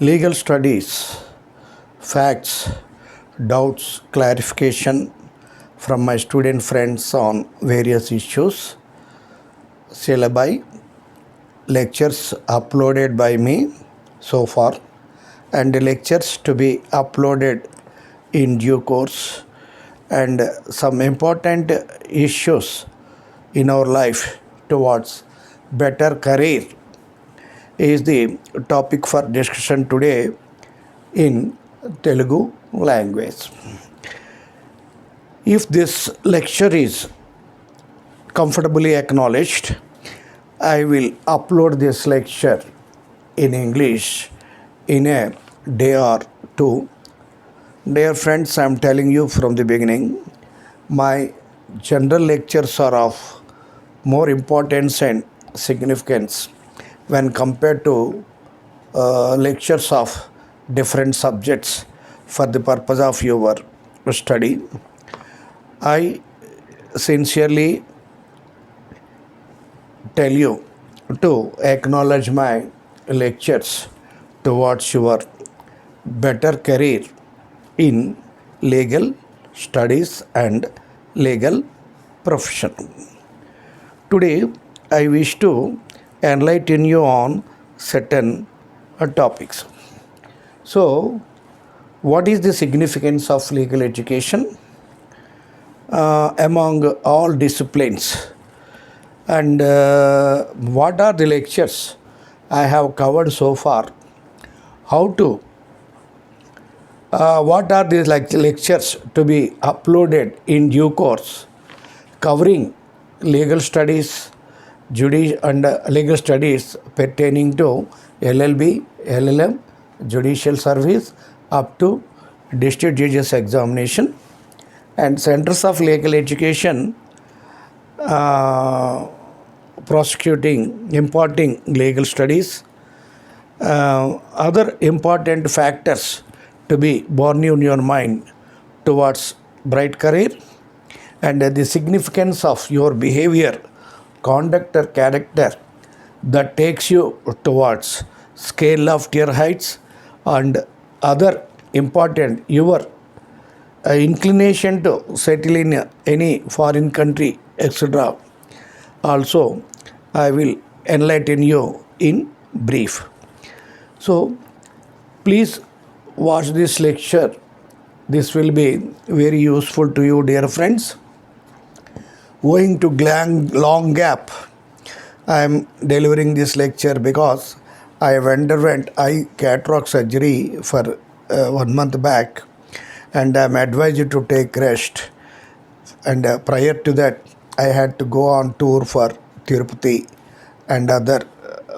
legal studies, facts, doubts, clarification from my student friends on various issues, syllabi, lectures uploaded by me so far, and lectures to be uploaded in due course, and some important issues in our life towards better career is the topic for discussion today in Telugu language. If this lecture is comfortably acknowledged, I will upload this lecture in English in a day or two. Dear friends, I am telling you from the beginning, my general lectures are of more importance and significance when compared to lectures of different subjects for the purpose of your study. I sincerely tell you to acknowledge my lectures towards your better career in legal studies and legal profession. Today, I wish to enlighten you on certain topics. So, what is the significance of legal education among all disciplines? And what are the lectures I have covered so far? What are these lectures to be uploaded in due course, covering legal studies, and legal studies pertaining to LLB, LLM, judicial service up to district judges examination, and centers of legal education prosecuting, imparting legal studies, other important factors to be borne in your mind towards bright career, and the significance of your behavior, conduct or character that takes you towards scale loftier heights, and other important your inclination to settle in any foreign country, etc. Also, I will enlighten you in brief. So, please watch this lecture. This will be very useful to you, dear friends. Owing to long gap, I am delivering this lecture because I have underwent eye cataract surgery for 1 month back, and I am advised to take rest. And prior to that, I had to go on tour for Tirupati and other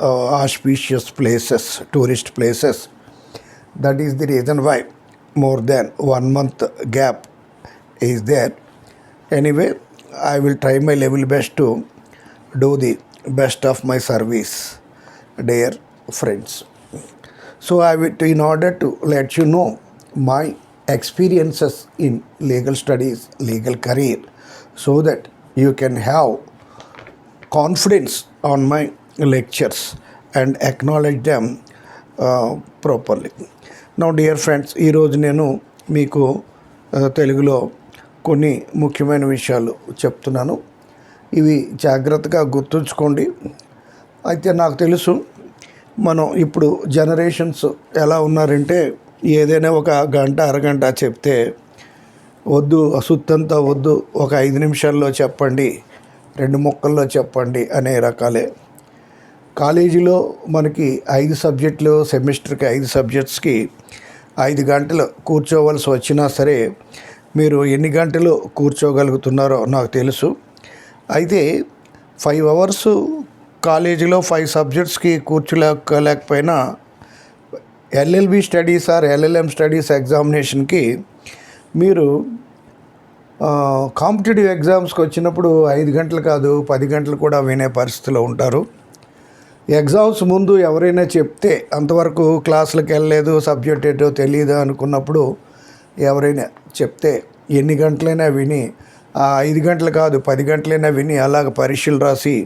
auspicious places, tourist places. That is the reason why more than 1 month gap is there. Anyway, I will try my level best to do the best of my service, dear friends. So I will, in order to let you know my experiences in legal studies, legal career, so that you can have confidence on my lectures and acknowledge them properly. Now, dear friends, ఈ రోజు నేను మీకు తెలుగులో కొన్ని ముఖ్యమైన విషయాలు చెప్తున్నాను. ఇవి జాగ్రత్తగా గుర్తుంచుకోండి. అయితే నాకు తెలుసు మనం ఇప్పుడు జనరేషన్స్ ఎలా ఉన్నారంటే, ఏదైనా ఒక గంట అరగంట చెప్తే వద్దు, అసుత్తంతా వద్దు, ఒక 5 నిమిషాల్లో చెప్పండి, 2 ముక్కల్లో చెప్పండి అనే రకాలే. కాలేజీలో మనకి 5 సబ్జెక్టులు, సెమిస్టర్కి 5 సబ్జెక్ట్స్కి 5 గంటలు కూర్చోవలసి వచ్చినా సరే మీరు ఎన్ని గంటలు కూర్చోగలుగుతున్నారో నాకు తెలుసు. అయితే 5 అవర్స్ కాలేజీలో 5 సబ్జెక్ట్స్కి కూర్చోలేకపోయినా LLB studies or LLM studies ఎగ్జామినేషన్కి మీరు కాంపిటేటివ్ ఎగ్జామ్స్కి వచ్చినప్పుడు 5 గంటలు కాదు 10 గంటలు కూడా వినే పరిస్థితిలో ఉంటారు. ఎగ్జామ్స్ ముందు ఎవరైనా చెప్తే అంతవరకు క్లాసులకు వెళ్ళలేదు, సబ్జెక్ట్ ఏంటో తెలియదు అనుకున్నప్పుడు ఎవరైనా చెప్తే ఎన్ని గంటలైనా విని, 5 గంటలు కాదు 10 గంటలైనా విని అలాగ పరీక్షలు రాసి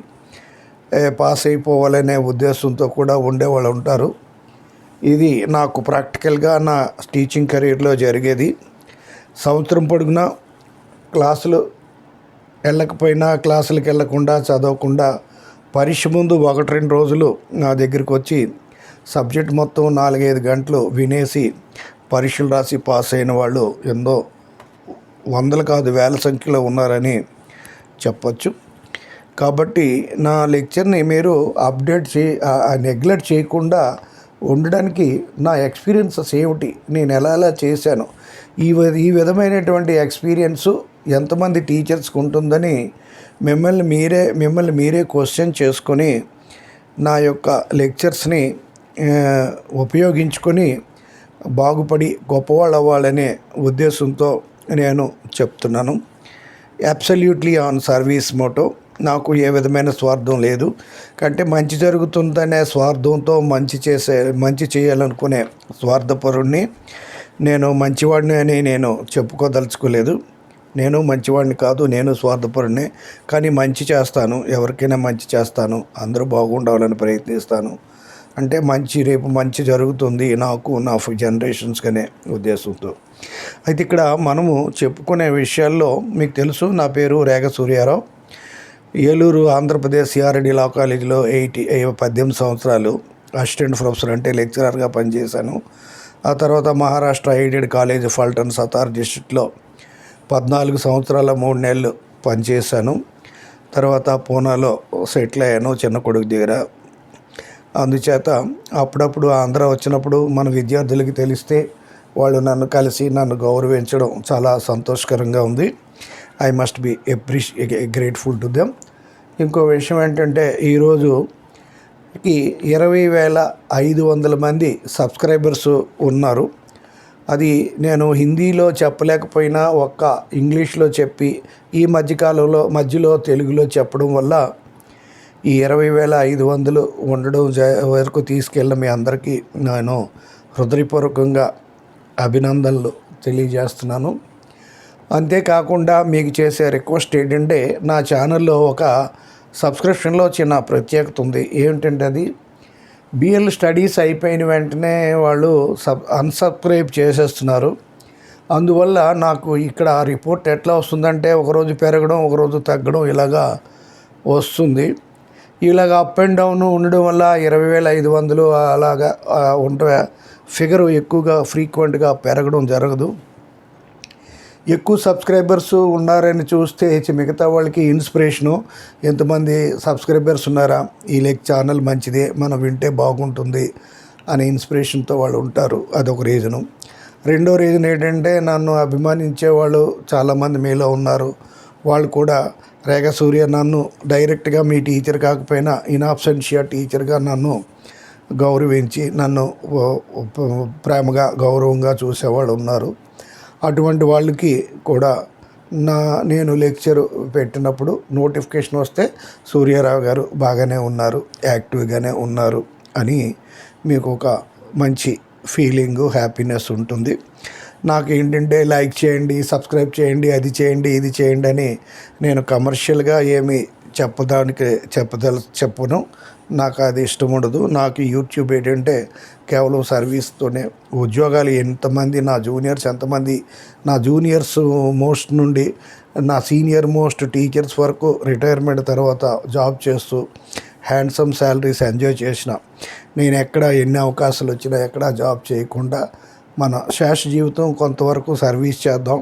పాస్ అయిపోవాలనే ఉద్దేశంతో కూడా ఉండేవాళ్ళు ఉంటారు. ఇది నాకు ప్రాక్టికల్గా నా టీచింగ్ కెరీర్లో జరిగేది. సంవత్సరం పొడుగునా క్లాసులు వెళ్ళకపోయినా, క్లాసులకు వెళ్ళకుండా, చదవకుండా పరీక్ష ముందు 1-2 రోజులు నా దగ్గరికి వచ్చి సబ్జెక్ట్ మొత్తం 4-5 గంటలు వినేసి పరీక్షలు రాసి పాస్ అయిన వాళ్ళు ఎంతో వందలు కాదు వేల సంఖ్యలో ఉన్నారని చెప్పచ్చు. కాబట్టి నా లెక్చర్ని మీరు నెగ్లెక్ట్ చేయకుండా ఉండడానికి నా ఎక్స్పీరియన్సెస్ ఏమిటి, నేను ఎలా చేశాను, ఈ విధమైనటువంటి ఎక్స్పీరియన్సు ఎంతమంది టీచర్స్కి ఉంటుందని మిమ్మల్ని మీరే క్వశ్చన్ చేసుకొని నా యొక్క లెక్చర్స్ని ఉపయోగించుకొని బాగుపడి గొప్పవాళ్ళు అవ్వాలనే ఉద్దేశంతో నేను చెప్తున్నాను. Absolutely on service motto. నాకు ఏ విధమైన స్వార్థం లేదు. కంటే మంచి జరుగుతుందనే స్వార్థంతో మంచి చేయాలనుకునే స్వార్థపరుణ్ణి. నేను మంచివాడిని అని నేను చెప్పుకోదలుచుకోలేదు. నేను మంచివాడిని కాదు, నేను స్వార్థపరుణ్ణి. కానీ మంచి చేస్తాను, ఎవరికైనా మంచి చేస్తాను, అందరూ బాగుండాలని ప్రయత్నిస్తాను. అంటే రేపు మంచి జరుగుతుంది నాకు, నా జనరేషన్స్కి అనే ఉద్దేశంతో. అయితే ఇక్కడ మనము చెప్పుకునే విషయాల్లో మీకు తెలుసు, నా పేరు రేగ సూర్యారావు. ఏలూరు ఆంధ్రప్రదేశ్ సిఆర్డి లా కాలేజీలో 18 సంవత్సరాలు అసిస్టెంట్ ప్రొఫెసర్ అంటే లెక్చరర్గా పనిచేశాను. ఆ తర్వాత Maharashtra aided college Fulton Sattar డిస్ట్రిక్ట్లో 14 సంవత్సరాల 3 నెలలు పనిచేశాను. తర్వాత పూనాలో సెటిల్ అయ్యాను చిన్న కొడుకు దగ్గర. అందుచేత అప్పుడప్పుడు ఆంధ్ర వచ్చినప్పుడు మన విద్యార్థులకి తెలిస్తే వాళ్ళు నన్ను కలిసి నన్ను గౌరవించడం చాలా సంతోషకరంగా ఉంది. I must be grateful to them. ఇంకో విషయం ఏంటంటే ఈరోజుకి 20,500 మంది సబ్స్క్రైబర్స్ ఉన్నారు. అది నేను హిందీలో చెప్పలేకపోయినా ఒక్క ఇంగ్లీష్లో చెప్పి ఈ మధ్యలో తెలుగులో చెప్పడం వల్ల ఈ 20,500 ఉండడం వరకు తీసుకెళ్ళిన మీ అందరికీ నేను హృదయపూర్వకంగా అభినందనలు తెలియజేస్తున్నాను. అంతేకాకుండా మీకు చేసే రిక్వెస్ట్ ఏంటంటే, నా ఛానల్లో ఒక సబ్స్క్రిప్షన్లో చిన్న ప్రత్యేకత ఉంది. ఏమిటంటే అది బిఎల్ స్టడీస్ అయిపోయిన వెంటనే వాళ్ళు అన్సబ్స్క్రైబ్ చేసేస్తున్నారు. అందువల్ల నాకు ఇక్కడ రిపోర్ట్ ఎట్లా వస్తుందంటే ఒకరోజు పెరగడం, ఒకరోజు తగ్గడం ఇలాగా వస్తుంది. ఇలాగ అప్ అండ్ డౌన్ ఉండడం వల్ల 20,500 అలాగా ఉంటే ఫిగర్ ఎక్కువగా ఫ్రీక్వెంట్గా పెరగడం జరగదు. ఎక్కువ సబ్స్క్రైబర్స్ ఉన్నారని చూస్తే మిగతా వాళ్ళకి ఇన్స్పిరేషను, ఎంతమంది సబ్స్క్రైబర్స్ ఉన్నారా, ఈ ఛానల్ మంచిదే, మనం వింటే బాగుంటుంది అనే ఇన్స్పిరేషన్తో వాళ్ళు ఉంటారు. అదొక రీజను. రెండో రీజన్ ఏంటంటే, నన్ను అభిమానించే వాళ్ళు చాలామంది మీలో ఉన్నారు. వాళ్ళు కూడా రేగ సూర్య నన్ను డైరెక్ట్గా మీ టీచర్ కాకపోయినా ఇన్ అబ్సెన్షియా టీచర్గా నన్ను గౌరవించి నన్ను ప్రేమగా గౌరవంగా చూసేవాళ్ళు ఉన్నారు. అటువంటి వాళ్ళకి కూడా నేను లెక్చర్ పెట్టినప్పుడు నోటిఫికేషన్ వస్తే సూర్యారావు గారు బాగానే ఉన్నారు, యాక్టివ్గానే ఉన్నారు అని మీకు ఒక మంచి ఫీలింగు, హ్యాపీనెస్ ఉంటుంది. నాకు ఏంటంటే లైక్ చేయండి, సబ్స్క్రైబ్ చేయండి, అది చేయండి, ఇది చేయండి అని నేను కమర్షియల్గా ఏమి చెప్పను. నాకు అది ఇష్టం ఉండదు. నాకు యూట్యూబ్ ఏంటంటే కేవలం సర్వీస్తోనే. ఉద్యోగాలు ఎంతమంది నా జూనియర్స్ మోస్ట్ నుండి నా సీనియర్ మోస్ట్ టీచర్స్ వరకు రిటైర్మెంట్ తర్వాత జాబ్ చేస్తూ హ్యాండ్సమ్ శాలరీస్ ఎంజాయ్ చేసిన, నేను ఎన్ని అవకాశాలు వచ్చినా ఎక్కడా జాబ్ చేయకుండా మన శేష జీవితం కొంతవరకు సర్వీస్ చేద్దాం.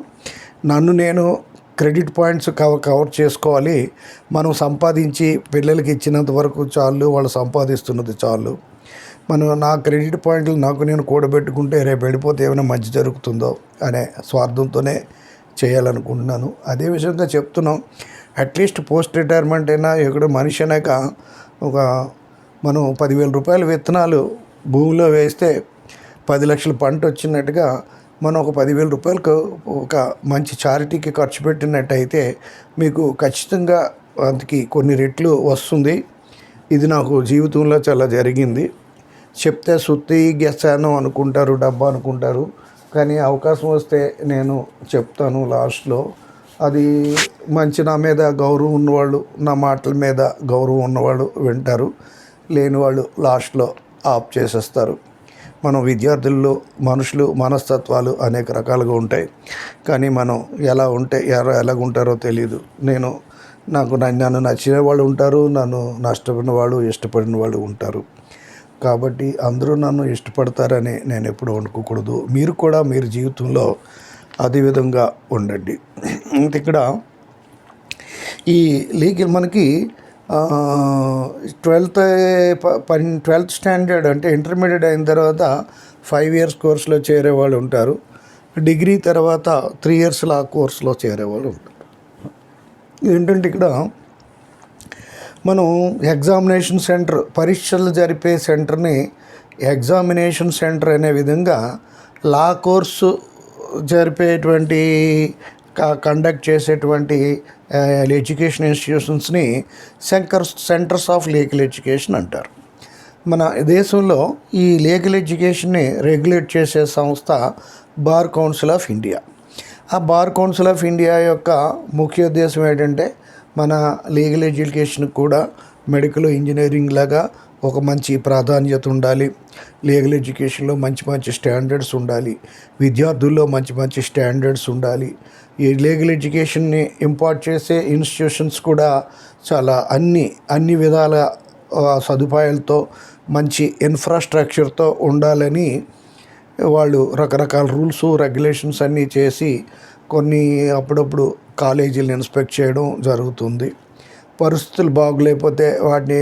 నన్ను నేను క్రెడిట్ పాయింట్స్ కవర్ చేసుకోవాలి. మనం సంపాదించి పిల్లలకి ఇచ్చినంత వరకు చాలు, వాళ్ళు సంపాదిస్తున్నది చాలు. నా క్రెడిట్ పాయింట్లు నాకు నేను కూడబెట్టుకుంటే రేపు వెళ్ళిపోతే ఏమైనా మంచి జరుగుతుందో అనే స్వార్థంతోనే చేయాలనుకుంటున్నాను. అదే విషయంగా చెప్తున్నాం. అట్లీస్ట్ పోస్ట్ రిటైర్మెంట్ అయినా ఇక్కడ మనిషి అనేక మనం 10,000 రూపాయల విత్తనాలు భూమిలో వేస్తే 10 లక్షల పంట వచ్చినట్టుగా మనం ఒక 10,000 రూపాయలకు ఒక మంచి చారిటీకి ఖర్చు పెట్టినట్టయితే మీకు ఖచ్చితంగా అందుకి కొన్ని రెట్లు వస్తుంది. ఇది నాకు జీవితంలో చాలా జరిగింది. చెప్తే సుత్తి గెస్సాను అనుకుంటారు, డబ్బా అనుకుంటారు, కానీ అవకాశం వస్తే నేను చెప్తాను లాస్ట్లో. అది మంచి నా మీద గౌరవం ఉన్నవాళ్ళు, నా మాటల మీద గౌరవం ఉన్నవాళ్ళు వింటారు, లేని వాళ్ళు లాస్ట్లో ఆఫ్ చేసేస్తారు. మనం విద్యార్థుల్లో మనుషులు మనస్తత్వాలు అనేక రకాలుగా ఉంటాయి. కానీ మనం ఎలాగుంటారో తెలియదు. నన్ను నచ్చిన వాళ్ళు ఉంటారు, నన్ను నష్టపడిన వాళ్ళు, ఇష్టపడిన వాళ్ళు ఉంటారు. కాబట్టి అందరూ నన్ను ఇష్టపడతారని నేను ఎప్పుడు అనుకోకూడదు. మీరు కూడా మీరు జీవితంలో అదే విధంగా ఉండండి. ఇక్కడ ఈ లీగల్ మనకి 12th స్టాండర్డ్ అంటే ఇంటర్మీడియట్ అయిన తర్వాత 5 years కోర్సులో చేరేవాళ్ళు ఉంటారు. డిగ్రీ తర్వాత 3 years లా కోర్సులో చేరేవాళ్ళు ఉంటారు. ఏంటంటే ఇక్కడ మనం ఎగ్జామినేషన్ సెంటర్, పరీక్షలు జరిపే సెంటర్ని ఎగ్జామినేషన్ సెంటర్ అనే విధంగా లా కోర్సు జరిపేటువంటి కండక్ట్ చేసేటువంటి ఎడ్యుకేషన్ ఇన్స్టిట్యూషన్స్ని సెంటర్స్ ఆఫ్ లీగల్ ఎడ్యుకేషన్ అంటారు. మన దేశంలో ఈ లీగల్ ఎడ్యుకేషన్ని రెగ్యులేట్ చేసే సంస్థ బార్ కౌన్సిల్ ఆఫ్ ఇండియా. ఆ బార్ కౌన్సిల్ ఆఫ్ ఇండియా యొక్క ముఖ్య ఉద్దేశం ఏంటంటే మన లీగల్ ఎడ్యుకేషన్ కూడా మెడికల్, ఇంజనీరింగ్ లాగా ఒక మంచి ప్రాధాన్యత ఉండాలి. లీగల్ ఎడ్యుకేషన్లో మంచి స్టాండర్డ్స్ ఉండాలి. విద్యార్థుల్లో మంచి స్టాండర్డ్స్ ఉండాలి. ఈ లీగల్ ఎడ్యుకేషన్ని ఇంపార్ట్ చేసే ఇన్స్టిట్యూషన్స్ కూడా చాలా అన్ని విధాల సదుపాయాలతో మంచి ఇన్ఫ్రాస్ట్రక్చర్తో ఉండాలని వాళ్ళు రకరకాల రూల్స్, రెగ్యులేషన్స్ అన్నీ చేసి అప్పుడప్పుడు కాలేజీలను ఇన్స్పెక్ట్ చేయడం జరుగుతుంది. పరిస్థితులు బాగోలేకపోతే వాటిని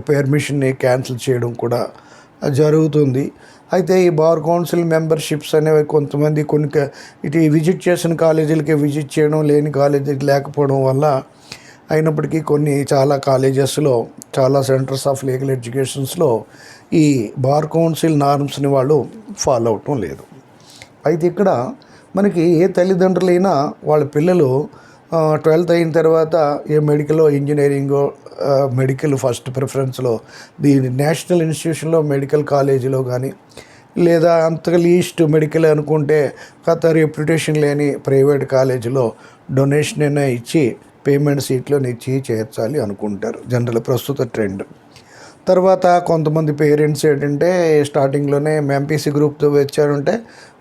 పర్మిషన్ని క్యాన్సిల్ చేయడం కూడా జరుగుతుంది. అయితే ఈ బార్ కౌన్సిల్ మెంబర్షిప్స్ అనేవి కొంతమంది ఇటు విజిట్ చేసిన కాలేజీలకి విజిట్ చేయడం, లేని కాలేజీకి లేకపోవడం వల్ల అయినప్పటికీ చాలా కాలేజెస్లో, చాలా సెంటర్స్ ఆఫ్ లీగల్ ఎడ్యుకేషన్స్లో ఈ బార్ కౌన్సిల్ నార్మ్స్ని వాళ్ళు ఫాలో అవటం లేదు. అయితే ఇక్కడ మనకి ఏ తల్లిదండ్రులైనా వాళ్ళ పిల్లలు 12th అయిన తర్వాత ఏ మెడికల్, ఇంజనీరింగో, మెడికల్ ఫస్ట్ ప్రిఫరెన్స్లో నేషనల్ ఇన్స్టిట్యూషన్లో మెడికల్ కాలేజీలో కానీ, లేదా అంతగా లీస్ట్ మెడికల్ అనుకుంటే కొత్త రెప్యుటేషన్ లేని ప్రైవేట్ కాలేజీలో డొనేషన్ అయినా ఇచ్చి పేమెంట్ సీట్లను ఇచ్చి చేర్చాలి అనుకుంటారు జనరల్ ప్రస్తుత ట్రెండ్. తర్వాత కొంతమంది పేరెంట్స్ ఏంటంటే స్టార్టింగ్లోనే ఎంపీసీ గ్రూప్తో వచ్చారంటే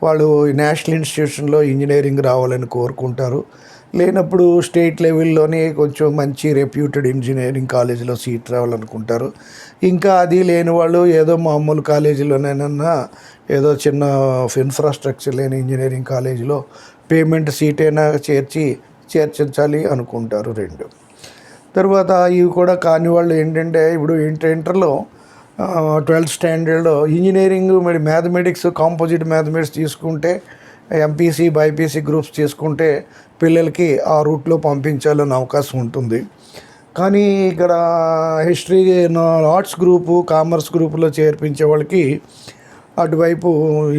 వాళ్ళు నేషనల్ ఇన్స్టిట్యూషన్లో ఇంజనీరింగ్ రావాలని కోరుకుంటారు. లేనప్పుడు స్టేట్ లెవెల్లోనే కొంచెం మంచి రెప్యూటెడ్ ఇంజనీరింగ్ కాలేజీలో సీట్ రావాలనుకుంటారు. ఇంకా అది లేని వాళ్ళు ఏదో మామూలు కాలేజీలోనైనా ఏదో చిన్న ఇన్ఫ్రాస్ట్రక్చర్ లేని ఇంజనీరింగ్ కాలేజీలో పేమెంట్ సీట్ అయినా చేర్చించాలి అనుకుంటారు. తర్వాత ఇవి కూడా కాని వాళ్ళు ఏంటంటే ఇప్పుడు ఇంటర్లో 12th స్టాండర్డ్లో ఇంజనీరింగ్, మ్యాథమెటిక్స్, కాంపోజిట్ మ్యాథమెటిక్స్ తీసుకుంటే, ఎంపీసీ, బైపీసీ గ్రూప్స్ తీసుకుంటే పిల్లలకి ఆ రూట్లో పంపించాలని అవకాశం ఉంటుంది. కానీ ఇక్కడ హిస్టరీ, ఆర్ట్స్ గ్రూపు, కామర్స్ గ్రూపులో చేర్పించే వాళ్ళకి అటువైపు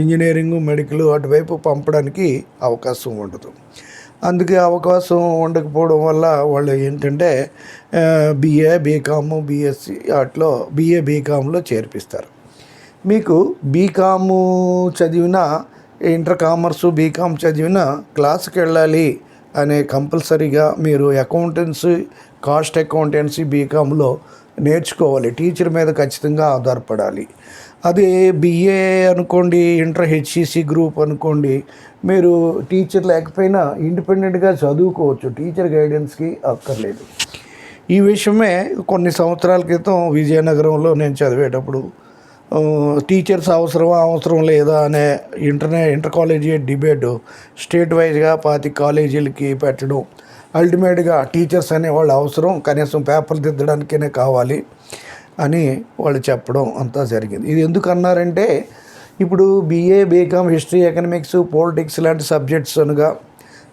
ఇంజనీరింగ్, మెడికల్ అటువైపు పంపడానికి అవకాశం ఉండదు. అందుకే అవకాశం ఉండకపోవడం వల్ల వాళ్ళు ఏంటంటే BA, BCom, BSc అట్లా BA, BComలో చేర్పిస్తారు. మీకు బీకాము చదివిన, ఇంటర్ కామర్సు, బీకామ్ చదివిన క్లాస్కి వెళ్ళాలి అనే కంపల్సరీగా మీరు అకౌంటెన్సీ, కాస్ట్ అకౌంటెన్సీ బీకామ్లో నేర్చుకోవాలి. టీచర్ మీద ఖచ్చితంగా ఆధారపడాలి. అదే BA అనుకోండి, ఇంటర్ HCC గ్రూప్ అనుకోండి, మీరు టీచర్ లేకపోయినా ఇండిపెండెంట్గా చదువుకోవచ్చు. టీచర్ గైడెన్స్కి అక్కర్లేదు. ఈ విషయమే కొన్ని సంవత్సరాల క్రితం విజయనగరంలో నేను చదివేటప్పుడు టీచర్స్ అవసరం లేదా అనే ఇంటర్ కాలేజియేట్ డిబేటు స్టేట్ వైజ్గా 25 కాలేజీలకి పెట్టడం. అల్టిమేట్గా టీచర్స్ అనేవాళ్ళు అవసరం, కనీసం పేపర్లు దిద్దడానికైనా కావాలి అని వాళ్ళు చెప్పడం అంతా జరిగింది. ఇది ఎందుకు అన్నారంటే ఇప్పుడు BA, BCom, history, economics, politics లాంటి సబ్జెక్ట్స్ అనగా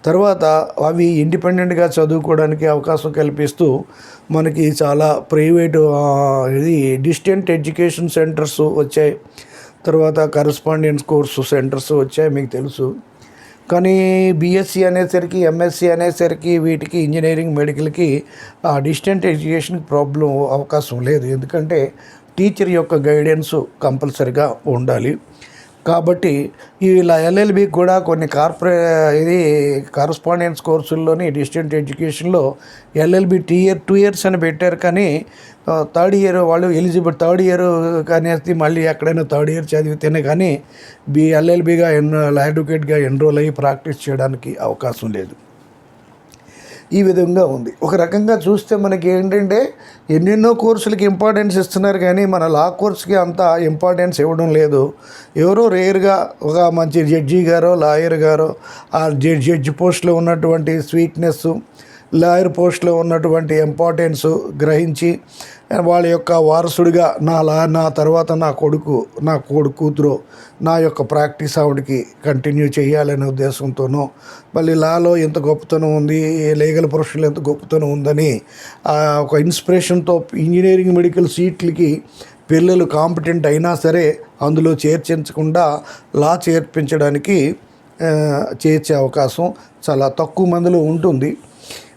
తర్వాత అవి ఇండిపెండెంట్గా చదువుకోవడానికి అవకాశం కల్పిస్తూ మనకి చాలా ప్రైవేటు డిస్టెంట్ ఎడ్యుకేషన్ సెంటర్స్ వచ్చాయి. తర్వాత కరస్పాండెన్స్ కోర్సు సెంటర్స్ వచ్చాయి, మీకు తెలుసు. కానీ BSc అనేసరికి, MSc అనేసరికి వీటికి ఇంజనీరింగ్, మెడికల్కి ఆ డిస్టెంట్ ఎడ్యుకేషన్కి అవకాశం లేదు. ఎందుకంటే టీచర్ యొక్క గైడెన్స్ కంపల్సరిగా ఉండాలి. కాబట్టి ఇలా ఎల్ఎల్బికి కూడా కొన్ని ఇది కరస్పాండెన్స్ కోర్సుల్లోని డిస్టెంట్ ఎడ్యుకేషన్లో ఎల్ఎల్బి 2 ఇయర్స్ అని పెట్టారు. కానీ థర్డ్ ఇయర్ వాళ్ళు ఎలిజిబుల్, థర్డ్ ఇయర్ అనేసి మళ్ళీ ఎక్కడైనా థర్డ్ ఇయర్ చదివితేనే కానీ ఎల్ఎల్బిగా అడ్వకేట్గా ఎన్రోల్ అయ్యి ప్రాక్టీస్ చేయడానికి అవకాశం లేదు. ఈ విధంగా ఉంది. ఒక రకంగా చూస్తే మనకి ఏంటంటే ఎన్నెన్నో కోర్సులకి ఇంపార్టెన్స్ ఇస్తున్నారు, కానీ మన లా కోర్స్కి అంత ఇంపార్టెన్స్ ఇవ్వడం లేదు. ఎవరో రేర్గా ఒక మంచి జడ్జి గారో లాయర్ గారో ఆ జడ్జి పోస్ట్లో ఉన్నటువంటి స్వీట్నెస్, లాయర్ పోస్ట్లో ఉన్నటువంటి ఇంపార్టెన్స్ గ్రహించి వాళ్ళ యొక్క వారసుడిగా నా తర్వాత నా కూతురు నా యొక్క ప్రాక్టీస్ ఆవిడకి కంటిన్యూ చేయాలనే ఉద్దేశంతోనూ, మళ్ళీ లాలో ఎంత గొప్పతనం ఉంది, లీగల్ ప్రొఫెషన్లో ఎంత గొప్పతనం ఉందని ఒక ఇన్స్పిరేషన్తో ఇంజనీరింగ్ మెడికల్ సీట్లకి పిల్లలు కాంపిటెంట్ అయినా సరే అందులో చేర్చించకుండా లా చేర్పించడానికి చేర్చే అవకాశం చాలా తక్కువ మందిలో ఉంటుంది.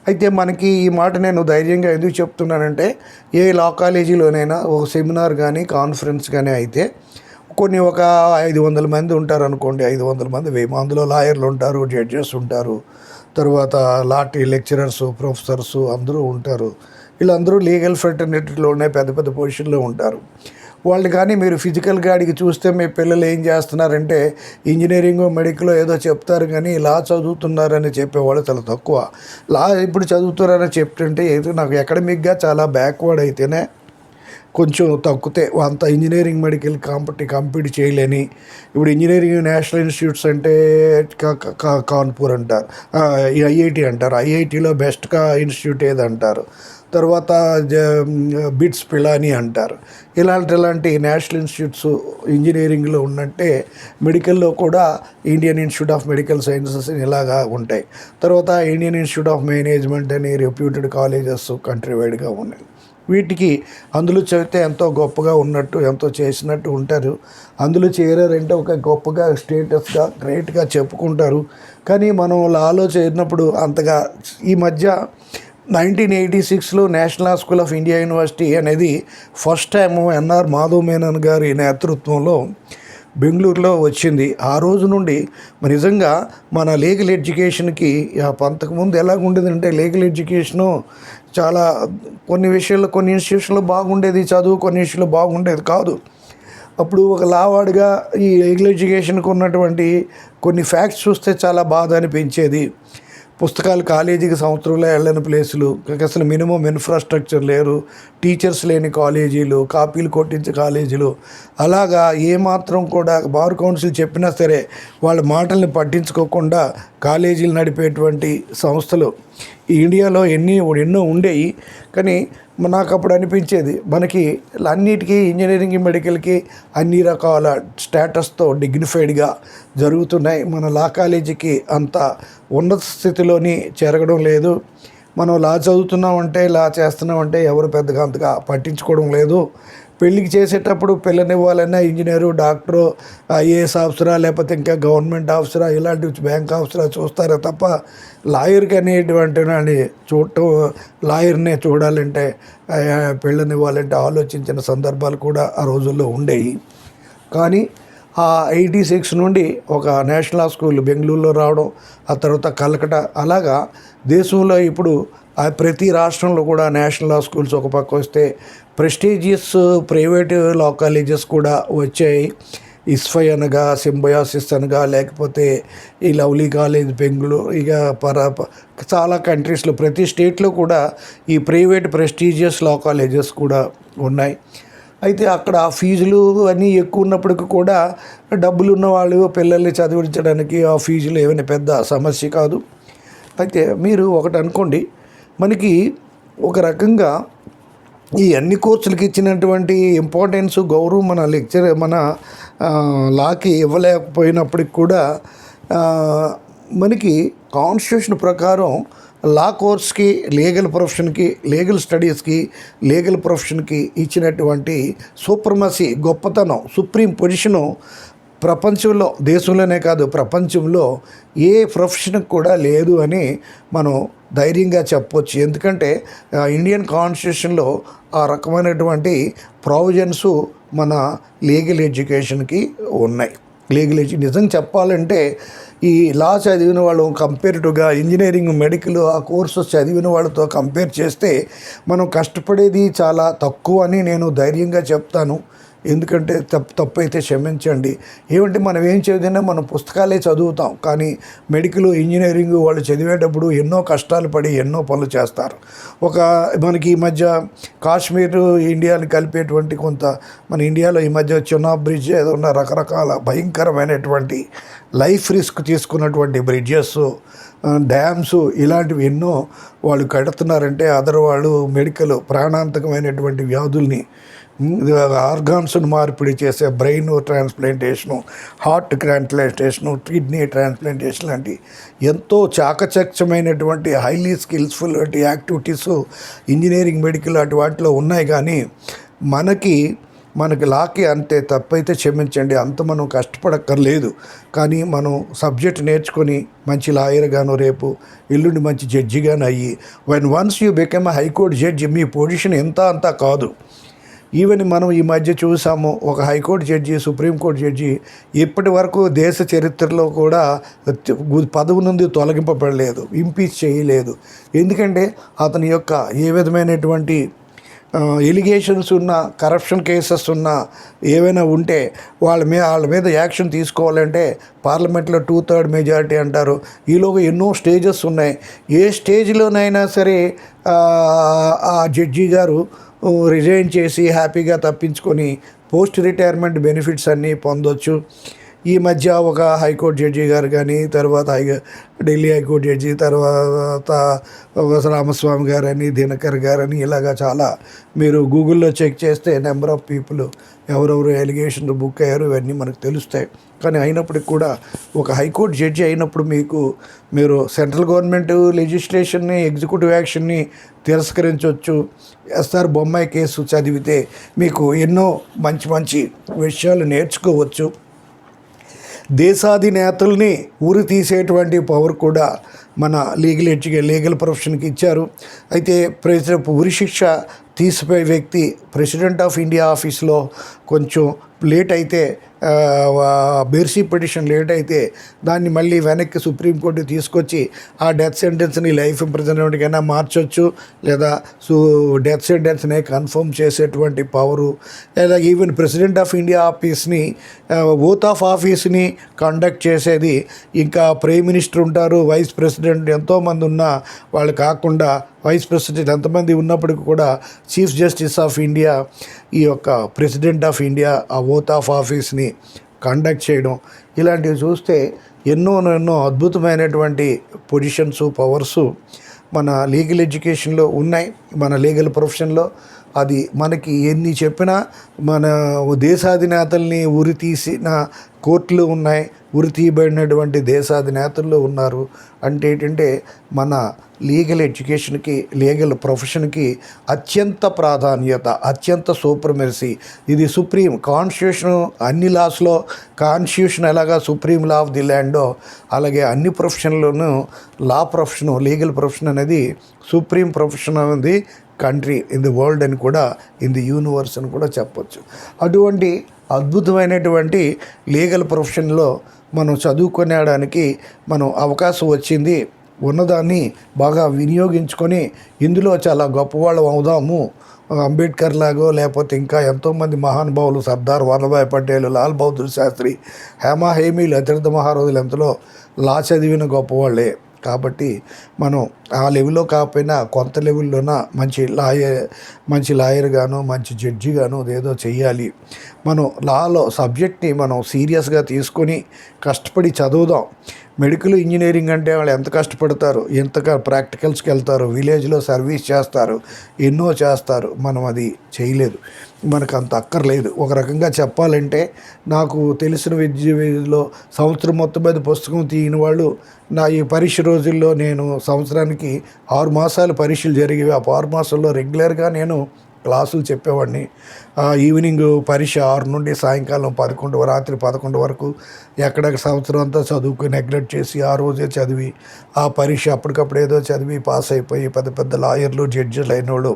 అయితే మనకి ఈ మాట నేను ధైర్యంగా ఎందుకు చెప్తున్నానంటే, ఏ లా కాలేజీలోనైనా ఒక సెమినార్ కానీ కాన్ఫరెన్స్ కానీ అయితే ఒక 500 మంది ఉంటారు అనుకోండి, 500 మంది 1000, అందులో లాయర్లు ఉంటారు, జడ్జెస్ ఉంటారు, తర్వాత లెక్చరర్స్, ప్రొఫెసర్స్ అందరూ ఉంటారు. వీళ్ళందరూ లీగల్ ఫ్రెటర్నిటీలోనే పెద్ద పెద్ద పొజిషన్లో ఉంటారు. వాళ్ళు కానీ మీరు ఫిజికల్గా అడిగి చూస్తే మీ పిల్లలు ఏం చేస్తున్నారంటే ఇంజనీరింగ్ మెడికల్ ఏదో చెప్తారు, కానీ లా చదువుతున్నారని చెప్పేవాళ్ళు చాలా తక్కువ. లా ఇప్పుడు చదువుతున్నారని చెప్తుంటే ఏదో నాకు అకాడమిక్గా చాలా బ్యాక్వర్డ్ అయితేనే కొంచెం తగ్గితే అంత ఇంజనీరింగ్ మెడికల్ కంపీట్ చేయలేని, ఇప్పుడు ఇంజనీరింగ్ నేషనల్ ఇన్స్టిట్యూట్స్ అంటే కాన్పూర్ అంటారు, ఐఐటి అంటారు, ఐఐటిలో బెస్ట్ ఇన్స్టిట్యూట్ ఏదంటారు, తర్వాత బిట్స్ పిలానీ అంటారు. ఇలాంటి నేషనల్ ఇన్స్టిట్యూట్స్ ఇంజనీరింగ్లో ఉన్నట్టే మెడికల్లో కూడా Indian institute of medical sciences ఇలాగా ఉంటాయి. తర్వాత ఇండియన్ ఇన్స్టిట్యూట్ ఆఫ్ మేనేజ్మెంట్ అని రెప్యూటెడ్ కాలేజెస్ కంట్రీ వైడ్గా ఉన్నాయి. వీటికి అందులో చదివితే ఎంతో గొప్పగా ఉన్నట్టు, ఎంతో చేసినట్టు ఉంటారు. అందులో చేరారంటే ఒక గొప్పగా స్టేటస్గా గ్రేట్గా చెప్పుకుంటారు. కానీ మనం లాలో చేరినప్పుడు అంతగా ఈ మధ్య 1986లో National Law School of India University అనేది first time NR Madhav Menon గారి నేతృత్వంలో బెంగళూరులో వచ్చింది. ఆ రోజు నుండి నిజంగా మన లీగల్ ఎడ్యుకేషన్కి అంతకుముందు ఎలాగుండేదంటే లీగల్ ఎడ్యుకేషను చాలా కొన్ని ఇన్స్టిట్యూషన్లో బాగుండేది చదువు, కొన్ని విషయాల్లో బాగుండేది కాదు. అప్పుడు ఒక లావాడిగా ఈ లీగల్ ఎడ్యుకేషన్కి ఉన్నటువంటి కొన్ని ఫ్యాక్ట్స్ చూస్తే చాలా బాధ అనిపించేది. పుస్తకాలు కాలేజీకి సంవత్సరంలో వెళ్ళని ప్లేసులు, అసలు మినిమం ఇన్ఫ్రాస్ట్రక్చర్ లేరు, టీచర్స్ లేని కాలేజీలు, కాపీలు కొట్టించే కాలేజీలు, అలాగా ఏమాత్రం కూడా బార్ కౌన్సిల్ చెప్పినా సరే వాళ్ళ మాటల్ని పట్టించుకోకుండా కాలేజీలు నడిపేటువంటి సంస్థలు ఇండియాలో ఎన్నో ఉండేవి. కానీ నాకు అప్పుడు అనిపించేది మనకి అన్నిటికీ ఇంజనీరింగ్ మెడికల్కి అన్ని రకాల స్టేటస్తో డిగ్నిఫైడ్గా జరుగుతున్నాయి. మన లా కాలేజీకి అంత ఉన్నత స్థితిలోని చేరగడం లేదు. మనం లా చదువుతున్నామంటే లా చేస్తున్నామంటే ఎవరు పెద్దగా అంతగా పట్టించుకోవడం లేదు. పెళ్ళికి చేసేటప్పుడు పిల్లనివ్వాలన్నా ఇంజనీరు, డాక్టరు, ఐఏఎస్ ఆఫీసరా, లేకపోతే ఇంకా గవర్నమెంట్ ఆఫీసరా, ఇలాంటి బ్యాంక్ ఆఫీసరా చూస్తారే తప్ప లాయర్కి అనేటువంటి చూడటం, లాయర్నే చూడాలంటే పిల్లనివ్వాలంటే ఆలోచించిన సందర్భాలు కూడా ఆ రోజుల్లో ఉండేవి. కానీ ఆ 86 నుండి ఒక నేషనల్ లా స్కూల్ బెంగళూరులో రావడం, ఆ తర్వాత కలకటా, అలాగా దేశంలో ఇప్పుడు ప్రతి రాష్ట్రంలో కూడా నేషనల్ లా స్కూల్స్ ఒక పక్క వస్తే ప్రెస్టీజియస్ ప్రైవేట్ లా కాలేజెస్ కూడా వచ్చాయి. ఇస్ఫై అనగా, సింబయాసిస్ అనగా, లేకపోతే ఈ లవ్లీ కాలేజ్ బెంగళూరు, ఇక చాలా కంట్రీస్లో ప్రతి స్టేట్లో కూడా ఈ ప్రైవేట్ ప్రెస్టీజియస్ లా కాలేజెస్ కూడా ఉన్నాయి. అయితే అక్కడ ఫీజులు అన్నీ ఎక్కువ ఉన్నప్పటికీ కూడా డబ్బులు ఉన్న వాళ్ళు పిల్లల్ని చదివించడానికి ఆ ఫీజులు ఏమైనా పెద్ద సమస్య కాదు. అయితే మీరు ఒకటి అనుకోండి, మనకి ఒక రకంగా ఈ అన్ని కోర్సులకి ఇచ్చినటువంటి ఇంపార్టెన్స్, గౌరవం మన లాకి ఇవ్వలేకపోయినప్పటికి కూడా మనకి కాన్స్టిట్యూషన్ ప్రకారం లా కోర్స్కి, లీగల్ ప్రొఫెషన్కి, లీగల్ స్టడీస్కి, లీగల్ ప్రొఫెషన్కి ఇచ్చినటువంటి సూప్రమసీ, గొప్పతనం, సుప్రీం పొజిషను ప్రపంచంలో, దేశంలోనే కాదు ప్రపంచంలో ఏ ప్రొఫెషన్కి కూడా లేదు అని మనం ధైర్యంగా చెప్పవచ్చు. ఎందుకంటే ఇండియన్ కాన్స్టిట్యూషన్లో ఆ రకమైనటువంటి ప్రావిజన్స్ మన లీగల్ ఎడ్యుకేషన్కి ఉన్నాయి. నిజంగా చెప్పాలంటే ఈ లా చదివిన వాళ్ళు కంపేరిటివ్గా ఇంజనీరింగ్ మెడికల్ ఆ కోర్సెస్ చదివిన వాళ్ళతో కంపేర్ చేస్తే మనం కష్టపడేది చాలా తక్కువ అని నేను ధైర్యంగా చెప్తాను. ఎందుకంటే తప్పు అయితే క్షమించండి. ఏమంటే మనం ఏం చదివినా మనం పుస్తకాలే చదువుతాం, కానీ మెడికల్ ఇంజనీరింగ్ వాళ్ళు చదివేటప్పుడు ఎన్నో కష్టాలు పడి ఎన్నో పనులు చేస్తారు. మనకి ఈ మధ్య కాశ్మీర్ ఇండియాని కలిపేటువంటి మన ఇండియాలో ఈ మధ్య చెనాబ్ బ్రిడ్జ్ ఏదో ఉన్న రకరకాల భయంకరమైనటువంటి లైఫ్ రిస్క్ తీసుకున్నటువంటి బ్రిడ్జెస్, డ్యామ్స్ ఇలాంటివి ఎన్నో వాళ్ళు కడుతున్నారంటే వాళ్ళు మెడికల్ ప్రాణాంతకమైనటువంటి వ్యాధుల్ని, ఆర్గాన్స్ను మార్పిడి చేసే brain transplantation, heart transplantation, kidney transplantation లాంటి ఎంతో చాకచక్యమైనటువంటి హైలీ స్కిల్స్ఫుల్ యాక్టివిటీస్ ఇంజనీరింగ్ మెడికల్ అటు వాటిలో ఉన్నాయి. కానీ మనకి లాకి అంతే తప్పైతే క్షమించండి, అంత మనం కష్టపడక్కర్లేదు. కానీ మనం సబ్జెక్ట్ నేర్చుకొని మంచి లాయర్గాను రేపు ఎల్లుండి మంచి జడ్జిగాను అయ్యి once you become a high court judge me position అంతా కాదు. ఈవెన్ మనం ఈ మధ్య చూసాము, ఒక హైకోర్టు జడ్జి, సుప్రీంకోర్టు జడ్జి ఇప్పటి వరకు దేశ చరిత్రలో కూడా పదవి నుండి తొలగింపబడలేదు, ఇంపీచ్ చేయలేదు. ఎందుకంటే అతని యొక్క ఏ విధమైనటువంటి ఎలిగేషన్స్ ఉన్న, కరప్షన్ కేసెస్ ఉన్న ఏవైనా ఉంటే వాళ్ళ మీద యాక్షన్ తీసుకోవాలంటే పార్లమెంట్లో 2/3 మెజారిటీ అంటారు. ఈలోగా ఎన్నో స్టేజెస్ ఉన్నాయి. ఏ స్టేజ్లోనైనా సరే ఆ జడ్జి గారు రిజైన్ చేసి హ్యాపీగా తప్పించుకొని పోస్ట్ రిటైర్మెంట్ బెనిఫిట్స్ అన్నీ పొందొచ్చు. ఈ మధ్య ఒక హైకోర్టు జడ్జి గారు కానీ, తర్వాత ఢిల్లీ హైకోర్టు జడ్జి, తర్వాత రామస్వామి గారని, దినకర్ గారని, ఇలాగా చాలా మీరు గూగుల్లో చెక్ చేస్తే నెంబర్ ఆఫ్ పీపుల్ ఎవరెవరు ఎలిగేషన్లు బుక్ అయ్యారు ఇవన్నీ మనకు తెలుస్తాయి. కానీ అయినప్పటికి కూడా ఒక హైకోర్టు జడ్జి అయినప్పుడు మీరు సెంట్రల్ గవర్నమెంట్ లెజిస్లేషన్ని, ఎగ్జిక్యూటివ్ యాక్షన్ని తిరస్కరించవచ్చు. ఎస్ఆర్ బొమ్మాయి కేసు చదివితే మీకు ఎన్నో మంచి విషయాలు నేర్చుకోవచ్చు. దేశాధినేతల్ని ఉరి తీసేటువంటి పవర్ కూడా మన లీగల్ ప్రొఫెషన్కి ఇచ్చారు. అయితే ఉరి శిక్ష తీసిపోయే వ్యక్తి ప్రెసిడెంట్ ఆఫ్ ఇండియా ఆఫీస్లో కొంచెం లేట్ అయితే, బెర్సీ పిటిషన్ లేట్ అయితే దాన్ని మళ్ళీ వెనక్కి సుప్రీంకోర్టు తీసుకొచ్చి ఆ డెత్ సెంటెన్స్ని లైఫ్ ఇంప్రిజన్మెంట్కైనా మార్చొచ్చు, లేదా డెత్ సెంటెన్స్ని కన్ఫర్మ్ చేసేటువంటి పవరు, లేదా ఈవెన్ ప్రెసిడెంట్ ఆఫ్ ఇండియా ఆఫీస్ని ఓత్ ఆఫ్ ఆఫీస్ని కండక్ట్ చేసేది. ఇంకా ప్రైమ్ మినిస్టర్ ఉంటారు, వైస్ ప్రెసిడెంట్ ఎంతోమంది ఉన్నా వాళ్ళు కాకుండా వైస్ ప్రెసిడెంట్ ఎంతమంది ఉన్నప్పటికీ కూడా చీఫ్ జస్టిస్ ఆఫ్ ఇండియా ఈ యొక్క ప్రెసిడెంట్ ఆఫ్ ఇండియా ఆ ఓత్ ఆఫ్ ఆఫీస్ని కండక్ట్ చేయడం, ఇలాంటివి చూస్తే ఎన్నో అద్భుతమైనటువంటి పొజిషన్స్, పవర్సు మన లీగల్ ఎడ్యుకేషన్లో ఉన్నాయి. మన లీగల్ ప్రొఫెషన్లో అది మనకి ఎన్ని చెప్పినా మన దేశాధినేతల్ని ఉరి తీసిన కోర్టులు ఉన్నాయి, ఉరి తీయబడినటువంటి దేశాధినేతల్లో ఉన్నారు. అంటే ఏంటంటే మన లీగల్ ఎడ్యుకేషన్కి, లీగల్ ప్రొఫెషన్కి అత్యంత ప్రాధాన్యత, అత్యంత సూప్రమసీ. ఇది సుప్రీం కాన్స్టిట్యూషన్. అన్ని లాస్లో కాన్స్టిట్యూషన్ ఎలాగా సుప్రీం లా ఆఫ్ ది ల్యాండో, అలాగే అన్ని ప్రొఫెషన్లోనూ లా ప్రొఫెషను, లీగల్ ప్రొఫెషన్ అనేది సుప్రీం ప్రొఫెషన్ అనేది కంట్రీ ఇన్ ది వరల్డ్ అని కూడా, ఇన్ ది యూనివర్స్ అని కూడా చెప్పొచ్చు. అటువంటి అద్భుతమైనటువంటి లీగల్ ప్రొఫెషన్లో మనం చదువుకునేడానికి అవకాశం వచ్చింది. ఉన్నదాన్ని బాగా వినియోగించుకొని ఇందులో చాలా గొప్పవాళ్ళం అవుదాము. అంబేద్కర్ లాగో, లేకపోతే ఇంకా ఎంతోమంది మహానుభావులు, సర్దార్ వల్లభాయ్ పటేల్, లాల్ బహదూర్ శాస్త్రి, హేమీలు, అతిరథ మహారాజులు ఎంతలో లా చదివిన గొప్పవాళ్ళే. కాబట్టి మనం ఆ లెవెల్లో కాకపోయినా కొంత లెవెల్లోన మంచి లాయర్గాను, మంచి జడ్జిగాను ఏదో చెయ్యాలి. మనం లాలో సబ్జెక్ట్ని మనం సీరియస్గా తీసుకొని కష్టపడి చదువుదాం. మెడికల్ ఇంజనీరింగ్ అంటే వాళ్ళు ఎంత కష్టపడతారు, ఎంతగా ప్రాక్టికల్స్కి వెళ్తారు, విలేజ్లో సర్వీస్ చేస్తారు, ఎన్నో చేస్తారు. మనం అది చేయలేదు, మనకు అంత అక్కర్లేదు. ఒక రకంగా చెప్పాలంటే నాకు తెలిసిన విద్యలో సంవత్సరం మొత్తం మీద పుస్తకం తీయని వాళ్ళు, నా ఈ పరీక్ష రోజుల్లో నేను సంవత్సరానికి 6 మాసాలు పరీక్షలు జరిగేవి. ఆ 6 మాసాల్లో రెగ్యులర్గా నేను క్లాసులు చెప్పేవాడిని. ఈవినింగ్ పరీక్ష 6 నుండి సాయంకాలం 11, రాత్రి 11 వరకు ఎక్కడ సంవత్సరం అంతా చదువుకుని నెగ్లెక్ట్ చేసి ఆ రోజే చదివి ఆ పరీక్ష అప్పటికప్పుడు ఏదో చదివి పాస్ అయిపోయి పెద్ద లాయర్లు, జడ్జిలు అయినోళ్ళు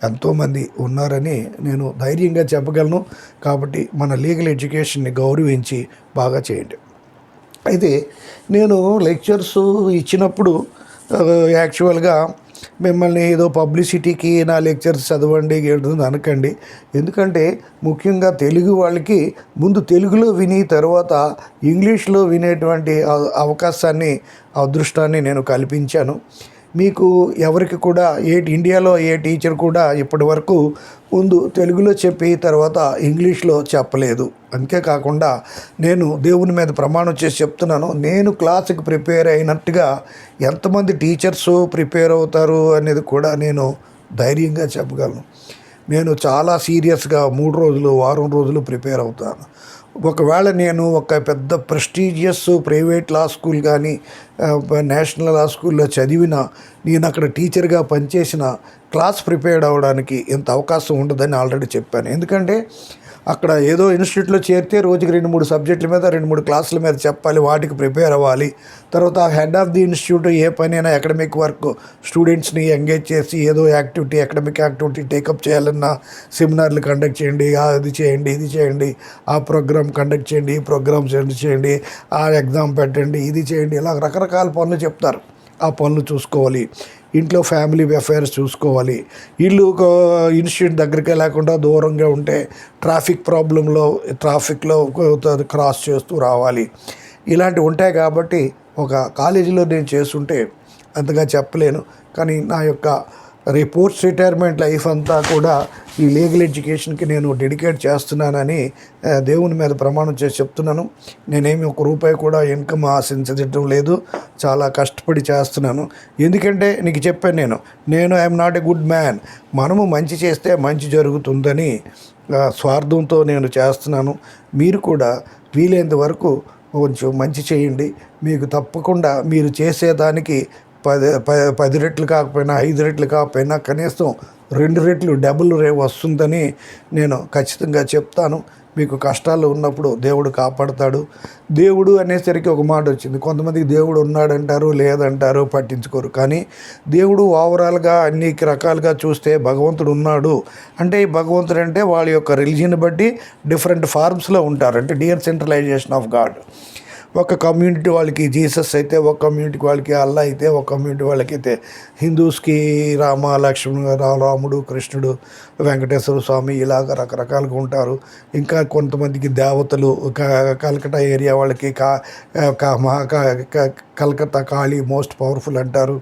ఎంతోమంది ఉన్నారని నేను ధైర్యంగా చెప్పగలను. కాబట్టి మన లీగల్ ఎడ్యుకేషన్ని గౌరవించి బాగా చేయండి. అయితే నేను లెక్చర్స్ ఇచ్చినప్పుడు యాక్చువల్గా మిమ్మల్ని ఏదో పబ్లిసిటీకి నా లెక్చర్స్ చదవండి అనకండి. ఎందుకంటే ముఖ్యంగా తెలుగు వాళ్ళకి ముందు తెలుగులో విని తర్వాత ఇంగ్లీష్లో వినేటువంటి అవకాశాన్ని, అదృష్టాన్ని నేను కల్పించాను. మీకు ఎవరికి కూడా ఇండియాలో ఏ టీచర్ కూడా ఇప్పటి వరకు ముందు తెలుగులో చెప్పి తర్వాత ఇంగ్లీష్లో చెప్పలేదు. అంతేకాకుండా నేను దేవుని మీద ప్రమాణం చేసి చెప్తున్నాను, నేను క్లాసుకి ప్రిపేర్ అయినట్టుగా ఎంతమంది టీచర్స్ ప్రిపేర్ అవుతారు అనేది కూడా నేను ధైర్యంగా చెప్పగలను. నేను చాలా సీరియస్గా 3 రోజులు, వారం రోజులు ప్రిపేర్ అవుతాను. ఒకవేళ నేను ఒక పెద్ద ప్రెస్టీజియస్ ప్రైవేట్ లా స్కూల్ కానీ నేషనల్ లా స్కూల్లో చదివిన, నేను అక్కడ టీచర్గా పనిచేసిన, క్లాస్ ప్రిపేర్ అవ్వడానికి ఇంత అవకాశం ఉండదని ఆల్రెడీ చెప్పాను. ఎందుకంటే అక్కడ ఏదో ఇన్స్టిట్యూట్లో చేరితే రోజుకి 2-3 సబ్జెక్టుల మీద 2-3 క్లాసుల మీద చెప్పాలి, వాటికి ప్రిపేర్ అవ్వాలి. తర్వాత హెడ్ ఆఫ్ ది ఇన్స్టిట్యూట్ ఏ పనైనా అకాడమిక్ వర్క్ స్టూడెంట్స్ని ఎంగేజ్ చేసి ఏదో యాక్టివిటీ, అకాడమిక్ యాక్టివిటీ టేకప్ చేయాలన్నా సెమినార్లు కండక్ట్ చేయండి, అది చేయండి, ఇది చేయండి, ఆ ప్రోగ్రామ్ కండక్ట్ చేయండి, ఈ ప్రోగ్రామ్ చేయండి, ఆ ఎగ్జామ్ పెట్టండి, ఇది చేయండి, ఇలా రకరకాల పనులు చెప్తారు. ఆ పనులు చూసుకోవాలి. ఇంట్లో ఫ్యామిలీ అఫైర్స్ చూసుకోవాలి. ఇల్లు ఇన్స్టిట్యూట్ దగ్గరికి లేకుండా దూరంగా ఉంటే ట్రాఫిక్లో క్రాస్ చేస్తూ రావాలి. ఇలాంటివి ఉంటాయి. కాబట్టి ఒక కాలేజీలో నేను చేస్తుంటే అంతగా చెప్పలేను. కానీ నా యొక్క రిటైర్మెంట్ లైఫ్ అంతా కూడా ఈ లీగల్ ఎడ్యుకేషన్కి నేను డెడికేట్ చేస్తున్నానని దేవుని మీద ప్రమాణం చేసి చెప్తున్నాను. నేనేమి ₹1 కూడా ఇన్కమ్ ఆశించడం లేదు. చాలా కష్టపడి చేస్తున్నాను. ఎందుకంటే నీకు చెప్పాను, నేను I'm not a good man. మనము మంచి చేస్తే మంచి జరుగుతుందని స్వార్థంతో నేను చేస్తున్నాను. మీరు కూడా వీలైనంత వరకు కొంచెం మంచి చేయండి. మీకు తప్పకుండా మీరు చేసేదానికి 10 రెట్లు కాకపోయినా, 5 రెట్లు కాకపోయినా కనీసం 2 రెట్లు డబుల్ వస్తుందని నేను ఖచ్చితంగా చెప్తాను. మీకు కష్టాలు ఉన్నప్పుడు దేవుడు కాపాడుతాడు. దేవుడు అనేసరికి ఒక మాట వచ్చింది. కొంతమందికి దేవుడు ఉన్నాడంటారు, లేదంటారు, పట్టించుకోరు. కానీ దేవుడు ఓవరాల్గా అన్ని రకాలుగా చూస్తే భగవంతుడు ఉన్నాడు. అంటే ఈ భగవంతుడు అంటే వాళ్ళ యొక్క రిలీజియన్ బట్టి డిఫరెంట్ ఫార్మ్స్లో ఉంటారు. అంటే డీసెంట్రలైజేషన్ ఆఫ్ గాడ్. ఒక కమ్యూనిటీ వాళ్ళకి జీసస్ అయితే, ఒక కమ్యూనిటీకి వాళ్ళకి అల్లా అయితే, ఒక కమ్యూనిటీ వాళ్ళకైతే హిందూస్కి రాముడు, కృష్ణుడు, వెంకటేశ్వర స్వామి, ఇలాగ రకరకాలుగా ఉంటారు. ఇంకా కొంతమందికి దేవతలు, కలకత్తా ఏరియా వాళ్ళకి కలకత్తా కాళీ మోస్ట్ పవర్ఫుల్ అంటారు.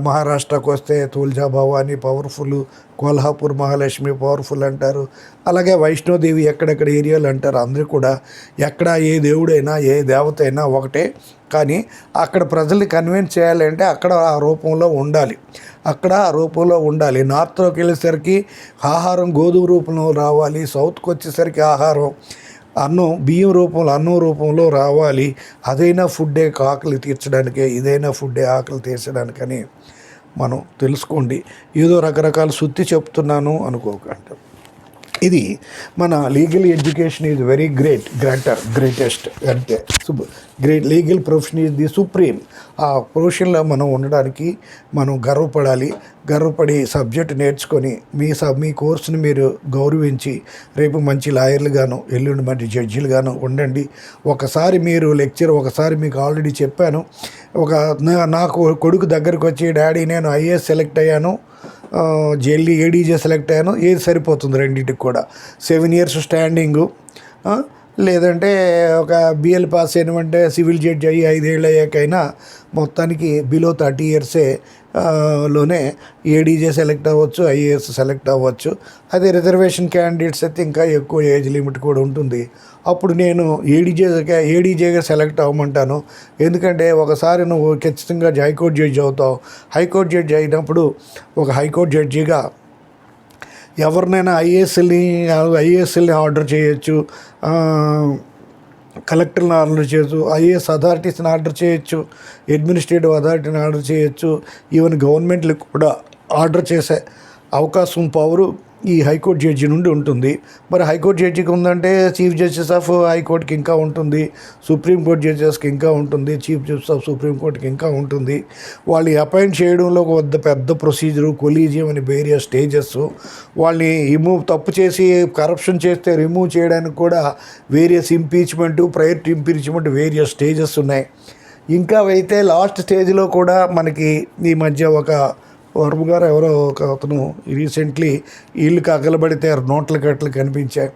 మహారాష్ట్రకు వస్తే తుల్జా భవానీ పవర్ఫుల్, కోల్హాపూర్ మహాలక్ష్మి పవర్ఫుల్ అంటారు. అలాగే వైష్ణోదేవి ఎక్కడెక్కడ ఏరియాలు అంటారు. అందరూ కూడా ఎక్కడ ఏ దేవుడైనా ఏ దేవత అయినా ఒకటే. కానీ అక్కడ ప్రజల్ని కన్విన్స్ చేయాలంటే అక్కడ ఆ రూపంలో ఉండాలి. నార్త్లోకి వెళ్ళేసరికి ఆహారం గోధుమ రూపంలో రావాలి. సౌత్కి వచ్చేసరికి ఆహారం అన్నం రూపంలో రావాలి. అదైనా ఫుడ్డే ఆకలి తీర్చడానికే, ఇదైనా ఫుడ్డే ఆకలి తీర్చడానికని మనం తెలుసుకోండి. ఏదో రకరకాల సుత్తి చెప్తున్నాను అనుకోకండి. ఇది మన legal education is very greatest అంటే legal profession is the supreme. ఆ ప్రొఫెషన్లో మనం ఉండడానికి మనం గర్వపడి సబ్జెక్ట్ నేర్చుకొని మీ కోర్సుని మీరు గౌరవించి రేపు మంచి లాయర్లుగాను, ఎల్లుండి మంచి జడ్జిలుగాను ఉండండి. ఒకసారి మీరు ఒకసారి మీకు ఆల్రెడీ చెప్పాను. నాకు కొడుకు దగ్గరికి వచ్చి, డాడీ నేను ఐఏఎస్ సెలెక్ట్ అయ్యాను, ఏడీజే సెలెక్ట్ అయ్యాను, ఏది సరిపోతుంది రెండింటికి కూడా 7 years స్టాండింగు, లేదంటే ఒక బిఎల్ పాస్ అయినమంటే సివిల్ జడ్జి అయ్యి 5 ఏళ్ళు అయ్యాకైనా మొత్తానికి బిలో 30 years లోనే ఏడీజే సెలెక్ట్ అవ్వచ్చు, ఐఏఎస్ సెలెక్ట్ అవ్వచ్చు. అదే రిజర్వేషన్ క్యాండిడేట్స్ అయితే ఇంకా ఎక్కువ ఏజ్ లిమిట్ కూడా ఉంటుంది. అప్పుడు నేను ఏడీజేగా సెలెక్ట్ అవ్వమంటాను. ఎందుకంటే ఒకసారి నువ్వు ఖచ్చితంగా హైకోర్టు జడ్జి అవుతావు. హైకోర్టు జడ్జి అయినప్పుడు ఒక హైకోర్టు జడ్జిగా ఎవరినైనా ఐఏఎస్ఎల్ని ఆర్డర్ చేయొచ్చు, కలెక్టర్ని ఆర్డర్ చేయొచ్చు, ఐఏఎస్ అథారిటీస్ని ఆర్డర్ చేయొచ్చు, అడ్మినిస్ట్రేటివ్ అథారిటీని ఆర్డర్ చేయొచ్చు, ఈవెన్ గవర్నమెంట్లకు కూడా ఆర్డర్ చేసే అవకాశం, పవరు ఈ హైకోర్టు జడ్జి నుండి ఉంటుంది. మరి హైకోర్టు జడ్జికి ఉందంటే చీఫ్ జస్టిస్ ఆఫ్ హైకోర్టుకి ఇంకా ఉంటుంది, సుప్రీంకోర్టు జడ్జెస్కి ఇంకా ఉంటుంది, చీఫ్ జస్టిస్ ఆఫ్ సుప్రీంకోర్టుకి ఇంకా ఉంటుంది. వాళ్ళు అపాయింట్ చేయడంలో పెద్ద ప్రొసీజరు, కొలీజియం అని వేరియస్ స్టేజెస్. వాళ్ళని తప్పు చేసి కరప్షన్ చేస్తే రిమూవ్ చేయడానికి కూడా various impeachment, prior to impeachment various stages ఉన్నాయి. ఇంకా అయితే లాస్ట్ స్టేజ్లో కూడా మనకి ఈ మధ్య ఒక వర్మ గారు ఎవరో ఒక అతను రీసెంట్లీ ఇల్లు కగలబడితే నోట్ల కట్టలు కనిపించాయి.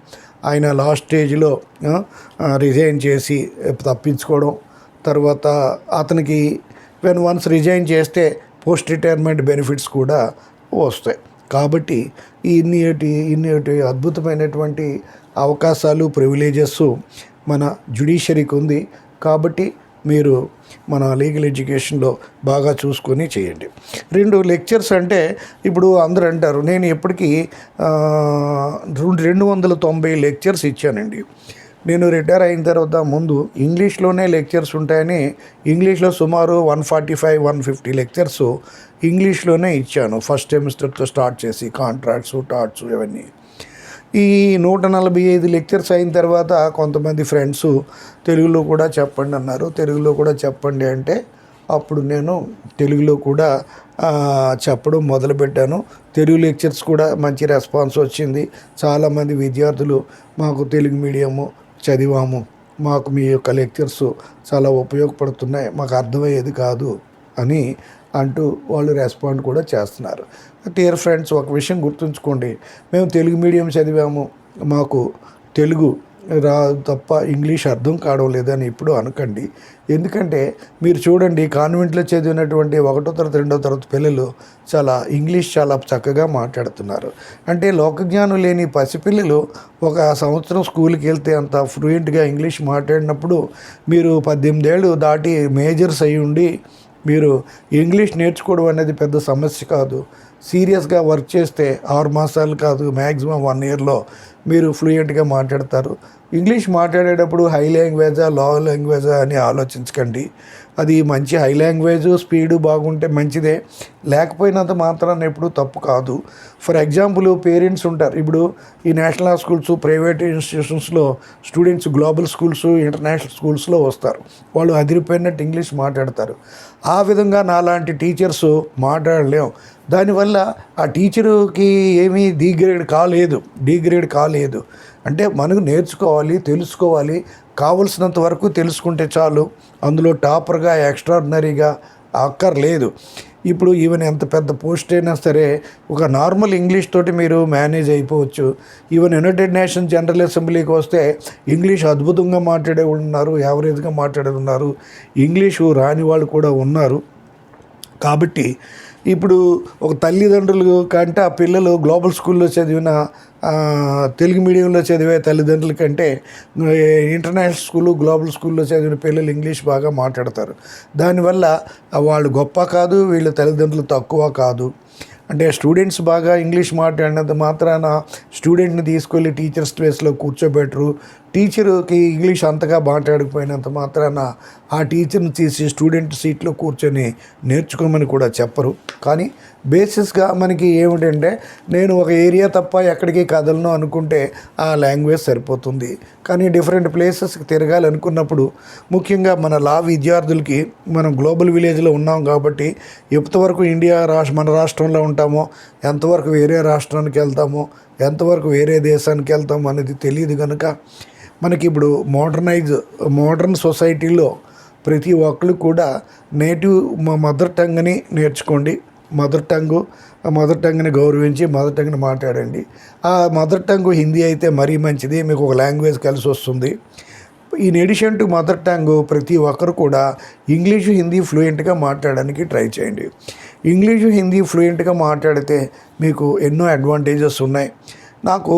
ఆయన లాస్ట్ స్టేజ్లో రిజైన్ చేసి తప్పించుకోవడం, తర్వాత అతనికి వన్స్ రిజైన్ చేస్తే పోస్ట్ రిటైర్మెంట్ బెనిఫిట్స్ కూడా వస్తాయి. కాబట్టి ఇన్ని అద్భుతమైనటువంటి అవకాశాలు, ప్రివిలేజెస్ మన జ్యుడిషియరీకి ఉంది. కాబట్టి మీరు మన లీగల్ ఎడ్యుకేషన్లో బాగా చూసుకొని చేయండి. 2 లెక్చర్స్ అంటే ఇప్పుడు అందరూ అంటారు, నేను ఎప్పటికీ 290 లెక్చర్స్ ఇచ్చానండి. నేను రిటైర్ అయిన తర్వాత ముందు ఇంగ్లీష్లోనే లెక్చర్స్ ఉంటాయని ఇంగ్లీష్లో సుమారు 145-150 లెక్చర్స్ ఇంగ్లీష్లోనే ఇచ్చాను. ఫస్ట్ సెమిస్టర్తో స్టార్ట్ చేసి కాంట్రాక్ట్స్, టాట్స్ ఇవన్నీ. ఈ 145 లెక్చర్స్ అయిన తర్వాత కొంతమంది ఫ్రెండ్స్ తెలుగులో కూడా చెప్పండి అన్నారు. తెలుగులో కూడా చెప్పండి అంటే అప్పుడు నేను తెలుగులో కూడా చెప్పడం మొదలుపెట్టాను. తెలుగు లెక్చర్స్ కూడా మంచి రెస్పాన్స్ వచ్చింది. చాలామంది విద్యార్థులు మాకు తెలుగు మీడియము చదివాము, మాకు మీ యొక్క లెక్చర్స్ చాలా ఉపయోగపడుతున్నాయి, మాకు అర్థమయ్యేది కాదు అని అంటూ వాళ్ళు రెస్పాండ్ కూడా చేస్తున్నారు. డియర్ ఫ్రెండ్స్, ఒక విషయం గుర్తుంచుకోండి, మేము తెలుగు మీడియం చదివాము, మాకు తెలుగు తప్ప ఇంగ్లీష్ అర్థం కావడం లేదని ఇప్పుడు అనకండి. ఎందుకంటే మీరు చూడండి, కాన్వెంట్లో చదివినటువంటి 1వ తరగతి 2వ తరగతి పిల్లలు ఇంగ్లీష్ చాలా చక్కగా మాట్లాడుతున్నారు. అంటే లోకజ్ఞానం లేని పసిపిల్లలు 1 సంవత్సరం స్కూల్కి వెళ్తే అంత ఫ్లూయెంట్గా ఇంగ్లీష్ మాట్లాడినప్పుడు మీరు 18 ఏళ్ళు దాటి మేజర్స్ అయ్యి ఉండి మీరు ఇంగ్లీష్ నేర్చుకోవడం అనేది పెద్ద సమస్య కాదు. సీరియస్గా వర్క్ చేస్తే 6 మాసాలు కాదు, మ్యాక్సిమం 1 ఇయర్లో మీరు ఫ్లూయెంట్గా మాట్లాడతారు. ఇంగ్లీష్ మాట్లాడేటప్పుడు హై లాంగ్వేజా, లో లాంగ్వేజా అని ఆలోచించకండి. అది మంచి హై లాంగ్వేజ్, స్పీడు బాగుంటే మంచిదే, లేకపోయినంత మాత్రాన్ని ఎప్పుడు తప్పు కాదు. ఫర్ ఎగ్జాంపుల్, పేరెంట్స్ ఉంటారు. ఇప్పుడు ఈ నేషనల్ స్కూల్స్, ప్రైవేట్ ఇన్స్టిట్యూషన్స్లో స్టూడెంట్స్ గ్లోబల్ స్కూల్స్, ఇంటర్నేషనల్ స్కూల్స్లో వస్తారు. వాళ్ళు అదిరిపోయినట్టు ఇంగ్లీష్ మాట్లాడతారు. ఆ విధంగా నాలాంటి టీచర్స్ మాట్లాడలేం. దానివల్ల ఆ టీచరుకి ఏమీ డీ గ్రేడ్ కాలేదు. అంటే మనకు నేర్చుకోవాలి, తెలుసుకోవాలి, కావలసినంత వరకు తెలుసుకుంటే చాలు. అందులో టాపర్గా, ఎక్స్ట్రాడినరీగా అక్కర్లేదు. ఇప్పుడు ఈవెన్ ఎంత పెద్ద పోస్ట్ అయినా సరే ఒక నార్మల్ ఇంగ్లీష్ తోటి మీరు మేనేజ్ అయిపోవచ్చు. ఈవెన్ యునైటెడ్ నేషన్ జనరల్ అసెంబ్లీకి వస్తే ఇంగ్లీష్ అద్భుతంగా మాట్లాడే ఉన్నారు, యావరేజ్గా మాట్లాడే ఉన్నారు, ఇంగ్లీషు రాని వాళ్ళు కూడా ఉన్నారు. కాబట్టి ఇప్పుడు ఒక తల్లిదండ్రులు కంటే ఆ పిల్లలు గ్లోబల్ స్కూల్లో చదివిన తెలుగు మీడియంలో చదివే తల్లిదండ్రుల కంటే ఇంటర్నేషనల్ స్కూలు, గ్లోబల్ స్కూల్లో చదివిన పిల్లలు ఇంగ్లీష్ బాగా మాట్లాడతారు. దానివల్ల వాళ్ళు గొప్ప కాదు, వీళ్ళ తల్లిదండ్రులు తక్కువ కాదు. అంటే స్టూడెంట్స్ బాగా ఇంగ్లీష్ మాట్లాడినంత మాత్రాన స్టూడెంట్ని తీసుకెళ్ళి టీచర్స్ ప్లేస్లో కూర్చోబెట్టరు. టీచర్కి ఇంగ్లీష్ అంతగా మాట్లాడకపోయినంత మాత్రాన ఆ టీచర్ని తీసి స్టూడెంట్ సీట్లో కూర్చొని నేర్చుకోమని కూడా చెప్పరు. కానీ బేసిస్గా మనకి ఏమిటంటే, నేను ఒక ఏరియా తప్ప ఎక్కడికి కదలను అనుకుంటే ఆ లాంగ్వేజ్ సరిపోతుంది. కానీ డిఫరెంట్ ప్లేసెస్కి తిరగాలనుకున్నప్పుడు, ముఖ్యంగా మన లా విద్యార్థులకి, మనం గ్లోబల్ విలేజ్లో ఉన్నాం కాబట్టి ఎంతవరకు మన రాష్ట్రంలో ఉంటామో, ఎంతవరకు వేరే రాష్ట్రానికి వెళ్తామో, ఎంతవరకు వేరే దేశానికి వెళ్తామో అనేది తెలియదు కనుక మనకి ఇప్పుడు మోడర్న్ సొసైటీలో ప్రతి ఒక్కరు కూడా మదర్ టంగ్ని నేర్చుకోండి. మదర్ టంగ్ని గౌరవించి మదర్ టంగ్ని మాట్లాడండి. ఆ మదర్ టంగ్ హిందీ అయితే మరీ మంచిది, మీకు ఒక లాంగ్వేజ్ కలిసి వస్తుంది. In addition to mother tongue ప్రతి ఒక్కరు కూడా ఇంగ్లీషు, హిందీ ఫ్లూయెంట్గా మాట్లాడడానికి ట్రై చేయండి. ఇంగ్లీషు, హిందీ ఫ్లూయెంట్గా మాట్లాడితే మీకు ఎన్నో అడ్వాంటేజెస్ ఉన్నాయి. నాకు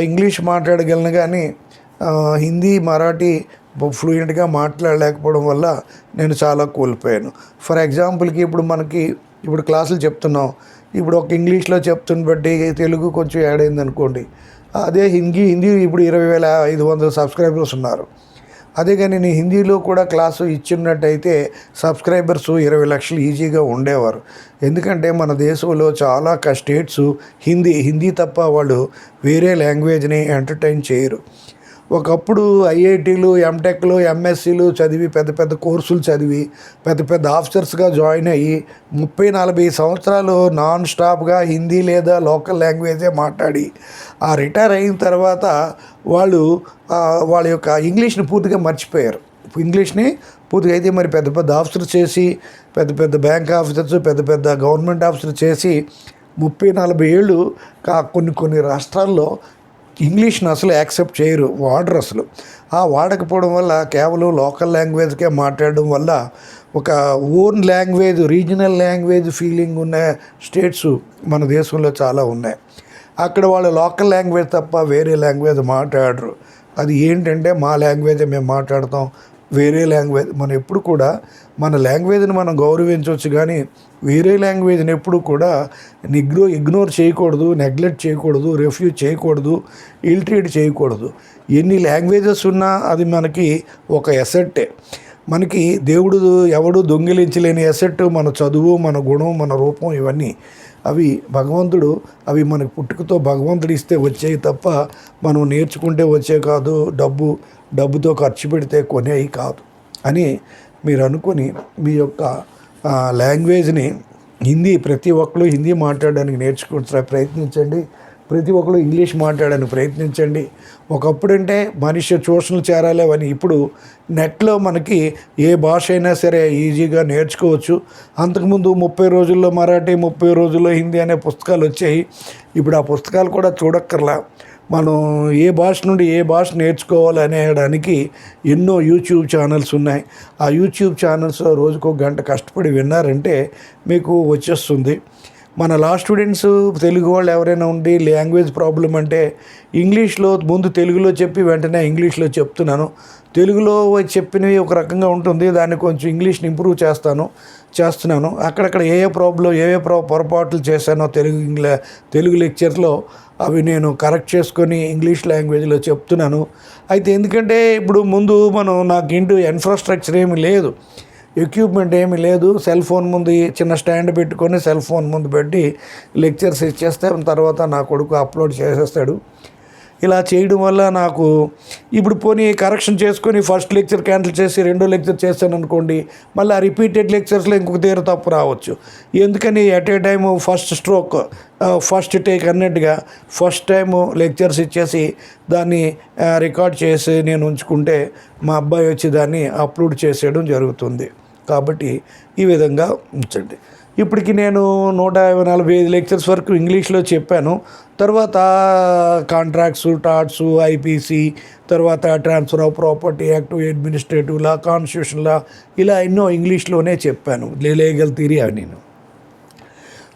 ఇంగ్లీష్ మాట్లాడగలను కానీ హిందీ, మరాఠీ ఫ్లూయెంట్గా మాట్లాడలేకపోవడం వల్ల నేను చాలా కోల్పోయాను. ఫర్ ఎగ్జాంపుల్కి ఇప్పుడు క్లాసులు చెప్తున్నాం, ఇప్పుడు ఒక ఇంగ్లీష్లో చెప్తున్న బట్టి తెలుగు కొంచెం యాడ్ అయింది అనుకోండి. అదే హిందీ ఇప్పుడు 20,500 సబ్స్క్రైబర్స్ ఉన్నారు. అదే కానీ నేను హిందీలో కూడా క్లాసు ఇచ్చినట్టయితే సబ్స్క్రైబర్స్ 20 లక్షలు ఈజీగా ఉండేవారు. ఎందుకంటే మన దేశంలో చాలా స్టేట్స్ హిందీ తప్ప వాళ్ళు వేరే లాంగ్వేజ్ని ఎంటర్టైన్ చేయరు. ఒకప్పుడు ఐఐటీలు, ఎంటెక్లు, ఎంఎస్సీలు చదివి పెద్ద పెద్ద కోర్సులు చదివి పెద్ద పెద్ద ఆఫీసర్స్గా జాయిన్ అయ్యి 30-40 సంవత్సరాలు నాన్ స్టాప్గా హిందీ లేదా లోకల్ లాంగ్వేజే మాట్లాడి ఆ రిటైర్ అయిన తర్వాత వాళ్ళ యొక్క ఇంగ్లీష్ని పూర్తిగా మర్చిపోయారు. ఇంగ్లీష్ని పూర్తిగా అయితే మరి పెద్ద పెద్ద ఆఫీసర్స్ చేసి పెద్ద పెద్ద బ్యాంక్ ఆఫీసర్స్, పెద్ద పెద్ద గవర్నమెంట్ ఆఫీసర్స్ చేసి 30-40 ఏళ్ళు కొన్ని రాష్ట్రాల్లో ఇంగ్లీష్ని అసలు యాక్సెప్ట్ చేయరు, వాడరు అసలు. ఆ వాడకపోవడం వల్ల కేవలం లోకల్ లాంగ్వేజ్కే మాట్లాడడం వల్ల ఒక own language, regional language feeling ఉన్న స్టేట్స్ మన దేశంలో చాలా ఉన్నాయి. అక్కడ వాళ్ళు లోకల్ లాంగ్వేజ్ తప్ప వేరే లాంగ్వేజ్ మాట్లాడరు. అది ఏంటంటే మా లాంగ్వేజే మేము మాట్లాడతాం, వేరే లాంగ్వేజ్ మనం ఎప్పుడు కూడా మన లాంగ్వేజ్ని మనం గౌరవించవచ్చు, కానీ వేరే లాంగ్వేజ్ని ఎప్పుడు కూడా ఇగ్నోర్ చేయకూడదు, నెగ్లెక్ట్ చేయకూడదు, రిఫ్యూజ్ చేయకూడదు, ఇల్ట్రీట్ చేయకూడదు. ఎన్ని లాంగ్వేజెస్ ఉన్నా అది మనకి ఒక ఎసెట్టే. మనకి దేవుడు ఎవడు దొంగిలించలేని ఎసెట్ మన చదువు, మన గుణం, మన రూపం, ఇవన్నీ భగవంతుడు మనకు పుట్టుకతో భగవంతుడు ఇస్తే వచ్చేవి తప్ప మనం నేర్చుకుంటే వచ్చే కాదు, డబ్బుతో ఖర్చు పెడితే కొనేవి కాదు అని మీరు అనుకొని మీ యొక్క లాంగ్వేజ్ని ప్రతి ఒక్కరు హిందీ మాట్లాడడానికి ప్రయత్నించండి. ప్రతి ఒక్కరు ఇంగ్లీష్ మాట్లాడడానికి ప్రయత్నించండి. ఒకప్పుడంటే మనిషి ట్యూషన్లు చేరాలేవని, ఇప్పుడు నెట్లో మనకి ఏ భాష అయినా సరే ఈజీగా నేర్చుకోవచ్చు. అంతకుముందు 30 రోజుల్లో మరాఠీ, 30 రోజుల్లో హిందీ అనే పుస్తకాలు వచ్చాయి. ఇప్పుడు ఆ పుస్తకాలు కూడా చూడక్కర్లా. మనం ఏ భాష నుండి ఏ భాష నేర్చుకోవాలి అనేదానికి ఎన్నో యూట్యూబ్ ఛానల్స్ ఉన్నాయి. ఆ యూట్యూబ్ ఛానల్స్లో రోజుకు 1 గంట కష్టపడి విన్నారంటే మీకు వచ్చేస్తుంది. మన లా స్టూడెంట్స్ తెలుగు వాళ్ళు ఎవరైనా ఉండి లాంగ్వేజ్ ప్రాబ్లం అంటే ఇంగ్లీష్లో ముందు తెలుగులో చెప్పి వెంటనే ఇంగ్లీష్లో చెప్తున్నాను. తెలుగులో చెప్పినవి ఒక రకంగా ఉంటుంది, దాన్ని కొంచెం ఇంగ్లీష్ని ఇంప్రూవ్ చేస్తున్నాను. అక్కడక్కడ పొరపాట్లు చేశానో తెలుగు లెక్చర్లో అవి నేను కరెక్ట్ చేసుకొని ఇంగ్లీష్ లాంగ్వేజ్లో చెప్తున్నాను. అయితే ఎందుకంటే ఇప్పుడు ముందు నాకు ఇన్ఫ్రాస్ట్రక్చర్ ఏమీ లేదు, ఎక్విప్మెంట్ ఏమీ లేదు. సెల్ ఫోన్ ముందు చిన్న స్టాండ్ పెట్టుకొని సెల్ ఫోన్ ముందు పెట్టి లెక్చర్స్ ఇచ్చేస్తే తర్వాత నా కొడుకు అప్లోడ్ చేసేస్తాడు. ఇలా చేయడం వల్ల నాకు ఇప్పుడు పోనీ కరెక్షన్ చేసుకొని ఫస్ట్ లెక్చర్ క్యాన్సిల్ చేసి రెండో లెక్చర్ చేశాను అనుకోండి, మళ్ళీ రిపీటెడ్ లెక్చర్స్లో ఇంకొక తీరు తప్పు రావచ్చు. ఎందుకని at a time first take అన్నట్టుగా ఫస్ట్ టైము లెక్చర్స్ ఇచ్చేసి దాన్ని రికార్డ్ చేసి నేను ఉంచుకుంటే మా అబ్బాయి వచ్చి దాన్ని అప్లోడ్ చేసేయడం జరుగుతుంది. కాబట్టి ఈ విధంగా ఉంచండి. ఇప్పటికి నేను 145 లెక్చర్స్ వరకు ఇంగ్లీష్లో చెప్పాను. తర్వాత కాంట్రాక్ట్స్, టాట్స్, ఐపీసీ, తర్వాత transfer of property act, administrative law, constitution law, ఇలా ఎన్నో ఇంగ్లీష్లోనే చెప్పాను. లీగల్ థియరీ అవి నేను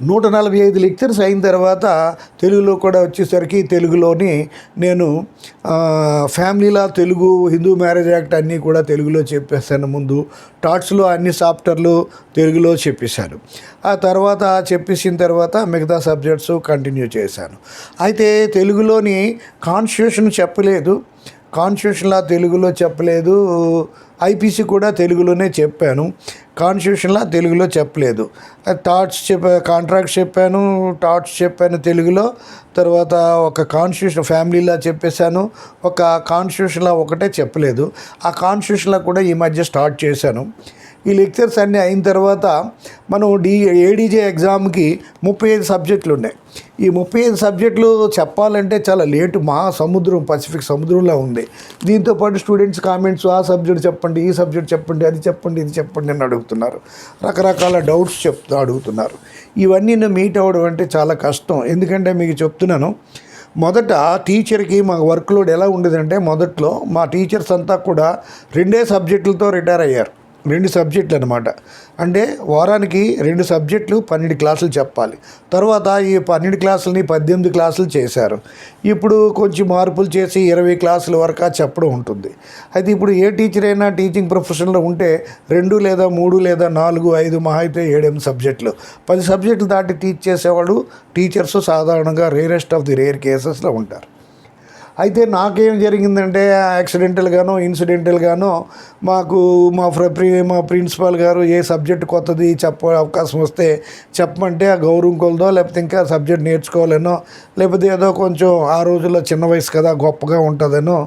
145 లెక్చర్స్ అయిన తర్వాత తెలుగులో కూడా వచ్చేసరికి తెలుగులోని నేను ఫ్యామిలీ లా, తెలుగు, హిందూ మ్యారేజ్ యాక్ట్ అన్నీ కూడా తెలుగులో చెప్పేశాను. ముందు టాట్స్లో అన్ని చాప్టర్లు తెలుగులో చెప్పేశాను. ఆ తర్వాత చెప్పేసిన తర్వాత మిగతా సబ్జెక్ట్స్ కంటిన్యూ చేశాను. అయితే తెలుగులోని కాన్స్టిట్యూషన్ చెప్పలేదు, కాన్స్టిట్యూషన్ లా తెలుగులో చెప్పలేదు, ఐపీసీ కూడా తెలుగులోనే చెప్పాను, కాన్స్టిట్యూషన్ లా తెలుగులో చెప్పలేదు. కాంట్రాక్ట్స్ చెప్పాను, టాట్స్ చెప్పాను తెలుగులో. తర్వాత ఒక కాన్స్టిట్యూషన్ ఫ్యామిలీ లా చెప్పేశాను, ఒక కాన్స్టిట్యూషన్ లా ఒకటే చెప్పలేదు. ఆ కాన్స్టిట్యూషన్ లా కూడా ఈ మధ్య స్టార్ట్ చేశాను. ఈ లెక్చర్స్ అన్నీ అయిన తర్వాత మనం ఏడీజే ఎగ్జామ్కి 35 సబ్జెక్టులు ఉన్నాయి. ఈ 35 సబ్జెక్టులు చెప్పాలంటే చాలా లేటు, పసిఫిక్ సముద్రంలో ఉంది. దీంతోపాటు స్టూడెంట్స్ కామెంట్స్, ఆ సబ్జెక్ట్ చెప్పండి, ఈ సబ్జెక్ట్ చెప్పండి, అది చెప్పండి, ఇది చెప్పండి అని అడుగుతున్నారు. రకరకాల డౌట్స్ అడుగుతున్నారు. ఇవన్నీ మీట్ అవ్వడం అంటే చాలా కష్టం. ఎందుకంటే మీకు చెప్తున్నాను, మొదట టీచర్కి మా వర్క్ లోడ్ ఎలా ఉండేదంటే, మొదట్లో మా టీచర్స్ అంతా కూడా 2 సబ్జెక్టులతో రిటైర్ అయ్యారు. 2 సబ్జెక్టులు అనమాట. అంటే వారానికి 2 సబ్జెక్టులు 12 క్లాసులు చెప్పాలి. తర్వాత ఈ 12 క్లాసులని 18 క్లాసులు చేశారు. ఇప్పుడు కొంచెం మార్పులు చేసి 20 క్లాసుల వరకు చెప్పడం ఉంటుంది. అయితే ఇప్పుడు ఏ టీచర్ అయినా టీచింగ్ ప్రొఫెషన్లో ఉంటే 2 లేదా 3 లేదా 4, 5 మహా అయితే 7 సబ్జెక్టులు, 10 సబ్జెక్టులు దాటి టీచ్ చేసేవాళ్ళు టీచర్స్ సాధారణంగా రేరెస్ట్ ఆఫ్ ది రేర్ కేసెస్లో ఉంటారు. అయితే నాకేం జరిగిందంటే యాక్సిడెంటల్గానో ఇన్సిడెంటల్గానో మాకు మా ప్రిన్సిపాల్ గారు ఏ సబ్జెక్ట్ కొత్తది అవకాశం వస్తే చెప్పమంటే ఆ గౌరవం కొలదో లేకపోతే ఇంకా సబ్జెక్ట్ నేర్చుకోవాలనో లేకపోతే ఏదో కొంచెం ఆ రోజుల్లో చిన్న వయసు కదా గొప్పగా ఉంటుందనో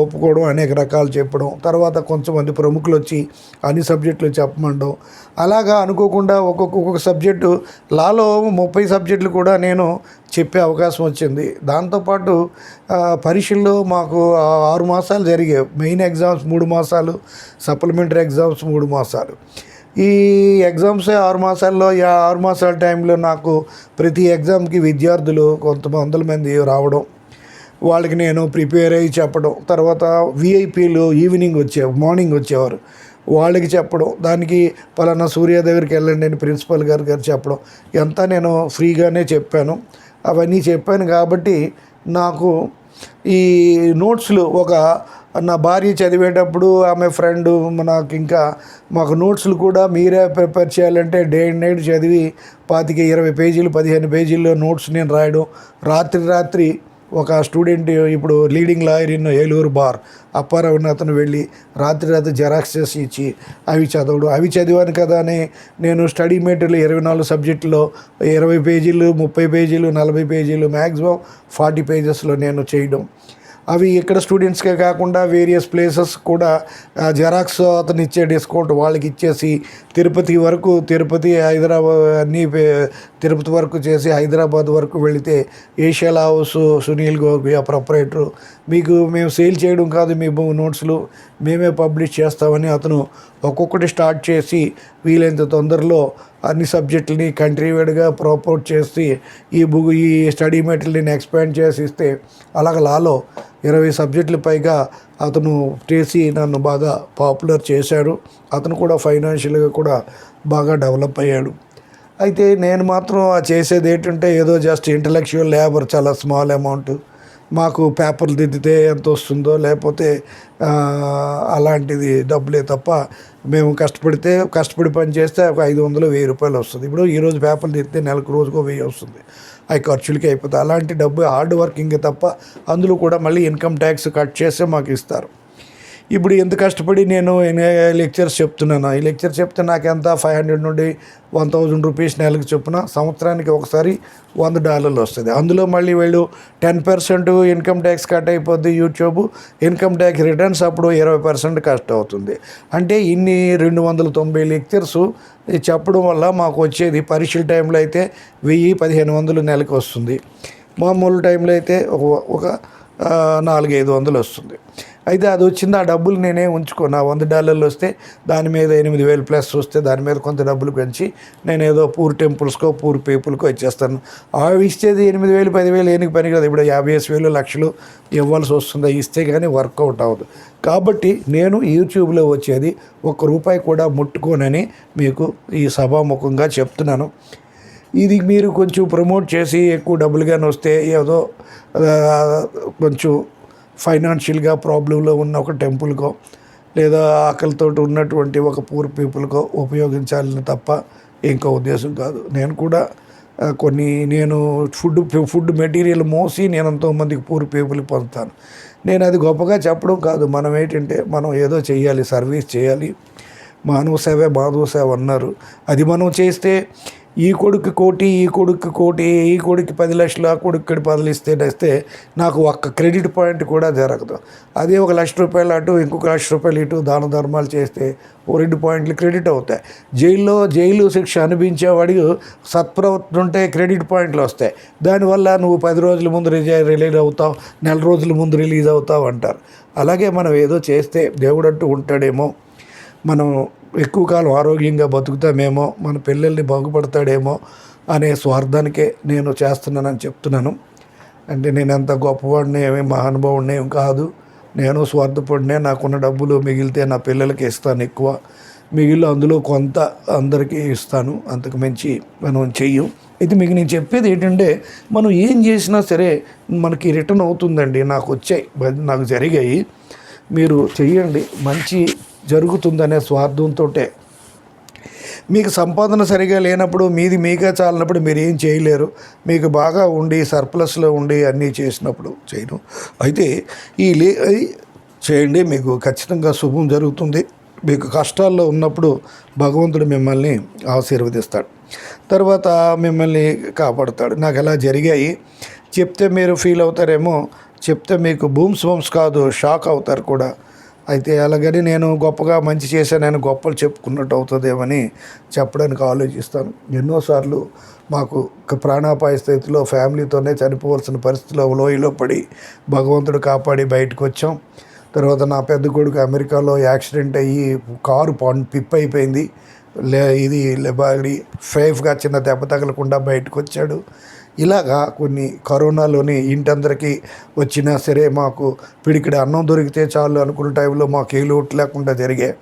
ఒప్పుకోవడం, అనేక రకాలు చెప్పడం, తర్వాత కొంతమంది ప్రముఖులు వచ్చి అన్ని సబ్జెక్టులు చెప్పమండం, అలాగా అనుకోకుండా ఒక్కొక్క సబ్జెక్టు లాలో 30 సబ్జెక్టులు కూడా నేను చెప్పే అవకాశం వచ్చింది. దాంతోపాటు పరీక్షల్లో మాకు 6 మాసాలు జరిగాయి. మెయిన్ ఎగ్జామ్స్ 3 మాసాలు, సప్లిమెంటరీ ఎగ్జామ్స్ 3 మాసాలు. ఈ ఎగ్జామ్స్ 6 మాసాల్లో 6 మాసాల టైంలో నాకు ప్రతి ఎగ్జామ్కి విద్యార్థులు వందల మంది రావడం, వాళ్ళకి నేను ప్రిపేర్ అయ్యి చెప్పడం, తర్వాత విఐపీలు మార్నింగ్ వచ్చేవారు, వాళ్ళకి చెప్పడం, దానికి పలానా సూర్య దగ్గరికి వెళ్ళండి అని ప్రిన్సిపల్ గారు చెప్పడం, ఎంత నేను ఫ్రీగానే చెప్పాను. అవన్నీ చెప్పాను కాబట్టి నాకు ఈ నోట్స్లు నా భార్య చదివేటప్పుడు ఆమె ఫ్రెండ్ మాకు నోట్స్లు కూడా మీరే ప్రిపేర్ చేయాలంటే డే అండ్ నైట్ చదివి 25-20 పేజీలు 15 పేజీల్లో నోట్స్ నేను రాయడం, రాత్రి ఒక స్టూడెంట్ ఇప్పుడు leading lawyer in Eluru bar Apparao అతను వెళ్ళి రాత్రి జెరాక్స్ చేసి ఇచ్చి అవి చదివాను కదా అని నేను స్టడీ మెటీరియల్ 24 సబ్జెక్టులో 20 పేజీలు 30 పేజీలు 40 పేజీలు మ్యాక్సిమం 40 పేజెస్లో నేను చేయడం, అవి ఇక్కడ స్టూడెంట్స్కే కాకుండా వేరియస్ ప్లేసెస్ కూడా జెరాక్స్ అతను ఇచ్చే డిస్కౌంట్ వాళ్ళకి ఇచ్చేసి తిరుపతి హైదరాబాద్ తిరుపతి వరకు చేసి హైదరాబాద్ వరకు వెళితే ఏషియా హౌస్ సునీల్ గోపి ఆ ప్రొపరేటరు, మేము సేల్ చేయడం కాదు, మీ నోట్స్లు మేమే పబ్లిష్ చేస్తామని అతను ఒక్కొక్కటి స్టార్ట్ చేసి వీలైనంత తొందరలో అన్ని సబ్జెక్టులని కంట్రీ వైడ్గా ప్రపోర్ట్ చేసి ఈ స్టడీ మెటీరియల్ని ఎక్స్పాండ్ చేసి ఇస్తే అలాగ లాలో 20 సబ్జెక్టుల పైగా అతను చేసి నన్ను బాగా పాపులర్ చేశాడు. అతను కూడా ఫైనాన్షియల్గా కూడా బాగా డెవలప్ అయ్యాడు. అయితే నేను మాత్రం చేసేది ఏంటంటే ఏదో జస్ట్ ఇంటలెక్చువల్ లేబర్, చాలా స్మాల్ అమౌంట్, మాకు పేపర్లు దిద్దితే ఎంత వస్తుందో లేకపోతే అలాంటిది డబ్బులే తప్ప మేము కష్టపడి పని చేస్తే ఒక 500-1000 రూపాయలు వస్తుంది. ఇప్పుడు ఈరోజు పేపర్లు దిద్దితే నెలకు రోజుకో 1000 వస్తుంది, అవి ఖర్చులకి అయిపోతుంది. అలాంటి డబ్బు హార్డ్ వర్కింగ్ తప్ప అందులో కూడా మళ్ళీ ఇన్కమ్ ట్యాక్స్ కట్ చేస్తే మాకు ఇస్తారు. ఇప్పుడు ఎంత కష్టపడి నేను లెక్చర్స్ చెప్తున్నాను, ఈ లెక్చర్ చెప్తే నాకు ఎంత 500 నుండి 1000 రూపీస్ నెలకు చొప్పున సంవత్సరానికి ఒకసారి $100 వస్తుంది. అందులో మళ్ళీ వీళ్ళు 10% ఇన్కమ్ ట్యాక్స్ కట్ అయిపోద్ది. యూట్యూబ్ ఇన్కమ్ ట్యాక్స్ రిటర్న్స్ అప్పుడు 20% కట్ అవుతుంది. అంటే ఇన్ని 290 లెక్చర్స్ చెప్పడం వల్ల మాకు వచ్చేది పరీక్షల టైంలో అయితే 1000-1500 నెలకు వస్తుంది, మామూలు టైంలో అయితే ఒక 400-500 వస్తుంది. అయితే అది వచ్చింది, ఆ డబ్బులు నేనే ఉంచుకున్నా. $100 వస్తే దాని మీద 8000 ప్లస్ వస్తే దాని మీద కొంత డబ్బులు పెంచి నేను ఏదో పూర్ టెంపుల్స్కో పూర్ పీపుల్కో ఇచ్చేస్తాను. అవి ఇచ్చేది 8000-10,000 ఏనికి పని కదా, ఇప్పుడు 50,000 లక్షలు ఇవ్వాల్సి వస్తుంది, ఇస్తే కానీ వర్కౌట్ అవ్వదు. కాబట్టి నేను యూట్యూబ్లో వచ్చేది ₹1 కూడా ముట్టుకోనని మీకు ఈ సభాముఖంగా చెప్తున్నాను. ఇది మీరు కొంచెం ప్రమోట్ చేసి ఎక్కువ డబ్బులుగానే వస్తే ఏదో కొంచెం ఫైనాన్షియల్గా ప్రాబ్లంలో ఉన్న ఒక టెంపుల్కో లేదా ఆకలితో ఉన్నటువంటి ఒక పూర్ పీపుల్కో ఉపయోగించాలని తప్ప ఇంకో ఉద్దేశం కాదు. నేను కూడా నేను ఫుడ్ మెటీరియల్ మోసి నేను ఎంతోమందికి పూర్ పీపుల్కి పొందుతాను. నేను అది గొప్పగా చెప్పడం కాదు, మనం ఏంటంటే మనం ఏదో చేయాలి, సర్వీస్ చేయాలి. మానవ సేవే మాధవ సేవ అన్నారు. అది మనం చేస్తే ఈ కొడుకు కోటి, ఈ కొడుకు 10 లక్షలు, ఆ కొడుకు 10 ఇస్తే నాకు ఒక్క క్రెడిట్ పాయింట్ కూడా జరగదు. అదే ₹1,00,000 అటు ఇంకొక ₹1,00,000 ఇటు దాన ధర్మాలు చేస్తే 2 పాయింట్లు క్రెడిట్ అవుతాయి. జైలు శిక్ష అనిపించేవాడికి సత్ప్రవర్తన ఉంటే క్రెడిట్ పాయింట్లు వస్తాయి. దానివల్ల నువ్వు 10 రోజుల ముందు రిలీజ్ అవుతావు, నెల రోజుల ముందు రిలీజ్ అవుతావు అంటారు. అలాగే మనం ఏదో చేస్తే దేవుడంటూ ఉంటాడేమో, మనం ఎక్కువ కాలం ఆరోగ్యంగా బతుకుతామేమో, మన పిల్లల్ని బాగుపడతాడేమో అనే స్వార్థానికే నేను చేస్తున్నానని చెప్తున్నాను. అంటే నేను ఎంత గొప్పవాడిని ఏమీ మహానుభావుడిని ఏం కాదు, నేను స్వార్థపడినే. నాకున్న డబ్బులు మిగిలితే నా పిల్లలకి ఇస్తాను, ఎక్కువ మిగిలిన అందులో కొంత అందరికీ ఇస్తాను, అంతకు మించి మనం చెయ్యం. అయితే మీకు నేను చెప్పేది ఏంటంటే మనం ఏం చేసినా సరే మనకి రిటర్న్ అవుతుందండి. నాకు జరిగాయి, మీరు చెయ్యండి, మంచి జరుగుతుందనే స్వార్థంతో మీకు సంపాదన సరిగా లేనప్పుడు మీది మీకే చాలినప్పుడు మీరు ఏం చేయలేరు. మీకు బాగా ఉండి సర్ప్లస్లో ఉండి అన్నీ చేసినప్పుడు చేయను. అయితే అది చేయండి, మీకు ఖచ్చితంగా శుభం జరుగుతుంది. మీకు కష్టాల్లో ఉన్నప్పుడు భగవంతుడు మిమ్మల్ని ఆశీర్వదిస్తాడు, తర్వాత మిమ్మల్ని కాపాడుతాడు. నాకు ఎలా జరిగాయి చెప్తే మీరు ఫీల్ అవుతారేమో, చెప్తే మీకు బూమ్స్ కాదు షాక్ అవుతారు కూడా. అయితే అలాగని నేను గొప్పగా మంచి చేశానని గొప్పలు చెప్పుకున్నట్టు అవుతుందేమని చెప్పడానికి ఆలోచిస్తాను. ఎన్నోసార్లు మాకు ప్రాణాపాయ స్థితిలో ఫ్యామిలీతోనే చనిపోవాల్సిన పరిస్థితిలో లోయలో పడి భగవంతుడు కాపాడి బయటకు వచ్చాం. తర్వాత నా పెద్ద కొడుకు అమెరికాలో యాక్సిడెంట్ అయ్యి కారు పిప్ అయిపోయింది. ఇది సేఫ్గా చిన్న దెబ్బ తగలకుండా బయటకు వచ్చాడు. ఇలాగా కొన్ని కరోనాలోని ఇంటందరికీ వచ్చినా సరే మాకు పిడికిడి అన్నం దొరికితే చాలు అనుకున్న టైంలో మాకు ఏ లోటు లేకుండా జరిగాయి.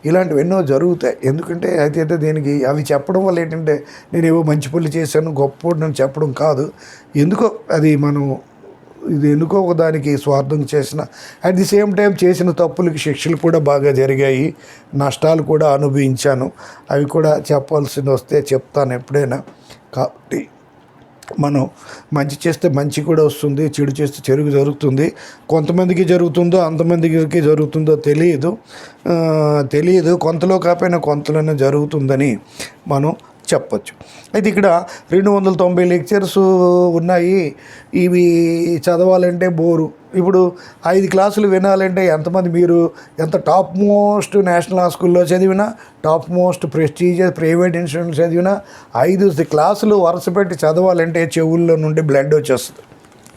ఇలాంటివి ఎన్నో జరుగుతాయి. ఎందుకంటే అయితే దీనికి అవి చెప్పడం వల్ల ఏంటంటే నేను ఏవో మంచి పనులు చేశాను గొప్పోడిని చెప్పడం కాదు. ఎందుకో అది మనం ఇది ఎందుకో ఒకదానికి స్వార్థం చేసిన అట్ ది సేమ్ టైం చేసిన తప్పులకి శిక్షలు కూడా బాగా జరిగాయి, నష్టాలు కూడా అనుభవించాను. అవి కూడా చెప్పాల్సి వస్తే చెప్తాను ఎప్పుడైనా. కాబట్టి మనం మంచి చేస్తే మంచి కూడా వస్తుంది, చెడు చేస్తే చెడు జరుగుతుంది. కొంతమందికి జరుగుతుందో అంతమందికి జరుగుతుందో తెలియదు. కొంతలో కాకపోయినా కొంతలోనే జరుగుతుందని మనం చెప్పచ్చు. అయితే ఇక్కడ 290 లెక్చర్స్ ఉన్నాయి. ఇవి చదవాలంటే బోరు. ఇప్పుడు 5 క్లాసులు వినాలంటే ఎంతమంది, మీరు ఎంత టాప్ మోస్ట్ నేషనల్ స్కూల్లో చదివినా, top most prestigious private institute చదివినా 5 క్లాసులు వరుస పెట్టి చదవాలంటే చెవుల్లో నుండి బ్లడ్ వచ్చేస్తుంది.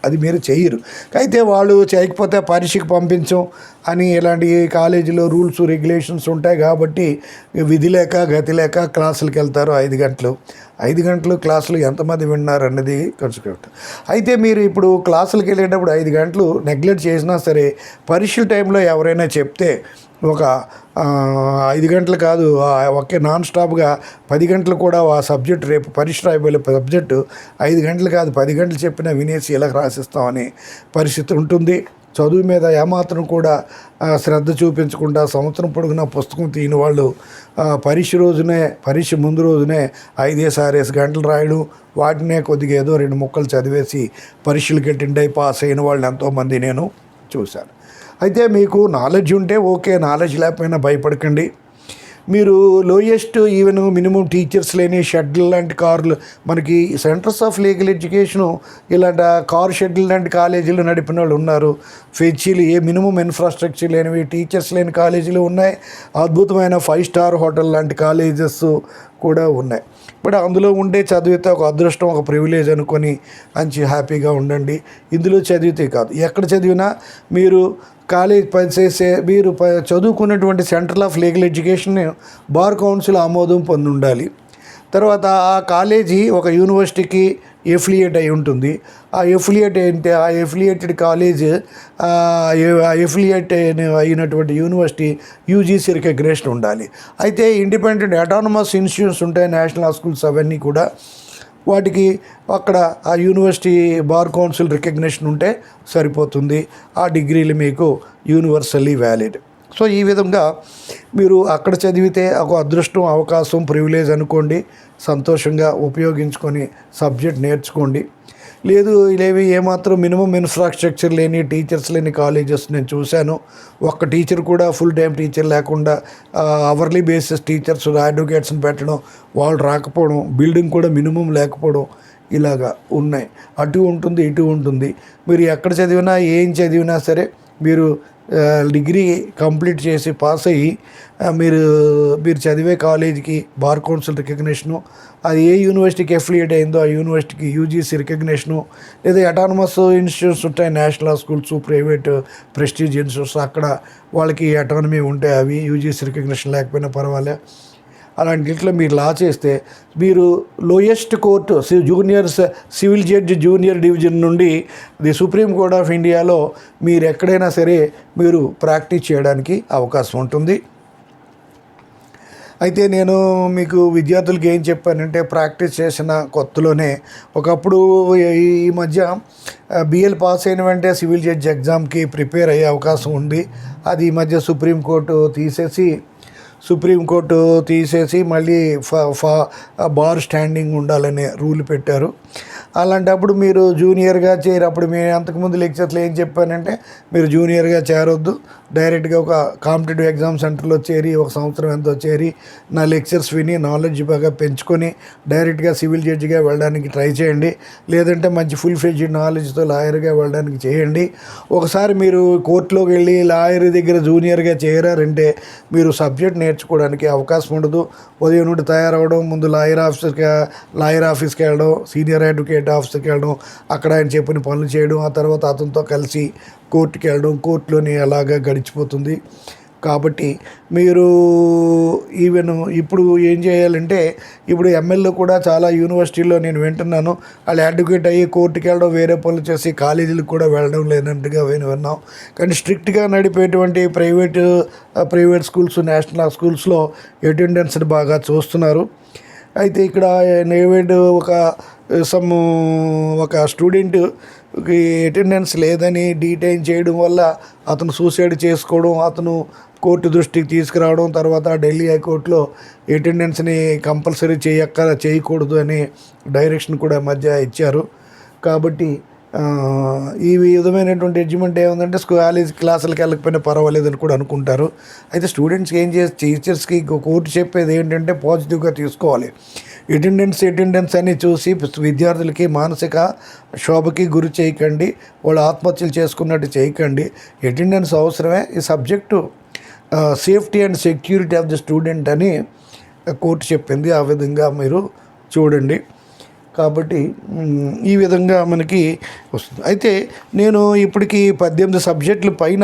అది మీరు చెయ్యరు. అయితే వాళ్ళు చేయకపోతే పరీక్షకు పంపించం అని ఇలాంటి కాలేజీలో రూల్స్ రెగ్యులేషన్స్ ఉంటాయి కాబట్టి విధి లేక గతి లేక క్లాసులకు వెళ్తారు. 5 గంటలు క్లాసులు ఎంతమంది విన్నారు అన్నది ఖర్చు. అయితే మీరు ఇప్పుడు క్లాసులకు వెళ్ళేటప్పుడు 5 గంటలు నెగ్లెక్ట్ చేసినా సరే పరీక్షల టైంలో ఎవరైనా చెప్తే ఒక 5 గంటలు కాదు, ఒకే నాన్ స్టాప్గా 10 గంటలు కూడా ఆ సబ్జెక్ట్ రేపు పరీక్ష రాయబోయే సబ్జెక్టు 5 గంటలు కాదు 10 గంటలు చెప్పినా వినేసి ఇలా రాసిస్తామని పరిస్థితి ఉంటుంది. చదువు మీద ఏమాత్రం కూడా శ్రద్ధ చూపించకుండా సంవత్సరం పొడుగునా పుస్తకం తీయని వాళ్ళు పరీక్ష ముందు రోజునే 5-6 గంటలు రాయడం, వాటినే కొద్దిగా ఏదో 2 ముక్కలు చదివేసి పరీక్షలకు అటెండ్ అయి పాస్ అయిన వాళ్ళు ఎంతోమంది నేను చూశాను. అయితే మీకు నాలెడ్జ్ ఉంటే ఓకే, నాలెడ్జ్ లేకపోయినా భయపడకండి. మీరు లోయెస్ట్ ఈవెన్ మినిమం టీచర్స్ లేని షెడ్యూల్ లాంటి కార్లు, మనకి సెంటర్స్ ఆఫ్ లీగల్ ఎడ్యుకేషను ఇలాంటి కార్ షెడ్యూల్ లాంటి కాలేజీలు నడిపిన వాళ్ళు ఉన్నారు. ఫెచీలు ఏ మినిమం ఇన్ఫ్రాస్ట్రక్చర్ లేనివి, టీచర్స్ లేని కాలేజీలు ఉన్నాయి. అద్భుతమైన 5 స్టార్ హోటల్ లాంటి కాలేజెస్ కూడా ఉన్నాయి. బట్ అందులో ఉండే చదివితే ఒక అదృష్టం, ఒక ప్రివిలేజ్ అనుకొని మంచి హ్యాపీగా ఉండండి. ఇందులో చదివితే కాదు, ఎక్కడ చదివినా మీరు కాలేజ్ మీరు చదువుకున్నటువంటి central of legal education bar council ఆమోదం పొంది ఉండాలి. తర్వాత ఆ కాలేజీ ఒక యూనివర్సిటీకి ఎఫిలియేట్ అయి ఉంటుంది. ఆ ఎఫిలియేటెడ్ కాలేజ్ ఎఫిలియేట్ అయినటువంటి యూనివర్సిటీ యూజీసీ రికగ్నేషన్ ఉండాలి. అయితే ఇండిపెండెంట్ అటానమస్ ఇన్స్టిట్యూట్స్ ఉంటాయి, నేషనల్ స్కూల్స్, అవన్నీ కూడా వాటికి అక్కడ ఆ యూనివర్సిటీ బార్ కౌన్సిల్ రికగ్నిషన్ ఉంటే సరిపోతుంది. ఆ డిగ్రీలు మీకు యూనివర్సల్లీ వ్యాలిడ్. సో ఈ విధంగా మీరు అక్కడ చదివితే ఒక అదృష్టం, అవకాశం, ప్రివిలేజ్ అనుకోండి. సంతోషంగా ఉపయోగించుకొని సబ్జెక్ట్ నేర్చుకోండి. లేదు ఇలేవి ఏమాత్రం మినిమం ఇన్ఫ్రాస్ట్రక్చర్ లేని, టీచర్స్ లేని కాలేజెస్ నేను చూశాను. ఒక్క టీచర్ కూడా ఫుల్ టైం టీచర్ లేకుండా అవర్లీ బేసిస్ టీచర్స్ అడ్వకేట్స్ని పెట్టడం, వాళ్ళు రాకపోవడం, బిల్డింగ్ కూడా మినిమం లేకపోవడం, ఇలాగా ఉన్నాయి. అటు ఉంటుంది ఇటు ఉంటుంది. మీరు ఎక్కడ చదివినా ఏం చదివినా సరే మీరు డిగ్రీ కంప్లీట్ చేసి పాస్ అయ్యి మీరు చదివే కాలేజీకి బార్ కౌన్సిల్ రికగ్నిషను, అది ఏ యూనివర్సిటీకి ఎఫిలియేట్ అయిందో ఆ యూనివర్సిటీకి యూజీసీ రికగ్నిషను, లేదా అటానమస్ ఇన్స్టిట్యూట్స్ ఉంటాయి, national schools, private prestige institutes, అక్కడ వాళ్ళకి అటానమీ ఉంటాయి, అవి యూజీసీ రికగ్నిషన్ లేకపోయినా పర్వాలే. అలాంటిట్లో మీరు లా చేస్తే మీరు lowest court junior civil judge junior division నుండి ది సుప్రీం కోర్ట్ ఆఫ్ ఇండియాలో మీరు ఎక్కడైనా సరే మీరు ప్రాక్టీస్ చేయడానికి అవకాశం ఉంటుంది. అయితే నేను మీకు విద్యార్థులకి ఏం చెప్పానంటే, ప్రాక్టీస్ చేసిన కొత్తలోనే ఒకప్పుడు ఈ మధ్య బిఎల్ పాస్ అయిన వెంటనే సివిల్ జడ్జి ఎగ్జామ్కి ప్రిపేర్ అయ్యే అవకాశం ఉంది. అది ఈ మధ్య సుప్రీంకోర్టు తీసేసి సుప్రీంకోర్టు తీసేసి మళ్ళీ బార్ స్టాండింగ్ ఉండాలనే రూల్ పెట్టారు. అలాంటప్పుడు మీరు జూనియర్గా చేరి, అప్పుడు మేము అంతకుముందు లెక్చర్స్లో ఏం చెప్పానంటే మీరు జూనియర్గా చేరొద్దు, డైరెక్ట్గా ఒక కాంపిటేటివ్ ఎగ్జామ్ సెంటర్లో చేరి 1 సంవత్సరం ఎంతో చేరి నా లెక్చర్స్ విని నాలెడ్జ్ బాగా పెంచుకొని డైరెక్ట్గా సివిల్ జడ్జిగా వెళ్ళడానికి ట్రై చేయండి. లేదంటే మంచి ఫుల్ ఫ్లెడ్జ్డ్ నాలెడ్జ్తో లాయర్గా వెళ్ళడానికి చేయండి. ఒకసారి మీరు కోర్టులోకి వెళ్ళి లాయర్ దగ్గర జూనియర్గా చేరారంటే మీరు సబ్జెక్ట్ నేర్చుకోవడానికి అవకాశం ఉండదు. ఉదయం నుండి తయారవడం, ముందు లాయర్ ఆఫీస్కి వెళ్ళడం, సీనియర్ అడ్వకేట్ ఆఫీస్కి వెళ్ళడం, అక్కడ ఆయన చెప్పిన పనులు చేయడం, ఆ తర్వాత అతనితో కలిసి కోర్టుకి వెళ్ళడం, కోర్టులోని అలాగా గడిచిపోతుంది. కాబట్టి మీరు ఈవెన్ ఇప్పుడు ఏం చేయాలంటే, ఇప్పుడు ఎమ్మెల్యే కూడా చాలా యూనివర్సిటీల్లో నేను వింటున్నాను, వాళ్ళు అడ్వకేట్ అయ్యి కోర్టుకి వెళ్ళడం, వేరే పనులు చేసి కాలేజీలకు కూడా వెళ్ళడం లేనట్టుగా విన్నాం. కానీ స్ట్రిక్ట్గా నడిపేటువంటి ప్రైవేట్ స్కూల్స్, నేషనల్ స్కూల్స్లో అటెండెన్స్ని బాగా చూస్తున్నారు. అయితే ఇక్కడ నేవేడ్ ఒక స్టూడెంట్కి అటెండెన్స్ లేదని డీటైన్ చేయడం వల్ల అతను సూసైడ్ చేసుకోవడం, అతను కోర్టు దృష్టికి తీసుకురావడం, తర్వాత ఢిల్లీ హైకోర్టులో అటెండెన్స్ని కంపల్సరీ చేయకూడదు అనే డైరెక్షన్ కూడా మధ్య ఇచ్చారు. కాబట్టి ఈ విధమైనటువంటి జడ్జిమెంట్ ఏముందంటే క్లాసులకు వెళ్ళకపోయినా పర్వాలేదని కూడా అనుకుంటారు. అయితే స్టూడెంట్స్కి టీచర్స్కి కోర్టు చెప్పేది ఏంటంటే పాజిటివ్గా తీసుకోవాలి. అటెండెన్స్ అని చూసి విద్యార్థులకి మానసిక క్షోభకి గురి చేయకండి, వాళ్ళు ఆత్మహత్యలు చేసుకున్నట్టు చేయకండి. అటెండెన్స్ అవసరమే. ఈ subject safety and security of the student అని కోర్టు చెప్పింది. ఆ విధంగా మీరు చూడండి. కాబట్టి ఈ విధంగా మనకి వస్తుంది. అయితే నేను ఇప్పటికీ 18 సబ్జెక్టుల పైన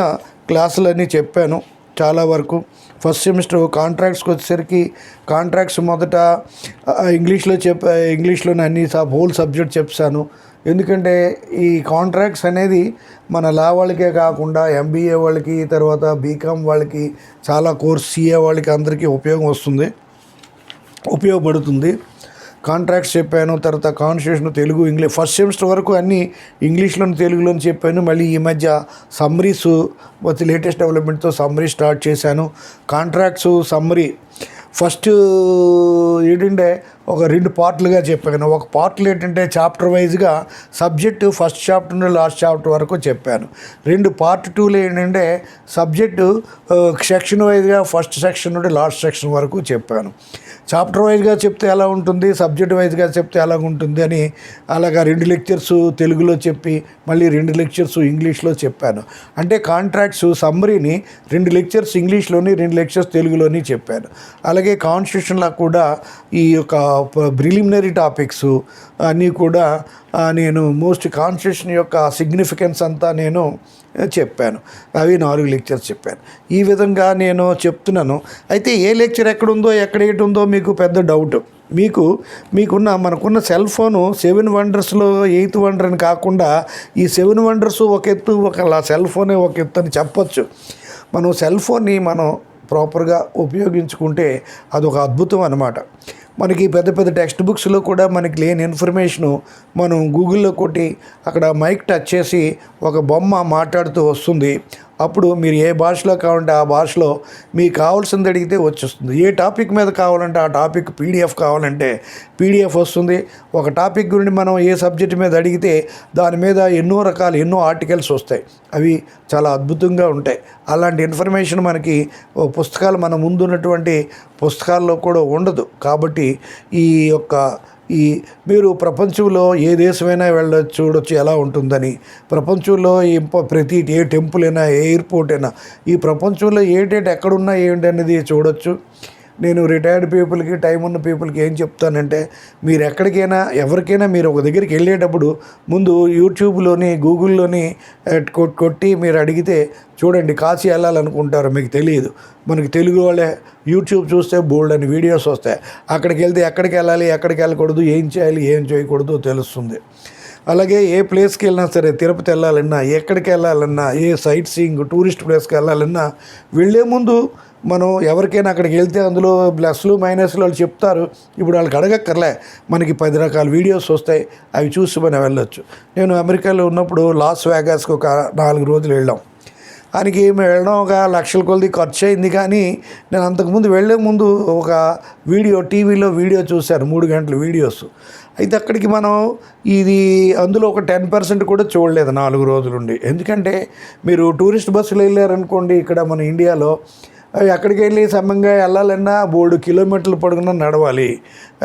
క్లాసులన్నీ చెప్పాను చాలా వరకు. ఫస్ట్ సెమిస్టర్ కాంట్రాక్ట్స్కి వచ్చేసరికి కాంట్రాక్ట్స్ మొదట ఇంగ్లీష్లోనే అన్ని హోల్ సబ్జెక్ట్ చెప్పాను. ఎందుకంటే ఈ కాంట్రాక్ట్స్ అనేది మన లా వాళ్ళకే కాకుండా ఎంబీఏ వాళ్ళకి, తర్వాత బీకామ్ వాళ్ళకి, చాలా కోర్స్ సిఏ వాళ్ళకి అందరికీ ఉపయోగపడుతుంది. కాంట్రాక్ట్స్ చెప్పాను. తర్వాత constitution Telugu, English first semester వరకు అన్నీ ఇంగ్లీష్లోని తెలుగులోని చెప్పాను. మళ్ళీ ఈ మధ్య సమ్మరీస్ వచ్చి లేటెస్ట్ డెవలప్మెంట్తో సమ్మరీ స్టార్ట్ చేశాను. కాంట్రాక్ట్స్ సమ్మరీ ఫస్ట్ ఏంటంటే ఒక 2 పార్ట్లుగా చెప్పాను. ఒక పార్ట్లు ఏంటంటే చాప్టర్ వైజ్గా సబ్జెక్టు ఫస్ట్ చాప్టర్ నుండి లాస్ట్ చాప్టర్ వరకు చెప్పాను. 2 పార్ట్ 2లో ఏంటంటే సబ్జెక్టు సెక్షన్ వైజ్గా ఫస్ట్ సెక్షన్ నుండి లాస్ట్ సెక్షన్ వరకు చెప్పాను. చాప్టర్ వైజ్గా చెప్తే ఎలా ఉంటుంది, సబ్జెక్ట్ వైజ్గా చెప్తే ఎలా ఉంటుంది అని అలాగా 2 లెక్చర్స్ తెలుగులో చెప్పి మళ్ళీ 2 లెక్చర్స్ ఇంగ్లీష్లో చెప్పాను. అంటే కాంట్రాక్ట్స్ సమ్మరీని 2 లెక్చర్స్ ఇంగ్లీష్లోని, 2 లెక్చర్స్ తెలుగులోని చెప్పాను. అలాగే కాన్స్టిట్యూషన్లో కూడా ఈ యొక్క ప్రిలిమినరీ టాపిక్స్ అన్నీ కూడా నేను మోస్ట్ కాన్స్టిట్యూషన్ యొక్క సిగ్నిఫికెన్స్ అంతా నేను చెప్పాను. అవి 4 లెక్చర్స్ చెప్పాను. ఈ విధంగా నేను చెప్తున్నాను. అయితే ఏ లెక్చర్ ఎక్కడుందో ఎక్కడ ఏటుందో మీకు పెద్ద డౌట్. మనకున్న సెల్ ఫోను 7 వండర్స్లో 8th వండర్ అని కాకుండా ఈ 7 వండర్స్ ఒక ఎత్తు, సెల్ ఫోనే ఒక ఎత్తు అని చెప్పొచ్చు. మనం సెల్ ఫోన్ని ప్రాపర్గా ఉపయోగించుకుంటే అదొక అద్భుతం అన్నమాట. మనకి పెద్ద టెక్స్ట్ బుక్స్లో కూడా మనకి లేని ఇన్ఫర్మేషను మనం గూగుల్లో కొట్టి అక్కడ మైక్ టచ్ చేసి ఒక బొమ్మ మాట్లాడుతూ వస్తుంది. అప్పుడు మీరు ఏ భాషలో కావాలంటే ఆ భాషలో మీకు కావాల్సింది అడిగితే వచ్చేస్తుంది. ఏ టాపిక్ మీద కావాలంటే ఆ టాపిక్ పీడిఎఫ్ కావాలంటే పీడిఎఫ్ వస్తుంది. ఒక టాపిక్ గురించి మనం ఏ సబ్జెక్ట్ మీద అడిగితే దాని మీద ఎన్నో ఆర్టికల్స్ వస్తాయి. అవి చాలా అద్భుతంగా ఉంటాయి. అలాంటి ఇన్ఫర్మేషన్ మనకి పుస్తకాలు మన ముందున్నటువంటి పుస్తకాల్లో కూడా ఉండదు. కాబట్టి మీరు ప్రపంచంలో ఏ దేశమైనా చూడొచ్చు ఎలా ఉంటుందని. ప్రపంచంలో ప్రతి ఏ టెంపుల్ అయినా, ఏ ఎయిర్పోర్ట్ అయినా, ఈ ప్రపంచంలో ఎక్కడున్నా ఏంటి అనేది చూడొచ్చు. నేను రిటైర్డ్ పీపుల్కి, టైం ఉన్న పీపుల్కి ఏం చెప్తానంటే, మీరు ఎవరికైనా మీరు ఒక దగ్గరికి వెళ్ళేటప్పుడు ముందు యూట్యూబ్లోని, గూగుల్లోని కొట్టి మీరు అడిగితే చూడండి, కాశీ వెళ్ళాలనుకుంటారు, మీకు తెలియదు. మనకి తెలుగు వాళ్ళే యూట్యూబ్ చూస్తే బోల్డ్ అని వీడియోస్ వస్తాయి. అక్కడికి వెళ్తే ఎక్కడికి వెళ్ళాలి, ఎక్కడికి వెళ్ళకూడదు, ఏం చేయాలి, ఏం చేయకూడదు తెలుస్తుంది. అలాగే ఏ ప్లేస్కి వెళ్ళినా సరే, తిరుపతి వెళ్ళాలన్నా, ఎక్కడికి వెళ్ళాలన్నా, ఏ సైట్ సీయింగ్ టూరిస్ట్ ప్లేస్కి వెళ్ళాలన్నా వెళ్ళే ముందు మనం ఎవరికైనా అక్కడికి వెళ్తే అందులో ప్లస్లు మైనస్లు వాళ్ళు చెప్తారు. ఇప్పుడు వాళ్ళకి అడగక్కర్లే, మనకి 10 రకాల వీడియోస్ వస్తాయి, అవి చూసి మనం వెళ్ళొచ్చు. నేను అమెరికాలో ఉన్నప్పుడు లాస్ వేగాస్కి ఒక 4 రోజులు వెళ్ళాం. ఆయనకి వెళ్ళడం ఒక లక్షల కొలది ఖర్చు అయింది. కానీ నేను అంతకుముందు వెళ్ళే ముందు ఒక టీవీలో వీడియో చూశాను, 3 గంటల వీడియోస్. అయితే అక్కడికి మనం అందులో ఒక 10% కూడా చూడలేదు 4 రోజులుండి. ఎందుకంటే మీరు టూరిస్ట్ బస్సులో వెళ్ళారనుకోండి, ఇక్కడ మన ఇండియాలో అక్కడికి వెళ్ళి సమయంగా వెళ్ళాలన్నా 3 కిలోమీటర్ల పొడుగున నడవాలి.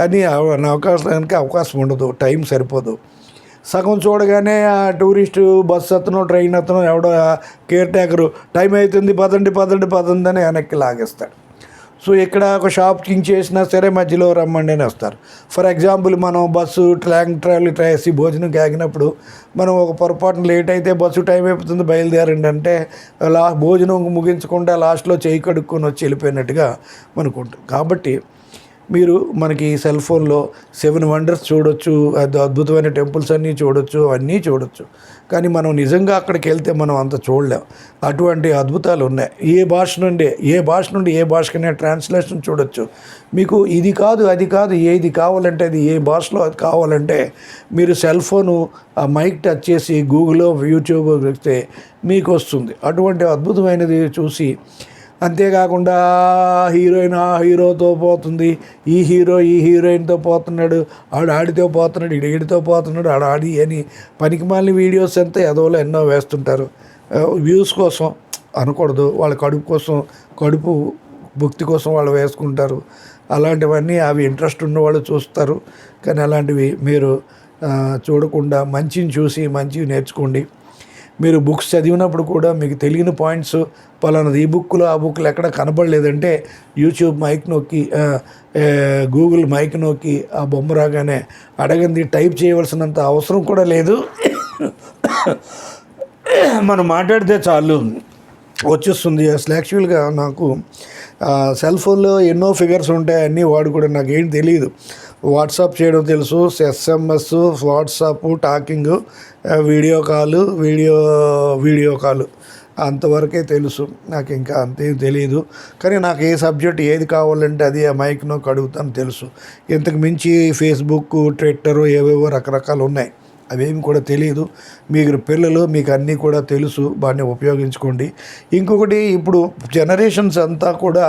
అని అవకాశం ఉండదు, టైం సరిపోదు. సగం చూడగానే ఆ టూరిస్టు బస్సు అతను ట్రైన్ అతను ఎవడో కేర్ టేకరు టైం అవుతుంది పదండి అని వెనక్కి లాగేస్తాడు. సో ఇక్కడ ఒక షాప్కి చేసినా సరే మధ్యలో రమ్మండి అని వస్తారు. ఫర్ ఎగ్జాంపుల్ మనం బస్సు ట్రావెల్ ట్రేసి భోజనం ఆగినప్పుడు మనం ఒక పొరపాటున లేట్ అయితే బస్సు టైం అయిపోతుంది బయలుదేరండి అంటే భోజనం ముగించకుండా లాస్ట్లో చేయి కడుక్కొని వచ్చి వెళ్ళిపోయినట్టుగా మనకుంటుంది. కాబట్టి మీరు మనకి సెల్ ఫోన్లో 7 వండర్స్ చూడొచ్చు, అద్భుతమైన టెంపుల్స్ అన్నీ చూడొచ్చు, అన్నీ చూడొచ్చు. కానీ మనం నిజంగా అక్కడికి వెళ్తే మనం అంత చూడలేం. అటువంటి అద్భుతాలు ఉన్నాయి. ఏ భాష నుండి ఏ భాషకైనా ట్రాన్స్లేషన్ చూడొచ్చు. మీకు ఇది కాదు అది కాదు ఏది కావాలంటే అది, ఏ భాషలో అది కావాలంటే మీరు సెల్ ఫోను ఆ మైక్ టచ్ చేసి గూగుల్లో యూట్యూబ్ పెడితే మీకు వస్తుంది. అటువంటి అద్భుతమైనది చూసి, అంతేకాకుండా హీరోతో పోతుంది, ఈ హీరోయిన్తో పోతున్నాడు, ఆడితో పోతున్నాడు, ఈడితో పోతున్నాడు, ఆడి అని పనికిమాలిన వీడియోస్ అంతా ఎదవలో ఎన్నో వేస్తుంటారు. వ్యూస్ కోసం అనకూడదు, వాళ్ళ కడుపు భక్తి కోసం వాళ్ళు వేసుకుంటారు. అలాంటివన్నీ అవి ఇంట్రెస్ట్ ఉన్నవాళ్ళు చూస్తారు. కానీ అలాంటివి మీరు చూడకుండా మంచిని చూసి మంచివి నేర్చుకోండి. మీరు బుక్స్ చదివినప్పుడు కూడా మీకు తెలియని పాయింట్స్ పలానది ఈ బుక్లో ఆ బుక్లో ఎక్కడ కనపడలేదంటే యూట్యూబ్ మైక్ నొక్కి గూగుల్ మైక్ నొక్కి ఆ బొమ్మ రాగానే అడగంది టైప్ చేయవలసినంత అవసరం కూడా లేదు. మనం మాట్లాడితే చాలు వచ్చేస్తుంది. అసలు యాక్చువల్గా నాకు సెల్ ఫోన్లో ఎన్నో ఫిగర్స్ ఉంటాయి, అన్నీ వాడు కూడా నాకేం తెలియదు. వాట్సాప్ చేయడం తెలుసు, SMS, వాట్సాప్, టాకింగ్, వీడియో కాలు అంతవరకే తెలుసు. నాకు ఇంకా అంతేం తెలియదు. కానీ నాకు ఏ సబ్జెక్ట్ ఏది కావాలంటే అది ఆ మైక్ను అడుగుతాను తెలుసు. ఇంతకు మించి ఫేస్బుక్, ట్విట్టర్ ఏవేవో రకరకాలు ఉన్నాయి, అవేమి కూడా తెలియదు. పిల్లలు మీకు అన్నీ కూడా తెలుసు, వాటిని ఉపయోగించుకోండి. ఇంకొకటి, ఇప్పుడు జనరేషన్స్ అంతా కూడా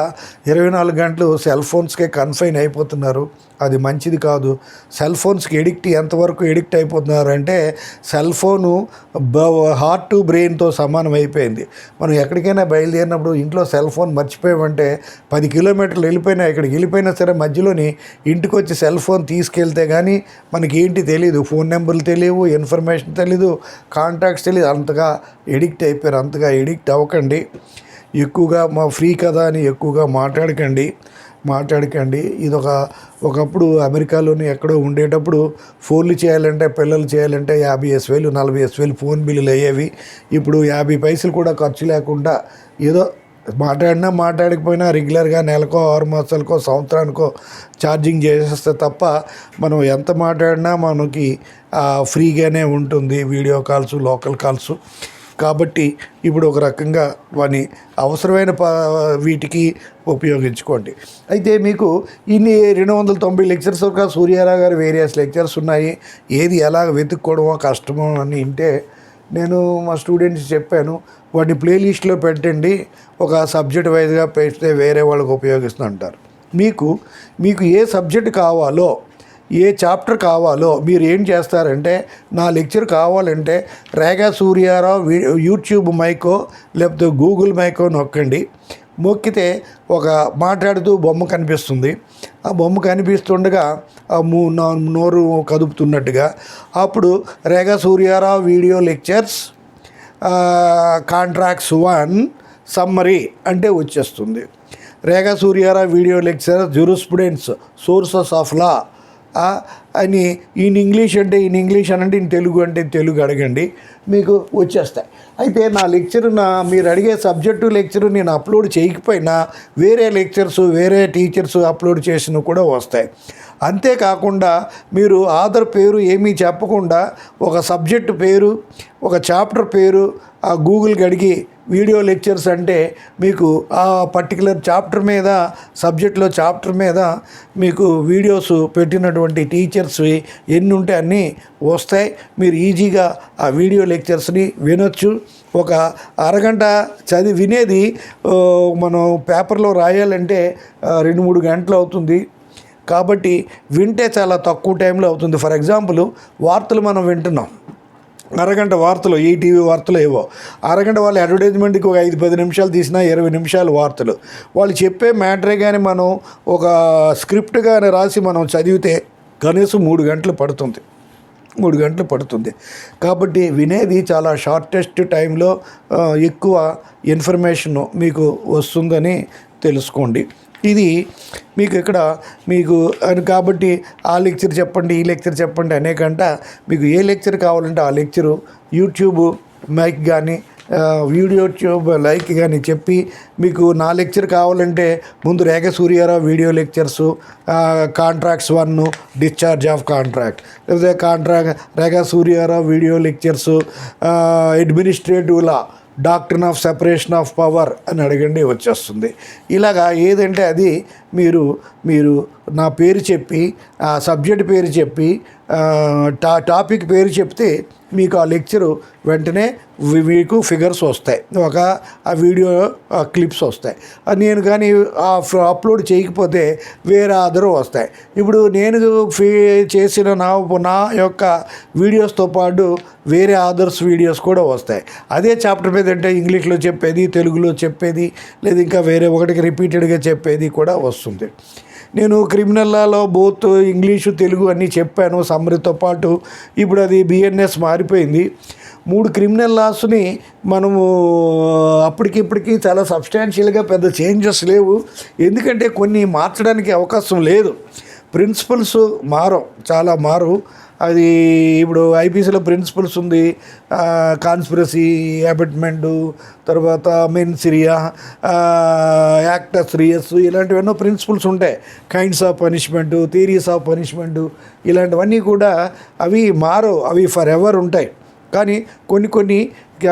24 గంటలు సెల్ ఫోన్స్కే కన్ఫైన్ అయిపోతున్నారు. అది మంచిది కాదు. సెల్ ఫోన్స్కి ఎంతవరకు ఎడిక్ట్ అయిపోతున్నారంటే సెల్ ఫోను హార్ట్ టు బ్రెయిన్తో సమానం అయిపోయింది. మనం ఎక్కడికైనా బయలుదేరినప్పుడు ఇంట్లో సెల్ ఫోన్ మర్చిపోయామంటే 10 కిలోమీటర్లు ఇక్కడికి వెళ్ళిపోయినా సరే మధ్యలోని ఇంటికి వచ్చి సెల్ ఫోన్ తీసుకెళ్తే కానీ మనకి ఏంటి తెలియదు, ఫోన్ నెంబర్లు తెలియవు, ఇన్ఫర్మేషన్ తెలీదు, కాంటాక్ట్స్ తెలియదు. అంతగా ఎడిక్ట్ అయిపోయారు. అంతగా ఎడిక్ట్ అవ్వకండి. ఎక్కువగా ఫ్రీ కదా అని ఎక్కువగా మాట్లాడకండి. ఇది ఒకప్పుడు అమెరికాలోని ఎక్కడో ఉండేటప్పుడు ఫోన్లు చేయాలంటే పిల్లలు చేయాలంటే 50,000 40,000 ఫోన్ బిల్లులు అయ్యేవి. ఇప్పుడు 50 పైసలు కూడా ఖర్చు లేకుండా ఏదో మాట్లాడకపోయినా రెగ్యులర్గా నెలకో 6 మాసాలకో సంవత్సరానికో ఛార్జింగ్ చేసేస్తే తప్ప మనం ఎంత మాట్లాడినా మనకి ఫ్రీగానే ఉంటుంది వీడియో కాల్స్, లోకల్ కాల్స్. కాబట్టి ఇప్పుడు ఒక రకంగా వాని అవసరమైన వీటికి ఉపయోగించుకోండి. అయితే మీకు ఇన్ని 290 లెక్చర్స్ ఒక సూర్యారావు గారు వేరియస్ లెక్చర్స్ ఉన్నాయి. ఏది ఎలా వెతుక్కోవడమో కష్టమో అని వింటే నేను మా స్టూడెంట్స్ చెప్పాను, వాటిని ప్లేలిస్ట్లో పెట్టండి, ఒక సబ్జెక్ట్ వైజ్గా పెడితే వేరే వాళ్ళకి ఉపయోగిస్తుంటారు. మీకు ఏ సబ్జెక్ట్ కావాలో, ఏ చాప్టర్ కావాలో మీరు ఏం చేస్తారంటే, నా లెక్చర్ కావాలంటే రేగా సూర్యారావు యూట్యూబ్ మైకో లేకపోతే గూగుల్ మైకో నొక్కండి. మొక్కితే ఒక మాట్లాడుతూ బొమ్మ కనిపిస్తుంది. ఆ బొమ్మ కనిపిస్తుండగా నోరు కదుపుతున్నట్టుగా అప్పుడు Rekha Suryarao video lectures contracts 1 summary అంటే వచ్చేస్తుంది. Rekha Suryarao video lecture jurisprudence sources of law అని ఇన్ ఇంగ్లీష్ అనంటే ఇన్ తెలుగు అంటే తెలుగు అడగండి, మీకు వచ్చేస్తాయి. అయితే నా లెక్చర్ మీరు అడిగే సబ్జెక్టు లెక్చరు నేను అప్లోడ్ చేయకపోయినా వేరే లెక్చర్స్ వేరే టీచర్స్ అప్లోడ్ చేసినవి కూడా వస్తాయి. అంతేకాకుండా మీరు ఆథర్ పేరు ఏమీ చెప్పకుండా ఒక సబ్జెక్టు పేరు, ఒక చాప్టర్ పేరు ఆ గూగుల్కి అడిగి వీడియో లెక్చర్స్ అంటే మీకు ఆ పర్టికులర్ చాప్టర్ మీద, సబ్జెక్ట్లో చాప్టర్ మీద మీకు వీడియోస్ పెట్టినటువంటి టీచర్స్వి ఎన్ని ఉంటే అన్నీ వస్తాయి. మీరు ఈజీగా ఆ వీడియో లెక్చర్స్ని వినొచ్చు. ఒక అరగంట వినేది మనం పేపర్లో రాయాలంటే 2-3 గంటలు అవుతుంది. కాబట్టి వింటే చాలా తక్కువ టైంలో అవుతుంది. ఫర్ ఎగ్జాంపుల్ వార్తలు మనం వింటున్నాం, అరగంట వార్తలు, ఈటీవీ వార్తలు ఏవో, అరగంట వాళ్ళ అడ్వర్టైజ్మెంట్కి ఒక 5-10 నిమిషాలు తీసినా 20 నిమిషాలు వార్తలు. వాళ్ళు చెప్పే మ్యాటరే కానీ మనం ఒక స్క్రిప్ట్ కానీ రాసి మనం చదివితే కనీసం 3 గంటలు పడుతుంది. కాబట్టి వినేది చాలా షార్టెస్ట్ టైంలో ఎక్కువ ఇన్ఫర్మేషన్ మీకు వస్తుందని తెలుసుకోండి. ఇది మీకు ఇక్కడ కాబట్టి ఆ లెక్చర్ చెప్పండి, ఈ లెక్చర్ చెప్పండి అనేకంట మీకు ఏ లెక్చర్ కావాలంటే ఆ లెక్చరు యూట్యూబ్ మైక్ కానీ యూట్యూబ్ లైక్ కానీ చెప్పి, మీకు నా లెక్చర్ కావాలంటే ముందు Rekha Suryarao video lectures, contracts 1, discharge of contract, లేకపోతే Rekha Suryarao video lectures, administrative law, doctrine of separation of power అని అడగండి, వచ్చేస్తుంది. ఇలాగా ఏదంటే అది మీరు నా పేరు చెప్పి, ఆ సబ్జెక్ట్ పేరు చెప్పి, టాపిక్ పేరు చెప్తే మీకు ఆ లెక్చరు వెంటనే మీకు ఫిగర్స్ వస్తాయి, ఆ వీడియో క్లిప్స్ వస్తాయి. నేను కానీ అప్లోడ్ చేయకపోతే వేరే అదర్ వస్తాయి. ఇప్పుడు నేను చేసిన నా యొక్క వీడియోస్తో పాటు వేరే అదర్స్ వీడియోస్ కూడా వస్తాయి. అదే చాప్టర్ మీద అంటే ఇంగ్లీష్లో చెప్పేది, తెలుగులో చెప్పేది, లేదా ఇంకా వేరే ఒకటికి రిపీటెడ్గా చెప్పేది కూడా వస్తుంది. నేను క్రిమినల్ లాలో బోత్ ఇంగ్లీషు, తెలుగు అన్నీ చెప్పాను సమ్మరీతో పాటు. ఇప్పుడు అది బిఎన్ఎస్ మారిపోయింది. 3 క్రిమినల్ లాస్ని మనము అప్పటికిప్పటికీ చాలా సబ్స్టాన్షియల్గా పెద్ద చేంజెస్ లేవు, ఎందుకంటే కొన్ని మార్చడానికి అవకాశం లేదు. ప్రిన్సిపల్స్ చాలా మారు. అది ఇప్పుడు ఐపీసీలో ప్రిన్సిపల్స్ ఉంది, కాన్స్పిరసీ, అబెట్మెంటు, తర్వాత మెన్స్ రియా, యాక్టస్ రియస్, ఇలాంటివన్నో ప్రిన్సిపల్స్ ఉంటాయి. Kinds of punishment, theories of punishment, ఇలాంటివన్నీ కూడా అవి అవి ఫర్ ఎవర్ ఉంటాయి. కానీ కొన్ని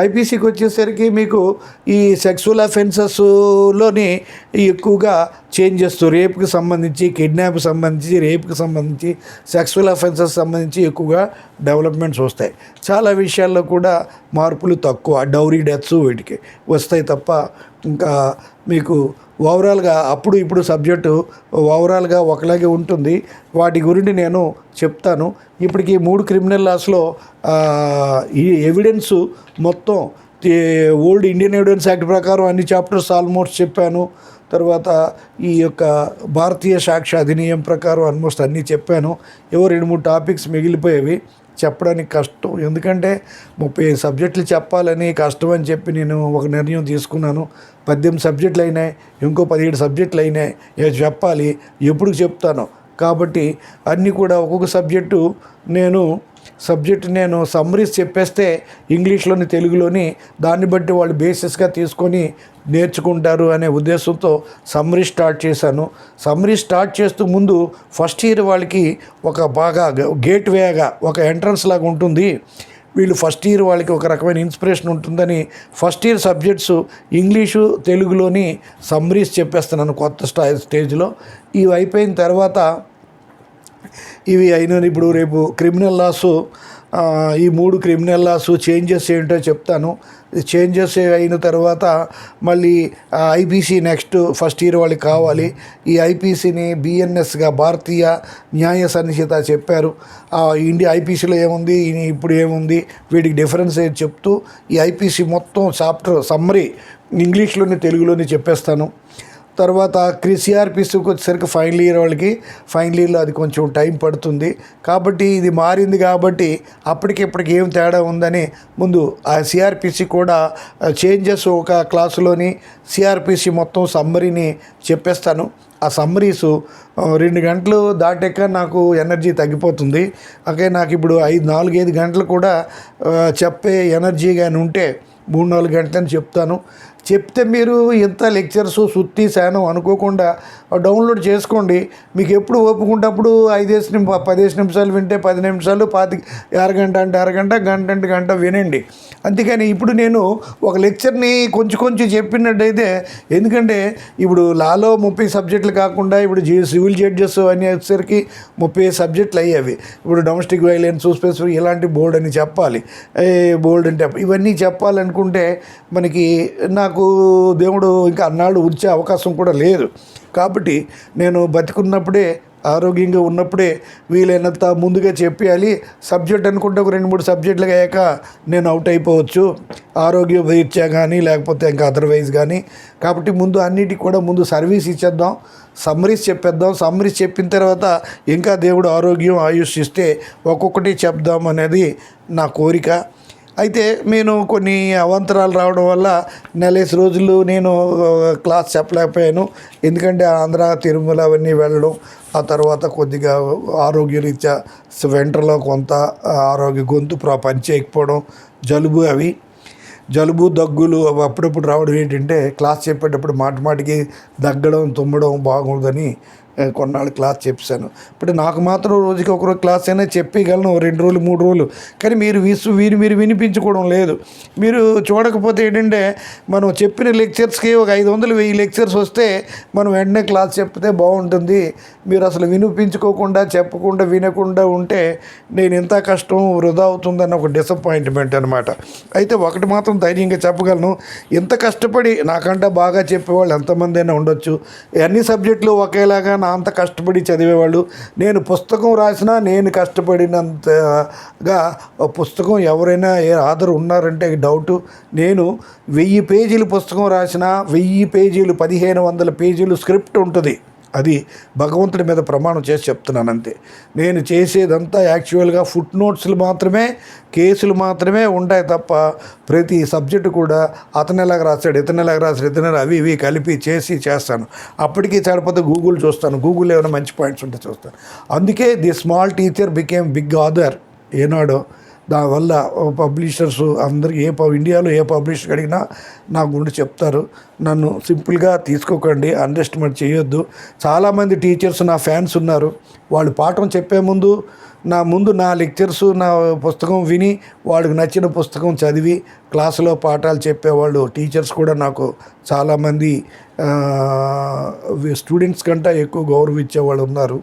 ఐపీసీకి వచ్చేసరికి మీకు ఈ సెక్సువల్ అఫెన్సెస్లోని ఎక్కువగా చేంజెస్, రేప్కి సంబంధించి, కిడ్నాప్కి సంబంధించి, రేప్కి సంబంధించి, సెక్సువల్ అఫెన్సెస్ సంబంధించి ఎక్కువగా డెవలప్మెంట్స్ వస్తాయి. చాలా విషయాల్లో కూడా మార్పులు తక్కువ, డౌరీ డెత్స్ వీటికి వస్తాయి తప్ప ఇంకా మీకు ఓవరాల్గా ఇప్పుడు సబ్జెక్టు ఓవరాల్గా ఒకలాగే ఉంటుంది. వాటి గురించి నేను చెప్తాను. ఇప్పటికి 3 క్రిమినల్ లాస్లో ఈ ఎవిడెన్సు మొత్తం ఓల్డ్ ఇండియన్ ఎవిడెన్స్ యాక్ట్ ప్రకారం అన్ని చాప్టర్స్ ఆల్మోస్ట్ చెప్పాను. తర్వాత ఈ యొక్క భారతీయ సాక్ష్య అధినియం ప్రకారం ఆల్మోస్ట్ అన్నీ చెప్పాను. 2-3 టాపిక్స్ మిగిలిపోయేవి, చెప్పడానికి కష్టం. ఎందుకంటే 30 సబ్జెక్టులు చెప్పాలని కష్టం అని చెప్పి నేను ఒక నిర్ణయం తీసుకున్నాను. 18 సబ్జెక్టులు అయినాయి, ఇంకో 17 సబ్జెక్టులు అయినాయి, చెప్పాలి, ఎప్పుడు చెప్తాను. కాబట్టి అన్నీ కూడా ఒక్కొక్క సబ్జెక్టు నేను సమ్మరీస్ చెప్పేస్తే ఇంగ్లీష్లోని, తెలుగులోని, దాన్ని బట్టి వాళ్ళు బేసిస్గా తీసుకొని నేర్చుకుంటారు అనే ఉద్దేశంతో సమ్మరీ స్టార్ట్ చేశాను. సమ్మరీ స్టార్ట్ చేస్తూ ముందు ఫస్ట్ ఇయర్ వాళ్ళకి ఒక బాగా గేట్వేగా, ఒక ఎంట్రన్స్ లాగా ఉంటుంది. వీళ్ళు ఫస్ట్ ఇయర్ వాళ్ళకి ఒక రకమైన ఇన్స్పిరేషన్ ఉంటుందని ఫస్ట్ ఇయర్ సబ్జెక్ట్స్ ఇంగ్లీషు, తెలుగులోని సమ్మరీస్ చెప్పేస్తున్నాను కొత్త స్టేజ్లో. ఇవి అయిపోయిన తర్వాత ఇప్పుడు రేపు క్రిమినల్ లాసు, ఈ 3 క్రిమినల్ లాసు చేంజెస్ ఏంటో చెప్తాను. చేంజెస్ అయిన తర్వాత మళ్ళీ ఐపీసీ నెక్స్ట్ ఫస్ట్ ఇయర్ వాళ్ళకి కావాలి. ఈ ఐపీసీని బిఎన్ఎస్గా, భారతీయ న్యాయ సంహిత చెప్పారు. ఇండియా ఐపీసీలో ఏముంది, ఇప్పుడు ఏముంది, వీటికి డిఫరెన్స్ ఏది చెప్తూ ఈ ఐపీసీ మొత్తం చాప్టర్ సమ్మరీ ఇంగ్లీష్లోని, తెలుగులోని చెప్పేస్తాను. తర్వాత సిఆర్పిసికి వచ్చేసరికి ఫైనల్ ఇయర్లో అది కొంచెం టైం పడుతుంది. కాబట్టి ఇది మారింది కాబట్టి అప్పటికిప్పటికి ఏం తేడా ఉందని ముందు ఆ సిఆర్పిసి కూడా చేంజెస్ ఒక క్లాసులోని సిఆర్పిసి మొత్తం సమ్మరీని చెప్పేస్తాను. ఆ సమ్మరీసు 2 గంటలు దాటాక నాకు ఎనర్జీ తగ్గిపోతుంది. నాకు ఇప్పుడు 4-5 గంటలు కూడా చెప్పే ఎనర్జీ కానీ ఉంటే 3-4 గంటలని చెప్తాను. చెప్తే మీరు ఇంత లెక్చర్స్ సుత్తి శానం అనుకోకుండా డౌన్లోడ్ చేసుకోండి. మీకు ఎప్పుడు ఒప్పుకుంటప్పుడు 10 నిమిషాలు వింటే 10 నిమిషాలు, అరగంట అంటే అరగంట, గంట అంటే గంట వినండి. అంతేకాని ఇప్పుడు నేను ఒక లెక్చర్ని కొంచెం చెప్పినట్టయితే, ఎందుకంటే ఇప్పుడు లాలో 30 సబ్జెక్టులు కాకుండా ఇప్పుడు సివిల్ జడ్జెస్ అని వచ్చేసరికి 30 సబ్జెక్టులు అయ్యేవి. ఇప్పుడు డొమెస్టిక్ వైలెన్స్, స్పెసిఫిక్ ఇలాంటి బోర్డు అని చెప్పాలి, బోర్డు అంటే ఇవన్నీ చెప్పాలనుకుంటే మనకి నాకు దేవుడు ఇంకా అన్నాడు ఉంచే అవకాశం కూడా లేదు. కాబట్టి నేను బతికున్నప్పుడే, ఆరోగ్యంగా ఉన్నప్పుడే వీలైనంత ముందుగా చెప్పేయాలి. సబ్జెక్ట్ అనుకుంటే ఒక 2-3 సబ్జెక్టులు అయ్యాక నేను అవుట్ అయిపోవచ్చు, ఆరోగ్యం రీత్యా కానీ లేకపోతే ఇంకా అదర్వైజ్ కానీ. కాబట్టి అన్నిటికి కూడా ముందు సర్వీస్ ఇచ్చేద్దాం, సమ్మరీస్ చెప్పేద్దాం. సమ్మరీస్ చెప్పిన తర్వాత ఇంకా దేవుడు ఆరోగ్యం, ఆయుష్ ఇస్తే ఒక్కొక్కటి చెప్దాం అనేది నా కోరిక. అయితే నేను కొన్ని అవాంతరాలు రావడం వల్ల 4 రోజులు నేను క్లాస్ చెప్పలేకపోయాను. ఎందుకంటే ఆంధ్ర, తిరుమల అవన్నీ వెళ్ళడం, ఆ తర్వాత కొద్దిగా ఆరోగ్యరీత్యా వెంట్రలో కొంత గొంతు పని చేయకపోవడం, జలుబు దగ్గులు అప్పుడప్పుడు రావడం ఏంటంటే క్లాస్ చెప్పేటప్పుడు మాటికి దగ్గడం, తుమ్మడం బాగుందని కొన్నాళ్ళు క్లాస్ చెప్పాను. ఇప్పుడు నాకు మాత్రం రోజుకి ఒక రోజు క్లాస్ అయినా చెప్పగలను, 2 రోజులు 3 రోజులు. కానీ మీరు వినిపించుకోవడం లేదు. మీరు చూడకపోతే ఏంటంటే మనం చెప్పిన లెక్చర్స్కి ఒక 500-1000 లెక్చర్స్ వస్తే మనం వెంటనే క్లాస్ చెప్తే బాగుంటుంది. మీరు అసలు వినిపించుకోకుండా, చెప్పకుండా, వినకుండా ఉంటే నేను ఎంత కష్టం వృధా అవుతుందని ఒక డిసప్పాయింట్మెంట్ అనమాట. అయితే ఒకటి మాత్రం ధైర్యంగా చెప్పగలను, ఇంత కష్టపడి నాకంటే బాగా చెప్పేవాళ్ళు ఎంతమంది అయినా ఉండొచ్చు. అన్ని సబ్జెక్టులు ఒకేలాగా అంత కష్టపడి చదివేవాళ్ళు. నేను పుస్తకం రాసినా నేను కష్టపడినంతగా పుస్తకం ఎవరైనా ఆధారు ఉన్నారంటే డౌటు. నేను 1000 పేజీలు పుస్తకం రాసినా 1000 పేజీలు 1500 పేజీలు స్క్రిప్ట్ ఉంటుంది. అది భగవంతుడి మీద ప్రమాణం చేసి చెప్తున్నాను అంతే. నేను చేసేదంతా యాక్చువల్గా ఫుట్ నోట్స్లు మాత్రమే, కేసులు మాత్రమే ఉంటాయి తప్ప ప్రతి సబ్జెక్టు కూడా అతను ఎలాగ రాశాడు, ఇతను అవి ఇవి కలిపి చేస్తాను. అప్పటికీ సరిపోతే గూగుల్ చూస్తాను, గూగుల్ ఏమైనా మంచి పాయింట్స్ ఉంటే చూస్తాను. అందుకే the small teacher became big author ఏనాడో. దానివల్ల పబ్లిషర్స్ అందరికీ ఇండియాలో ఏ పబ్లిషర్ అడిగినా నా గురించి చెప్తారు. నన్ను సింపుల్గా తీసుకోకండి, అండర్ ఎస్టిమేట్ చేయొద్దు. చాలామంది టీచర్స్ నా ఫ్యాన్స్ ఉన్నారు. వాళ్ళు పాఠం చెప్పే ముందు నా లెక్చర్స్, నా పుస్తకం విని వాళ్ళకి నచ్చిన పుస్తకం చదివి క్లాసులో పాఠాలు చెప్పేవాళ్ళు టీచర్స్ కూడా నాకు చాలామంది స్టూడెంట్స్ కంటే ఎక్కువ గౌరవించేవాళ్ళు ఉన్నారు.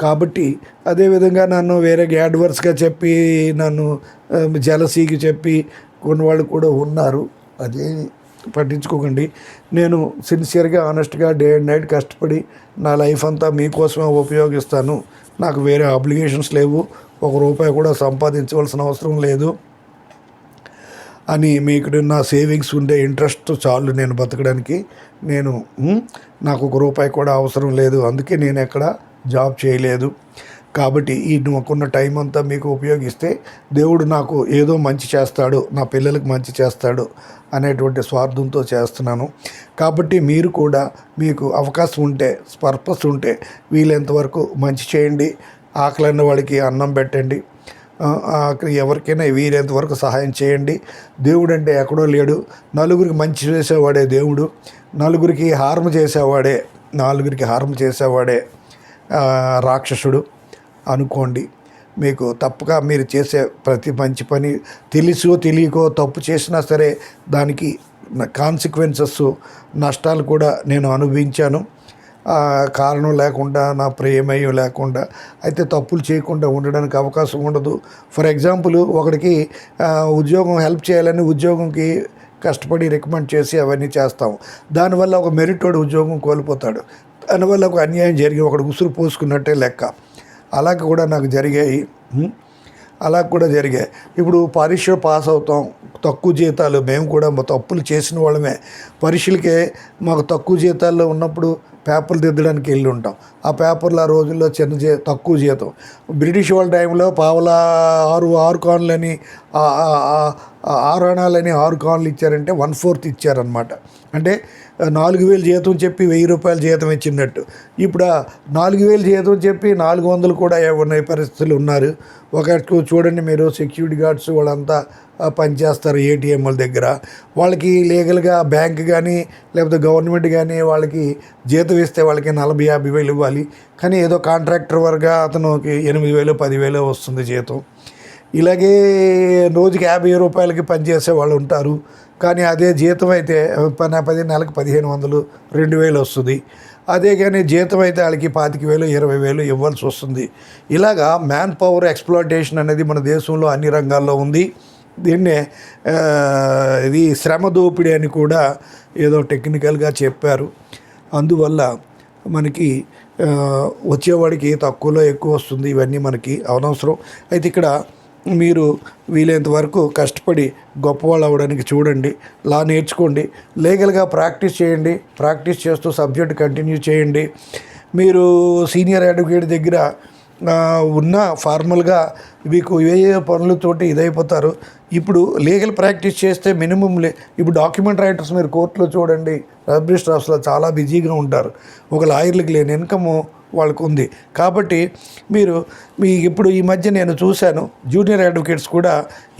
కాబట్టి అదేవిధంగా నన్ను వేరే యాడ్వర్స్గా చెప్పి, నన్ను జలసీకి చెప్పి కొన్ని వాళ్ళు కూడా ఉన్నారు. అదే పట్టించుకోకండి. నేను సిన్సియర్గా, ఆనెస్ట్గా డే అండ్ నైట్ కష్టపడి నా లైఫ్ అంతా మీకోసమే ఉపయోగిస్తాను. నాకు వేరే అబ్లిగేషన్స్ లేవు, ₹1 కూడా సంపాదించవలసిన అవసరం లేదు అని మీకు నా సేవింగ్స్ ఉండే ఇంట్రెస్ట్ చాలు నేను బతకడానికి. నాకు ₹1 కూడా అవసరం లేదు. అందుకే నేను ఎక్కడ జాబ్ చేయలేదు. కాబట్టి నాకున్న టైం అంతా మీకు ఉపయోగిస్తే దేవుడు నాకు ఏదో మంచి చేస్తాడు, నా పిల్లలకు మంచి చేస్తాడు అనేటువంటి స్వార్థంతో చేస్తున్నాను. కాబట్టి మీరు కూడా మీకు అవకాశం ఉంటే, పర్పస్ ఉంటే వీలైనంతవరకు మంచి చేయండి. ఆకలిన్న వాడికి అన్నం పెట్టండి. ఎవరికైనా వీలైనంత వరకు సహాయం చేయండి. దేవుడు అంటే ఎక్కడో లేడు, నలుగురికి మంచి చేసేవాడే దేవుడు. నలుగురికి హార్మ్ చేసేవాడే రాక్షసుడు అనుకోండి. మీకు తప్పుగా మీరు చేసే ప్రతి మంచి పని తెలుసో తెలియకో తప్పు చేసినా సరే దానికి కాన్సిక్వెన్సెస్, నష్టాలు కూడా నేను అనుభవించాను. కారణం లేకుండా, నా ప్రమేయం లేకుండా. అయితే తప్పులు చేయకుండా ఉండడానికి అవకాశం ఉండదు. ఫర్ ఎగ్జాంపుల్, ఒకడికి ఉద్యోగం హెల్ప్ చేయాలని ఉద్యోగంకి కష్టపడి రికమెండ్ చేసి అవన్నీ చేస్తాం. దానివల్ల ఒక మెరిటోడు ఉద్యోగం కోల్పోతాడు. దానివల్ల ఒక అన్యాయం జరిగి ఒకడు ఉసురు పోసుకున్నట్టే లెక్క. అలాగ కూడా నాకు జరిగాయి. ఇప్పుడు పరీక్ష పాస్ అవుతాం, తక్కువ జీతాలు, మేము కూడా తప్పులు చేసిన వాళ్ళమే. పరీక్షలకే మాకు తక్కువ జీతాల్లో ఉన్నప్పుడు పేపర్లు దిద్దడానికి వెళ్ళి ఉంటాం. ఆ పేపర్లు ఆ రోజుల్లో తక్కువ జీతం. బ్రిటిష్ వాళ్ళ టైంలో పావలా 6 కాన్లని 6 అణాలని 6 కాన్లు ఇచ్చారంటే 1/4 ఇచ్చారనమాట. అంటే 4,000 జీతం చెప్పి 1,000 రూపాయలు జీతం ఇచ్చినట్టు. ఇప్పుడు 4,000 జీతం చెప్పి 400 కూడా ఇవ్వని పరిస్థితులు ఉన్నారు. చూడండి మీరు, సెక్యూరిటీ గార్డ్స్ వాళ్ళంతా పనిచేస్తారు ఏటీఎంల దగ్గర. వాళ్ళకి లీగల్గా బ్యాంక్ కానీ లేకపోతే గవర్నమెంట్ కానీ వాళ్ళకి జీతం ఇస్తే వాళ్ళకి 40,000, 50,000 ఇవ్వాలి. కానీ ఏదో కాంట్రాక్టర్ వర్గా అతనికి 8,000, 10,000 వస్తుంది జీతం. ఇలాగే రోజుకి 50 రూపాయలకి పనిచేసే వాళ్ళు ఉంటారు. కానీ అదే జీతం అయితే నెలకు 1,500, 2,000 వస్తుంది. అదే కానీ జీతం అయితే వాళ్ళకి 25,000, 20,000 ఇవ్వాల్సి వస్తుంది. ఇలాగా మ్యాన్ పవర్ ఎక్స్‌ప్లాయిటేషన్ అనేది మన దేశంలో అన్ని రంగాల్లో ఉంది. దీన్నే ఇది శ్రమ దోపిడీ అని కూడా ఏదో టెక్నికల్గా చెప్పారు. అందువల్ల మనకి వచ్చేవాడికి తక్కువలో ఎక్కువ వస్తుంది. ఇవన్నీ మనకి అనవసరం. అయితే ఇక్కడ మీరు వీలైనంత వరకు కష్టపడి గొప్పవాళ్ళు అవ్వడానికి చూడండి. లా నేర్చుకోండి, లీగల్గా ప్రాక్టీస్ చేయండి. ప్రాక్టీస్ చేస్తూ సబ్జెక్ట్ కంటిన్యూ చేయండి. మీరు సీనియర్ అడ్వకేట్ దగ్గర ఉన్న ఫార్మల్గా మీకు ఏ పనులతోటి ఇదైపోతారు. ఇప్పుడు లీగల్ ప్రాక్టీస్ చేస్తే మినిమం ఇప్పుడు డాక్యుమెంట్ రైటర్స్ మీరు కోర్టులో చూడండి, రిజిస్టర్ ఆఫీస్లో చాలా బిజీగా ఉంటారు. ఒక లాయర్లకు లేని ఇన్కము వాళ్ళకు ఉంది. కాబట్టి మీరు ఇప్పుడు ఈ మధ్య నేను చూశాను, జూనియర్ అడ్వకేట్స్ కూడా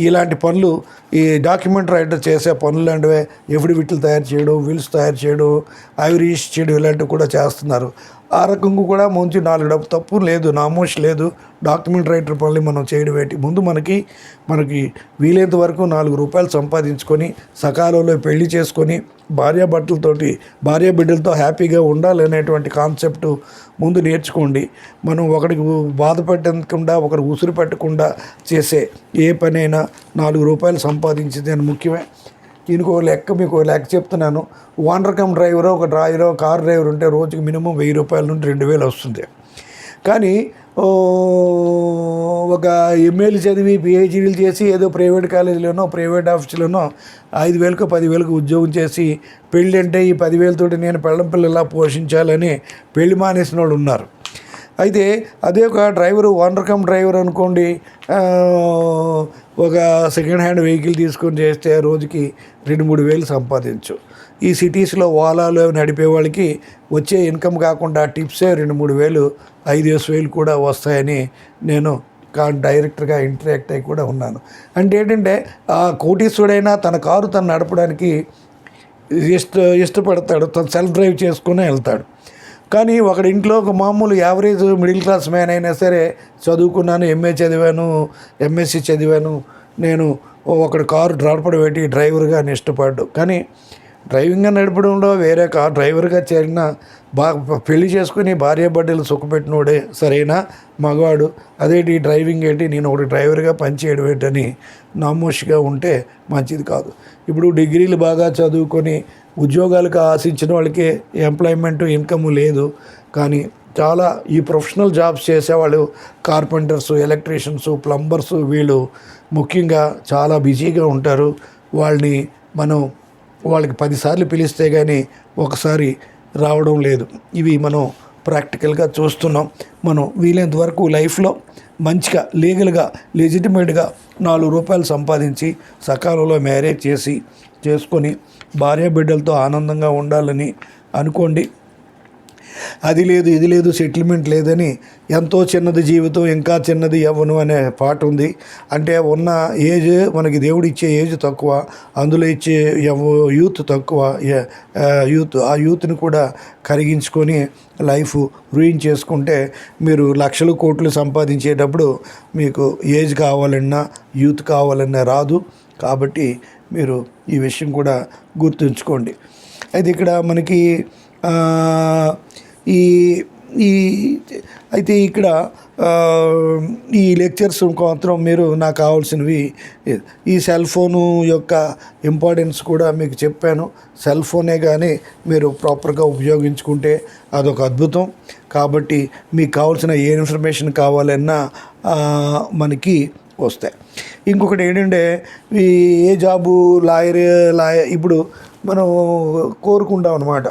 ఇలాంటి పనులు, ఈ డాక్యుమెంట్ రైటర్ చేసే పనులు లాంటివే, ఎఫిడవిట్లు తయారు చేయడం, విల్స్ తయారు చేయడం, ఐవరీస్ చేయడం, ఇలాంటివి కూడా చేస్తున్నారు. ఆ రకంగా కూడా మంచి 4 తప్పు లేదు, నామోషి లేదు. డాక్యుమెంట్ రైటర్ పనులు మనం చేయడం ఏంటి? ముందు మనకి వీలైనంత వరకు 4 రూపాయలు సంపాదించుకొని సకాలంలో పెళ్లి చేసుకొని భార్య బిడ్డలతో హ్యాపీగా ఉండాలనేటువంటి కాన్సెప్ట్ ముందు నేర్చుకోండి. మనం ఒకరికి బాధ పెట్టకుండా, ఒకరికి ఉసురు పెట్టకుండా చేసే ఏ పనైనా 4 రూపాయలు సంపాదించేది అని ముఖ్యమే. దీనికి మీకు లెక్క చెప్తున్నాను. ఓనర్ కమ్ డ్రైవర్, ఒక కార్ డ్రైవర్ ఉంటే రోజుకి మినిమం 1,000 రూపాయల నుండి 2,000 వస్తుంది. కానీ ఒక ఎంఏలు చదివి పిహెచ్డీలు చేసి ఏదో ప్రైవేట్ కాలేజీలోనో ప్రైవేట్ ఆఫీసులోనో 5,000కో 10,000కో ఉద్యోగం చేసి పెళ్ళి అంటే ఈ 10,000తోటి నేను పెళ్ళం పిల్లలా పోషించాలని పెళ్లి మానేసిన వాళ్ళు ఉన్నారు. అయితే అదే ఒక ఓనర్ కమ్ డ్రైవర్ అనుకోండి, ఒక సెకండ్ హ్యాండ్ వెహికల్ తీసుకొని చేస్తే రోజుకి 2-3 వేలు సంపాదించు. ఈ సిటీస్లో ఓలాలో నడిపే వాళ్ళకి వచ్చే ఇన్కమ్ కాకుండా టిప్సే 2-3 వేలు, 5-6 వేలు కూడా వస్తాయని నేను డైరెక్టర్గా ఇంటరాక్ట్ అయి కూడా ఉన్నాను. అంటే ఏంటంటే ఆ కోటీశ్వరుడైనా తన కారు తను నడపడానికి ఇష్టపడతాడు, తను సెల్ఫ్ డ్రైవ్ చేసుకునే వెళ్తాడు. కానీ ఒకడి ఇంట్లో ఒక మామూలు యావరేజ్ మిడిల్ క్లాస్ మ్యాన్ అయినా సరే, చదువుకున్నాను, ఎంఏ చదివాను, ఎంఎస్సి చదివాను, నేను ఒకడు కారు నడపడం ఏంటి డ్రైవర్గా అని ఇష్టపడ్డు. కానీ డ్రైవింగ్గా నడపడంలో వేరే కార్ డ్రైవర్గా చేరిన పెళ్లి చేసుకుని భార్యాబిడ్డలు సుఖపెట్టినోడే సరైన మగవాడు. అదేంటి డ్రైవింగ్ ఏంటి, నేను ఒకటి డ్రైవర్గా పనిచేయడం ఏంటని నామోషిగా ఉంటే మంచిది కాదు. ఇప్పుడు డిగ్రీలు బాగా చదువుకొని ఉద్యోగాలకు ఆశించిన వాళ్ళకి ఎంప్లాయ్మెంట్ ఇన్కమ్ లేదు. కానీ చాలా ఈ ప్రొఫెషనల్ జాబ్స్ చేసేవాళ్ళు, కార్పెంటర్స్, ఎలక్ట్రీషియన్స్, ప్లంబర్స్, వీళ్ళు ముఖ్యంగా చాలా బిజీగా ఉంటారు. వాళ్ళకి 10 సార్లు పిలిస్తే కానీ ఒకసారి రావడం లేదు. ఇవి మనం ప్రాక్టికల్గా చూస్తున్నాం. మనం వీలైనంత వరకు లైఫ్లో మంచిగా లీగల్గా లెజిటిమేట్గా 4 రూపాయలు సంపాదించి సకాలంలో మ్యారేజ్ చేసుకొని భార్యాబిడ్డలతో ఆనందంగా ఉండాలని అనుకోండి. అది లేదు, ఇది లేదు, సెటిల్మెంట్ లేదని ఎంతో చిన్నది జీవితం, ఇంకా చిన్నది యవ్వనం అనే పాట ఉంది. అంటే ఉన్న ఏజ్, మనకి దేవుడు ఇచ్చే ఏజ్ తక్కువ, అందులో ఇచ్చే యూత్ తక్కువ. ఆ యూత్ని కూడా కరిగించుకొని లైఫ్ రూయిన్ చేసుకుంటే మీరు లక్షలు కోట్లు సంపాదించేటప్పుడు మీకు ఏజ్ కావాలన్నా యూత్ కావాలన్నా రాదు. కాబట్టి మీరు ఈ విషయం కూడా గుర్తుంచుకోండి. అయితే ఇక్కడ మనకి అయితే ఇక్కడ ఈ లెక్చర్స్ మాత్రం మీరు నాకు కావాల్సినవి, ఈ సెల్ ఫోను యొక్క ఇంపార్టెన్స్ కూడా మీకు చెప్పాను. సెల్ ఫోనే కానీ మీరు ప్రాపర్గా ఉపయోగించుకుంటే అదొక అద్భుతం. కాబట్టి మీకు కావాల్సిన ఏ ఇన్ఫర్మేషన్ కావాలన్నా మనకి వస్తాయి. ఇంకొకటి ఏంటంటే ఏ జాబు లాయర్ ఇప్పుడు మనం కోరుకుంటాం అన్నమాట.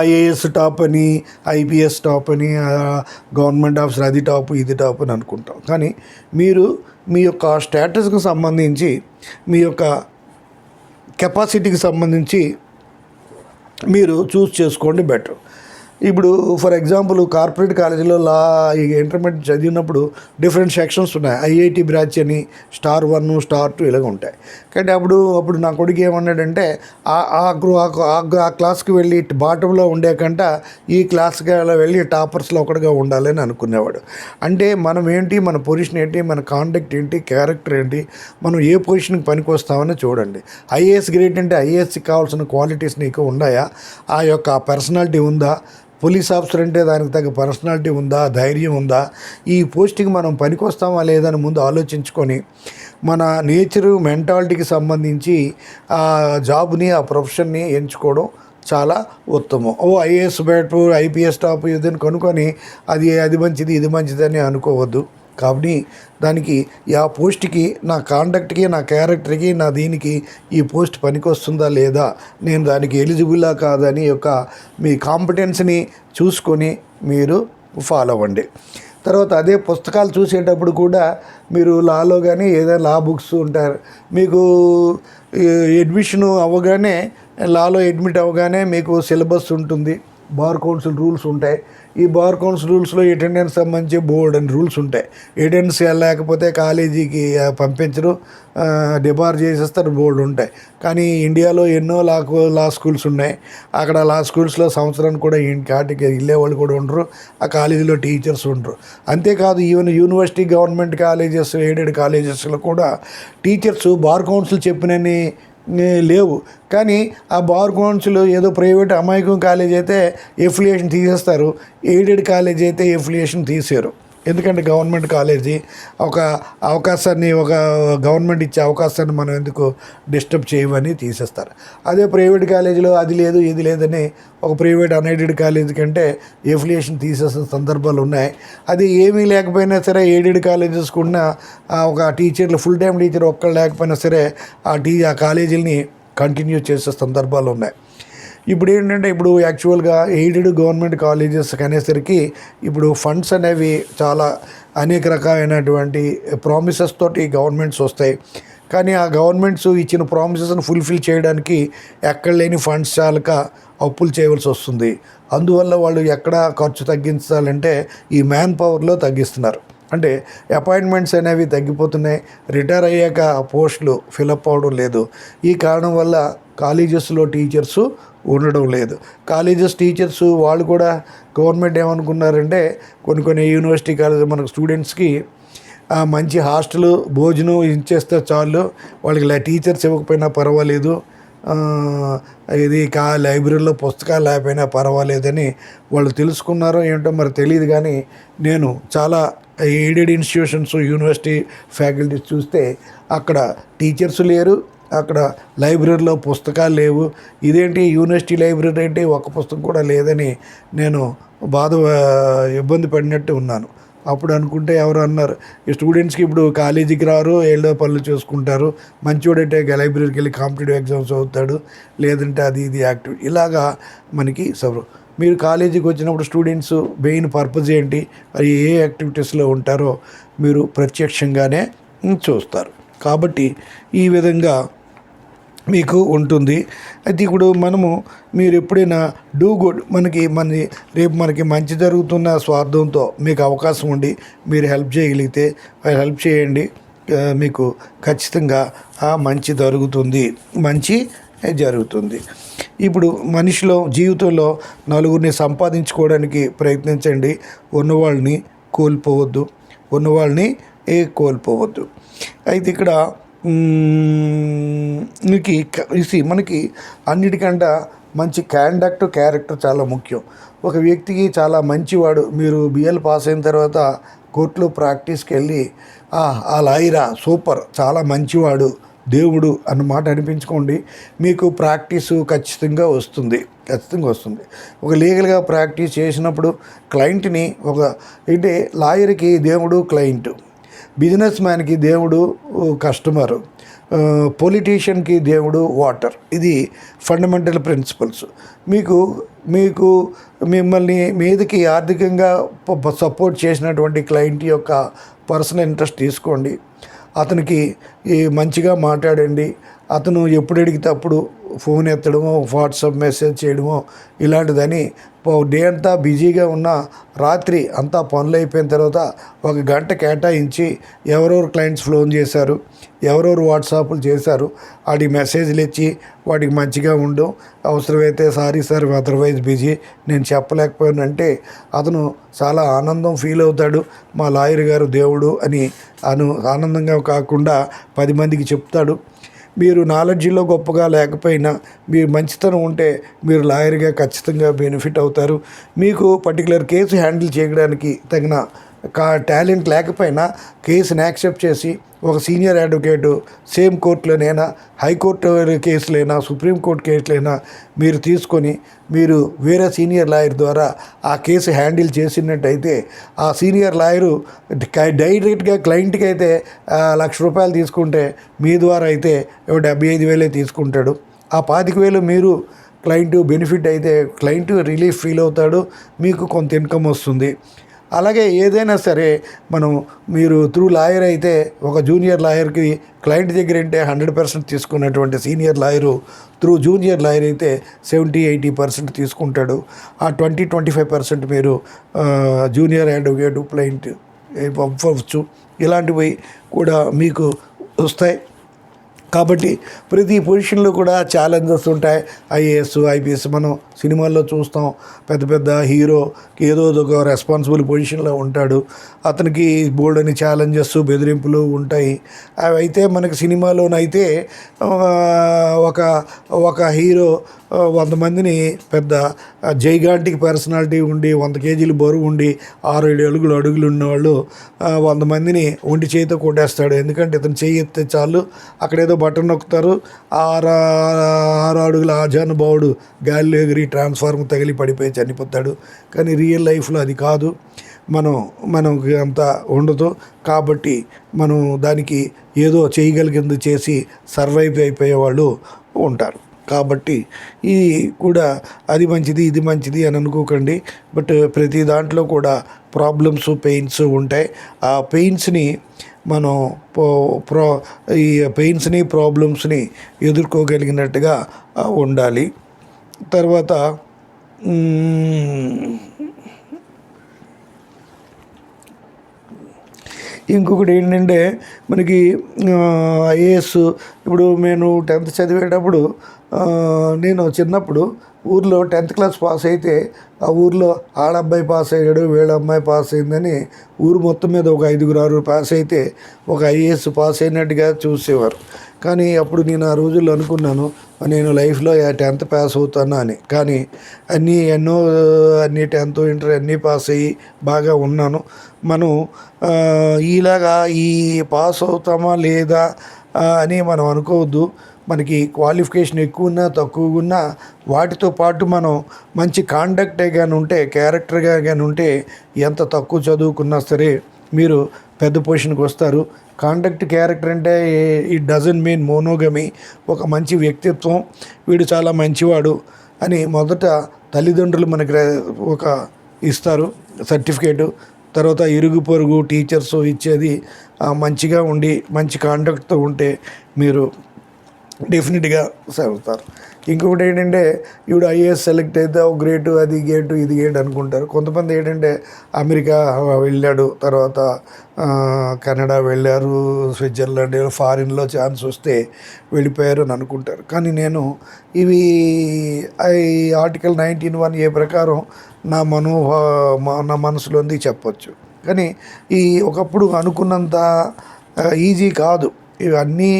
ఐఏఎస్ టాప్ అని, ఐపీఎస్ టాప్ అని, గవర్నమెంట్ ఆఫీసర్ అది టాప్ ఇది టాప్ అని అనుకుంటాం. కానీ మీరు మీ యొక్క స్టేటస్కి సంబంధించి, మీ యొక్క కెపాసిటీకి సంబంధించి మీరు చూస్ చేసుకోండి బెటర్. ఇప్పుడు ఫర్ ఎగ్జాంపుల్ కార్పొరేట్ కాలేజీలో ఇంటర్మీడియట్ చదివినప్పుడు డిఫరెంట్ సెక్షన్స్ ఉన్నాయి. ఐఐటి బ్రాంచ్ అని స్టార్ 1 స్టార్ 2 ఇలాగ ఉంటాయి. కానీ అప్పుడు నా కొడుకు ఏమన్నాడంటే ఆ క్లాస్కి వెళ్ళి బాటంలో ఉండే కంట ఈ క్లాస్కి వెళ్ళి టాపర్స్లో ఒకటిగా ఉండాలని అనుకునేవాడు. అంటే మనం ఏంటి, మన పొజిషన్ ఏంటి, మన కాండక్ట్ ఏంటి, క్యారెక్టర్ ఏంటి, మనం ఏ పొజిషన్కి పనికి వస్తామని చూడండి. ఐఏఎస్ గ్రేడ్ అంటే ఐఏఎస్కి కావాల్సిన క్వాలిటీస్ నీకు ఉన్నాయా, ఆ యొక్క పర్సనాలిటీ ఉందా? పోలీస్ ఆఫీసర్ అంటే దానికి తగ్గ పర్సనాలిటీ ఉందా, ధైర్యం ఉందా? ఈ పోస్ట్కి మనం పనికొస్తామా లేదని ముందు ఆలోచించుకొని మన నేచరు మెంటాలిటీకి సంబంధించి ఆ జాబ్ని, ఆ ప్రొఫెషన్ని ఎంచుకోవడం చాలా ఉత్తమం. ఐఏఎస్ బెటర్, ఐపీఎస్ టాప్ ఇదని కనుక్కొని అది మంచిది ఇది మంచిదని అనుకోవద్దు. కాబట్టి దానికి ఆ పోస్ట్కి, నా కాండక్ట్కి, నా క్యారెక్టర్కి, నా దీనికి ఈ పోస్ట్ పనికొస్తుందా లేదా, నేను దానికి ఎలిజిబుల్లా కాదని యొక్క మీ కాంపిటెన్స్ని చూసుకొని మీరు ఫాలో అవ్వండి. తర్వాత అదే పుస్తకాలు చూసేటప్పుడు కూడా మీరు లాలో కానీ ఏదైనా లా బుక్స్ ఉంటారు, మీకు అడ్మిషన్ అవ్వగానే లాలో అడ్మిట్ అవ్వగానే మీకు సిలబస్ ఉంటుంది, బార్ కౌన్సిల్ రూల్స్ ఉంటాయి. ఈ బార్ కౌన్సిల్ రూల్స్లో అటెండెన్స్ సంబంధించి బోర్డ్ అని రూల్స్ ఉంటాయి. అటెండెన్స్ లేకపోతే కాలేజీకి పంపించరు, డిబార్ చేసేస్తారు, బోర్డు ఉంటాయి. కానీ ఇండియాలో ఎన్నో లా స్కూల్స్ ఉన్నాయి. అక్కడ లా స్కూల్స్లో సంవత్సరానికి కూడా కాటికి వెళ్ళే వాళ్ళు కూడా ఉండరు, ఆ కాలేజీలో టీచర్స్ ఉండరు. అంతేకాదు even university, government colleges, aided కాలేజెస్లో కూడా టీచర్స్ బార్ కౌన్సిల్ చెప్పినని లేవు. కానీ ఆ బార్ కౌన్సిల్ ఏదో ప్రైవేట్ అమాయకం కాలేజ్ అయితే ఎఫిలియేషన్ తీసేస్తారు, ఎయిడెడ్ కాలేజ్ అయితే ఎఫిలియేషన్ తీసారు. ఎందుకంటే గవర్నమెంట్ కాలేజీ ఒక అవకాశాన్ని, ఒక గవర్నమెంట్ ఇచ్చే అవకాశాన్ని మనం ఎందుకు డిస్టర్బ్ చేయమని తీసేస్తారు. అదే ప్రైవేట్ కాలేజీలో అది లేదు ఇది లేదని ఒక ప్రైవేట్ అన్ఎయిడెడ్ కాలేజీ కంటే ఎఫిలియేషన్ తీసేసిన సందర్భాలు ఉన్నాయి. అది ఏమీ లేకపోయినా సరే ఎయిడెడ్ కాలేజెస్కి ఉన్న ఒక టీచర్లు, ఫుల్ టైం టీచర్ ఒక్కళ్ళు లేకపోయినా సరే ఆ కాలేజీలని కంటిన్యూ చేసే సందర్భాలు ఉన్నాయి. ఇప్పుడు ఏంటంటే యాక్చువల్గా ఎయిడెడ్ గవర్నమెంట్ కాలేజెస్ అనేసరికి ఇప్పుడు ఫండ్స్ అనేవి చాలా అనేక రకమైనటువంటి ప్రామిసెస్ తోటి గవర్నమెంట్స్ వస్తాయి. కానీ ఆ గవర్నమెంట్స్ ఇచ్చిన ప్రామిసెస్ని ఫుల్ఫిల్ చేయడానికి ఎక్కడ లేని ఫండ్స్ చాలక అప్పులు చేయవలసి వస్తుంది. అందువల్ల వాళ్ళు ఎక్కడ ఖర్చు తగ్గించాలంటే ఈ మ్యాన్ పవర్లో తగ్గిస్తున్నారు. అంటే అపాయింట్మెంట్స్ అనేవి తగ్గిపోతున్నాయి, రిటైర్ అయ్యాక పోస్టులు ఫిలప్ అవ్వడం లేదు. ఈ కారణం వల్ల కాలేజెస్లో టీచర్సు ఉండడం లేదు. కాలేజెస్ టీచర్స్ వాళ్ళు కూడా గవర్నమెంట్ ఏమనుకున్నారంటే కొన్ని యూనివర్సిటీ కాలేజ్ మనకు స్టూడెంట్స్కి మంచి హాస్టల్ భోజనం ఇచ్చేస్తే చాలు, వాళ్ళకి టీచర్స్ ఇవ్వకపోయినా పర్వాలేదు, ఇది లైబ్రరీలో పుస్తకాలు లేకపోయినా పర్వాలేదని వాళ్ళు తెలుసుకున్నారో ఏంటో మరి తెలియదు. కానీ నేను చాలా ఎయిడెడ్ ఇన్స్టిట్యూషన్స్, యూనివర్సిటీ ఫ్యాకల్టీస్ చూస్తే అక్కడ టీచర్స్ లేరు, అక్కడ లైబ్రరీలో పుస్తకాలు లేవు. ఇదేంటి యూనివర్సిటీ లైబ్రరీ అంటే ఒక పుస్తకం కూడా లేదని నేను ఇబ్బంది పడినట్టు ఉన్నాను. అప్పుడు అనుకుంటే ఎవరు అన్నారు, ఈ స్టూడెంట్స్కి ఇప్పుడు కాలేజీకి రారు, ఏళ్ళ పనులు చేసుకుంటారు, మంచివాడంటే లైబ్రరీకి వెళ్ళి కాంపిటేటివ్ ఎగ్జామ్స్ అవుతాడు, లేదంటే అది ఇది యాక్టివిటీ ఇలాగా మనకి మీరు కాలేజీకి వచ్చినప్పుడు స్టూడెంట్స్ మెయిన్ పర్పస్ ఏంటి, అది ఏ యాక్టివిటీస్లో ఉంటారో మీరు ప్రత్యక్షంగానే చూస్తారు. కాబట్టి ఈ విధంగా మీకు ఉంటుంది. అయితే ఇప్పుడు మీరు ఎప్పుడైనా డూ గుడ్, రేపు మనకి మంచి జరుగుతున్న స్వార్థంతో మీకు అవకాశం ఉండి మీరు హెల్ప్ చేయగలిగితే హెల్ప్ చేయండి. మీకు ఖచ్చితంగా మంచి జరుగుతుంది. ఇప్పుడు మనిషిలో జీవితంలో నలుగురిని సంపాదించుకోవడానికి ప్రయత్నించండి, ఉన్నవాళ్ళని కోల్పోవద్దు. అయితే ఇక్కడ మనకి అన్నిటికంటే మంచి క్యారెక్టర్ చాలా ముఖ్యం. ఒక వ్యక్తికి చాలా మంచివాడు, మీరు బిఎల్ పాస్ అయిన తర్వాత కోర్టులో ప్రాక్టీస్కి వెళ్ళి ఆ లాయరా సూపర్, చాలా మంచివాడు, దేవుడు అన్నమాట అనిపించుకోండి, మీకు ప్రాక్టీసు ఖచ్చితంగా వస్తుంది. ఒక లీగల్గా ప్రాక్టీస్ చేసినప్పుడు క్లయింట్ని అంటే లాయర్కి దేవుడు క్లయింట్, బిజినెస్ మ్యాన్కి దేవుడు కస్టమరు, పొలిటీషియన్కి దేవుడు వాటర్. ఇది ఫండమెంటల్ ప్రిన్సిపల్స్. మీకు మీకు మిమ్మల్ని మీదకి ఆర్థికంగా సపోర్ట్ చేసినటువంటి క్లయింట్ యొక్క పర్సనల్ ఇంట్రెస్ట్ తీసుకోండి. అతనికి మంచిగా మాట్లాడండి. అతను ఎప్పుడు అడిగితే అప్పుడు ఫోన్ ఎత్తడమో, వాట్సాప్ మెసేజ్ చేయడమో ఇలాంటిదని డే అంతా బిజీగా ఉన్న రాత్రి అంతా పనులు అయిపోయిన తర్వాత 1 గంట కేటాయించి ఎవరెవరు క్లయింట్స్ ఫోన్ చేశారు, ఎవరెవరు వాట్సాప్లు చేశారు, వాటికి మెసేజ్లు ఇచ్చి వాటికి మంచిగా ఉండు. అవసరమైతే సారీ సార్ అదర్వైజ్ బిజీ, నేను చెప్పలేకపోయానంటే అతను చాలా ఆనందం ఫీల్ అవుతాడు. మా లాయర్ గారు దేవుడు అని ఆనందంగా కాకుండా 10 మందికి చెప్తాడు. మీరు నాలెడ్జ్లో గొప్పగా లేకపోయినా మీరు మంచితనం ఉంటే మీరు లాయర్గా ఖచ్చితంగా బెనిఫిట్ అవుతారు. మీకు పర్టికులర్ కేసు హ్యాండిల్ చేయడానికి తగిన టాలెంట్ లేకపోయినా కేసుని యాక్సెప్ట్ చేసి ఒక సీనియర్ అడ్వకేటు సేమ్ కోర్టులోనైనా, హైకోర్టు కేసులైనా, సుప్రీంకోర్టు కేసులైనా మీరు తీసుకొని మీరు వేరే సీనియర్ లాయర్ ద్వారా ఆ కేసు హ్యాండిల్ చేసినట్టయితే ఆ సీనియర్ లాయరు డైరెక్ట్గా క్లయింట్కి అయితే ₹1,00,000 తీసుకుంటే మీ ద్వారా అయితే 75,000 తీసుకుంటాడు. ఆ 25,000 మీరు క్లయింట్ బెనిఫిట్ అయితే క్లయింట్ రిలీఫ్ ఫీల్ అవుతాడు, మీకు కొంత ఇన్కమ్ వస్తుంది. అలాగే ఏదైనా సరే మీరు త్రూ లాయర్ అయితే ఒక జూనియర్ లాయర్కి క్లయింట్ దగ్గర అంటే 100% తీసుకున్నటువంటి senior lawyer through junior lawyer అయితే 70-80% తీసుకుంటాడు. ఆ 20-25% మీరు జూనియర్ అడ్వకేట్ క్లయింట్ పంపవచ్చు. ఇలాంటివి కూడా మీకు వస్తాయి. కాబట్టి ప్రతి పొజిషన్లో కూడా ఛాలెంజెస్ ఉంటాయి. ఐఏఎస్, ఐపీఎస్ మనం సినిమాల్లో చూస్తాం. పెద్ద పెద్ద హీరో ఏదో ఒక రెస్పాన్సిబుల్ పొజిషన్లో ఉంటాడు. అతనికి బోల్డ్ అని ఛాలెంజెస్, బెదిరింపులు ఉంటాయి. అవి అయితే మనకి సినిమాలోనైతే ఒక హీరో 100 మందిని పెద్ద జైగాంటిక్ పర్సనాలిటీ ఉండి 100 కేజీలు బరువు ఉండి 6-7 అడుగులు ఉన్నవాళ్ళు 100 మందిని ఒంటి చేతితో కొట్టేస్తాడు. ఎందుకంటే ఇతను చేయి ఎత్తే చాలు అక్కడేదో బటన్ నొక్కుతారు, 6 అడుగుల ఆజానుభావుడు గాలిలో ఎగిరి ట్రాన్స్ఫార్మ్ తగిలి పడిపోయి చనిపోతాడు. కానీ రియల్ లైఫ్లో అది కాదు, మనకి అంత ఉండదు. కాబట్టి మనం దానికి ఏదో చేయగలిగింది చేసి సర్వైవ్ అయిపోయే వాళ్ళు ఉంటారు. కాబట్టి ఇది కూడా అది మంచిది, ఇది మంచిది అని అనుకోకండి. బట్ ప్రతి దాంట్లో కూడా ప్రాబ్లమ్స్, పెయిన్స్ ఉంటాయి. ఆ పెయిన్స్ని మనం ఈ పెయిన్స్ని, ప్రాబ్లమ్స్ని ఎదుర్కోగలిగినట్టుగా ఉండాలి. తర్వాత ఇంకొకటి ఏంటంటే మనకి ఐఏఎస్ ఇప్పుడు నేను 10th చదివేటప్పుడు నేను చిన్నప్పుడు ఊర్లో 10th క్లాస్ పాస్ అయితే ఆ ఊర్లో ఆడబ్బాయి పాస్ అయ్యాడు, వీళ్ళ అమ్మాయి పాస్ అయిందని ఊరు మొత్తం మీద ఒక 5-6 పాస్ అయితే ఒక ఐఏఎస్ పాస్ అయినట్టుగా చూసేవారు. కానీ అప్పుడు నేను ఆ రోజుల్లో అనుకున్నాను నేను లైఫ్లో 10th పాస్ అవుతాను అని. కానీ అన్నీ 10th, ఇంటర్ అన్నీ పాస్ అయ్యి బాగా ఉన్నాను. మనం ఇలాగా ఈ పాస్ అవుతామా లేదా అని మనం అనుకోవద్దు. మనకి క్వాలిఫికేషన్ ఎక్కువ ఉన్నా తక్కువ ఉన్నా వాటితో పాటు మనం మంచి కాండక్టే కానీ ఉంటే, క్యారెక్టర్గా కానీ ఉంటే ఎంత తక్కువ చదువుకున్నా సరే మీరు పెద్ద పొజిషన్కి వస్తారు. కాండక్ట్, క్యారెక్టర్ అంటే ఇట్ డజంట్ మీన్ మోనోగమి. ఒక మంచి వ్యక్తిత్వం, వీడు చాలా మంచివాడు అని మొదట తల్లిదండ్రులు మనకి ఒక ఇస్తారు సర్టిఫికేటు. తర్వాత ఇరుగు పొరుగు టీచర్స్ ఇచ్చేది మంచిగా ఉండి మంచి కాండక్ట్తో ఉంటే మీరు డెఫినెట్గా చదువుతారు. ఇంకొకటి ఏంటంటే ఇప్పుడు ఐఏఎస్ సెలెక్ట్ అయితే గ్రేటు, అది గేటు, ఇది గేట్ అనుకుంటారు. కొంతమంది ఏంటంటే అమెరికా వెళ్ళాడు, తర్వాత కెనడా వెళ్ళారు, స్విట్జర్లాండ్, ఫారిన్లో ఛాన్స్ వస్తే వెళ్ళిపోయారు అని అనుకుంటారు. కానీ నేను ఇవి ఆర్టికల్ 19(1) ప్రకారం నా మనసులోంది చెప్పొచ్చు. కానీ ఈ ఒకప్పుడు అనుకున్నంత ఈజీ కాదు ఇవన్నీ.